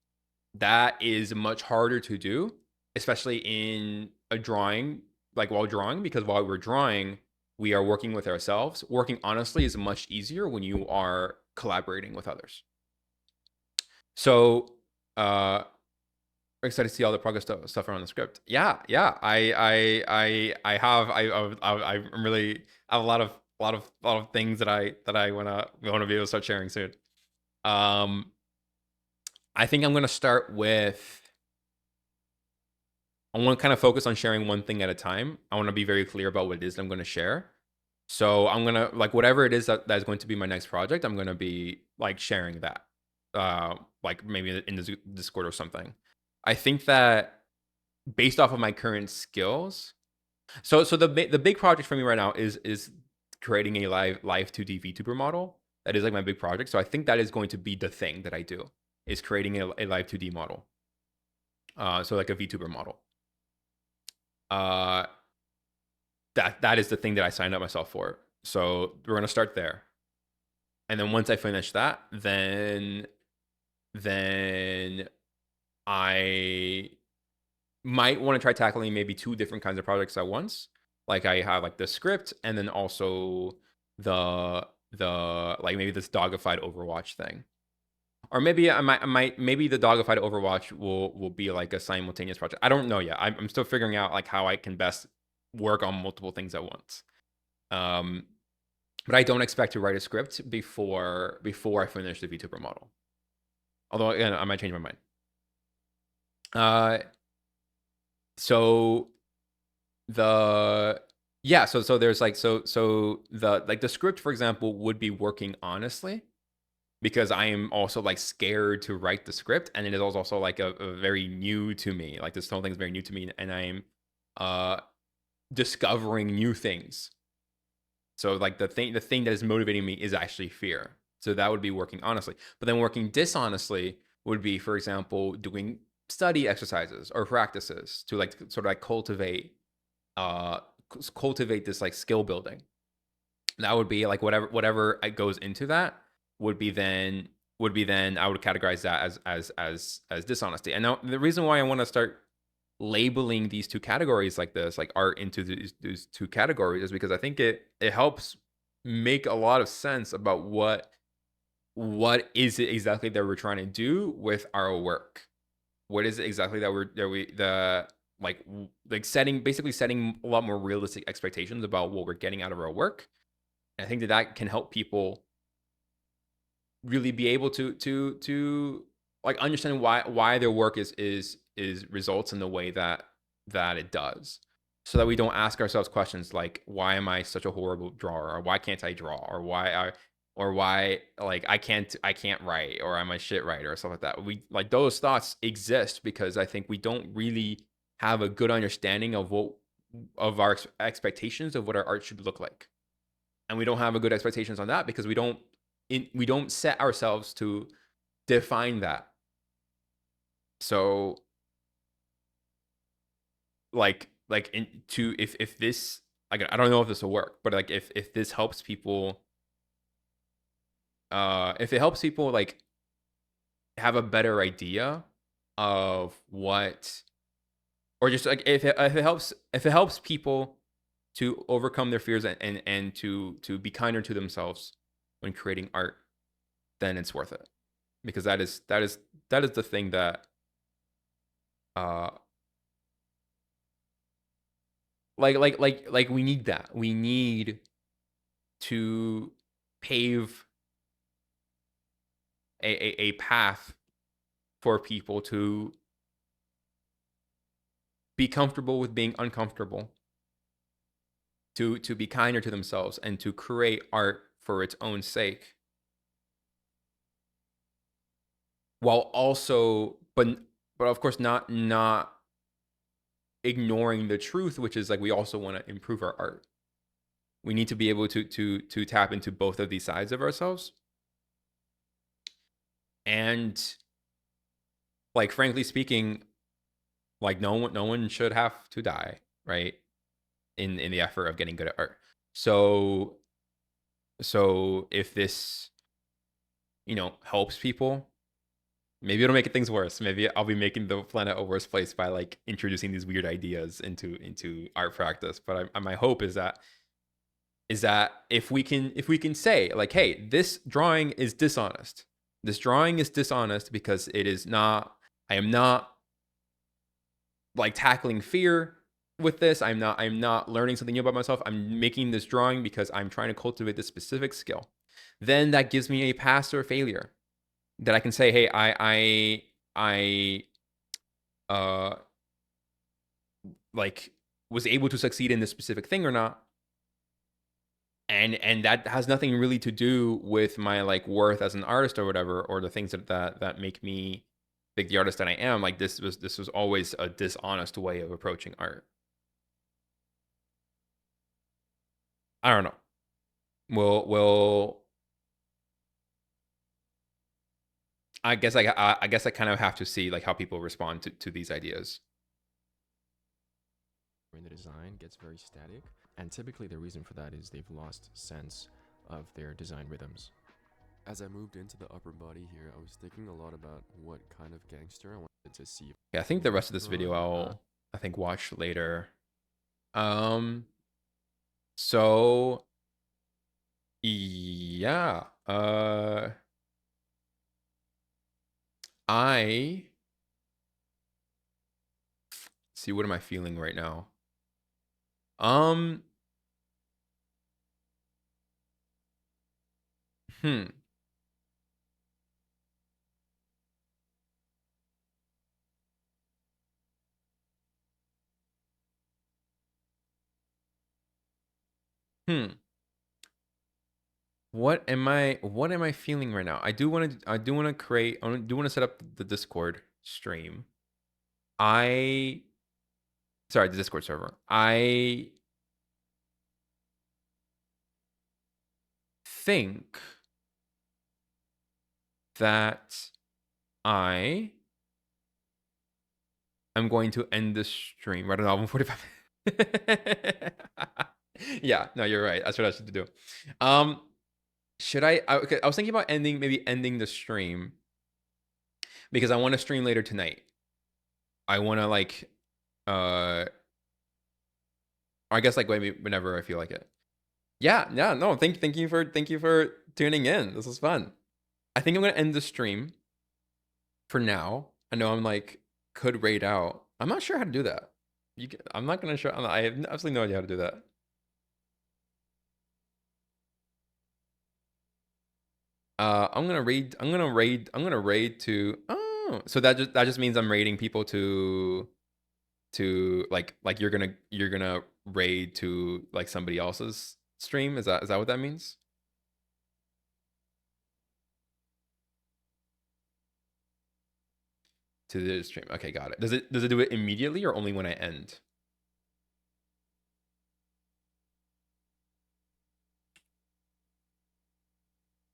That is much harder to do, especially in a drawing, like while drawing, because while we're drawing, we are working with ourselves. Working honestly is much easier when you are collaborating with others. So, I'm excited to see all the progress stuff around the script. Yeah. I have a lot of things that I wanna be able to start sharing soon. I think I'm gonna start with. I want to kind of focus on sharing one thing at a time. I want to be very clear about what it is I'm going to share. So I'm going to, like, whatever it is that is going to be my next project, I'm going to be like sharing that, like maybe in the Discord or something. I think that based off of my current skills, so the big project for me right now is creating a live 2D VTuber model. That is like my big project. So I think that is going to be the thing that I do, is creating a live 2D model. So like a VTuber model. That is the thing that I signed up myself for. So we're gonna start there, and then once I finish that, then I might want to try tackling maybe two different kinds of projects at once. Like, I have like the script, and then also the like maybe this dogified Overwatch thing. Or maybe maybe the dogified Overwatch will be like a simultaneous project. I don't know yet. I'm still figuring out like how I can best work on multiple things at once. But I don't expect to write a script before I finish the VTuber model. Although, again, I might change my mind. So there's like the script, for example, would be working honestly, because I am also like scared to write the script, and it is also like a very new to me. Like, this whole thing is very new to me, and I'm discovering new things. So like the thing that is motivating me is actually fear. So that would be working honestly. But then working dishonestly would be, for example, doing study exercises or practices to like sort of like cultivate this like skill building. That would be like whatever goes into that would be then I would categorize that as dishonesty. And now the reason why I want to start labeling these two categories like this, like art into these two categories, is because I think it helps make a lot of sense about what is it exactly that we're trying to do with our work. What is it exactly that basically setting a lot more realistic expectations about what we're getting out of our work. And I think that can help people really be able to like understand why their work is results in the way that it does, so that we don't ask ourselves questions like, why am I such a horrible drawer, or why can't I draw, or why like I can't write, or I'm a shit writer, or stuff like that. We like those thoughts exist because I think we don't really have a good understanding of our expectations of what our art should look like, and we don't have a good expectations on that because we don't set ourselves to define that. So if this, like, I don't know if this will work, but like if this helps people, if it helps people like have a better idea of what, or just like if it helps people to overcome their fears and to be kinder to themselves when creating art, then it's worth it, because that is the thing that uh like we need that. We need to pave a path for people to be comfortable with being uncomfortable, to be kinder to themselves, and to create art for its own sake, while also but of course not ignoring the truth, which is like we also want to improve our art. We need to be able to tap into both of these sides of ourselves. And like, frankly speaking, like no one should have to die, right? In the effort of getting good at art. So if this, helps people, maybe it'll make things worse. Maybe I'll be making the planet a worse place by like introducing these weird ideas into art practice. But my hope is that if we can say like, hey, this drawing is dishonest. This drawing is dishonest because it is not. I am not like tackling fear with this. I'm not learning something new about myself. I'm making this drawing because I'm trying to cultivate this specific skill. Then that gives me a pass or failure that I can say, hey, I like was able to succeed in this specific thing or not. And that has nothing really to do with my like worth as an artist or whatever, or the things that make me like the artist that I am. Like this was always a dishonest way of approaching art. I don't know. We'll I guess I guess I kind of have to see like how people respond to these ideas. The design gets very static, and typically the reason for that is they've lost sense of their design rhythms. As I moved into the upper body here, I was thinking a lot about what kind of gangster I wanted to see. Yeah, I think the rest of this video I'll watch later. So yeah, I see, what am I feeling right now? Hmm. What am I feeling right now? I do want to set up the Discord stream. Sorry, the Discord server. I think that I am going to end the stream right around 45. Yeah, no, you're right. That's what I should do. Should I? Okay, I was thinking about maybe ending the stream because I want to stream later tonight. I want to like, I guess like maybe whenever I feel like it. Yeah, no. Thank you for tuning in. This was fun. I think I'm gonna end the stream for now. I know I'm like could raid out. I'm not sure how to do that. I'm not gonna show. I have absolutely no idea how to do that. I'm gonna raid to. Oh, so that just means I'm raiding people to like you're gonna raid to like somebody else's stream. Is that what that means? To the stream. Okay, got it. Does it do it immediately or only when I end?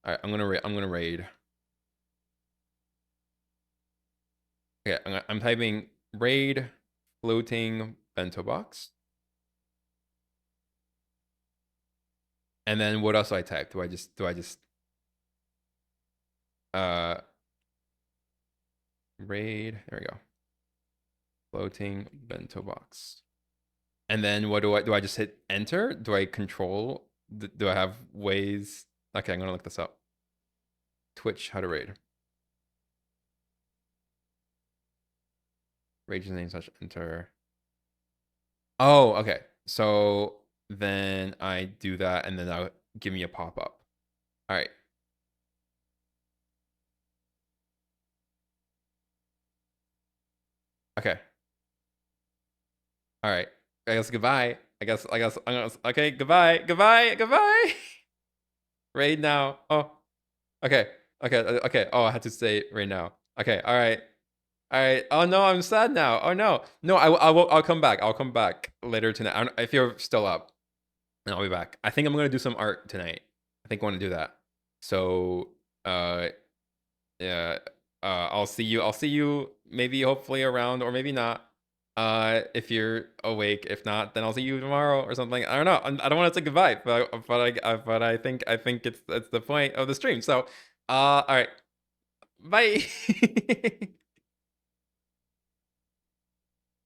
All right, I'm gonna raid. Okay, I'm typing raid floating bento box. And then what else do I type? Do I just raid, there we go. Floating bento box. And then what do I just hit enter? Do I control? Do I have ways? Okay, I'm gonna look this up. Twitch, how to raid. Raid username slash enter. Oh, okay. So then I do that and then that'll give me a pop-up. All right. Okay. All right. I guess goodbye. Okay, goodbye. Raid now. Oh. Okay. Oh, I had to say right now. Okay, all right. Oh no, I'm sad now. Oh no. No, I'll come back. I'll come back later tonight. If you're still up, and I'll be back. I think I'm gonna do some art tonight. I think I want to do that. So yeah. I'll see you maybe hopefully around or maybe not. If you're awake. If not, then I'll see you tomorrow or something. I don't know. I don't want to say goodbye, but I think it's the point of the stream. So all right. Bye.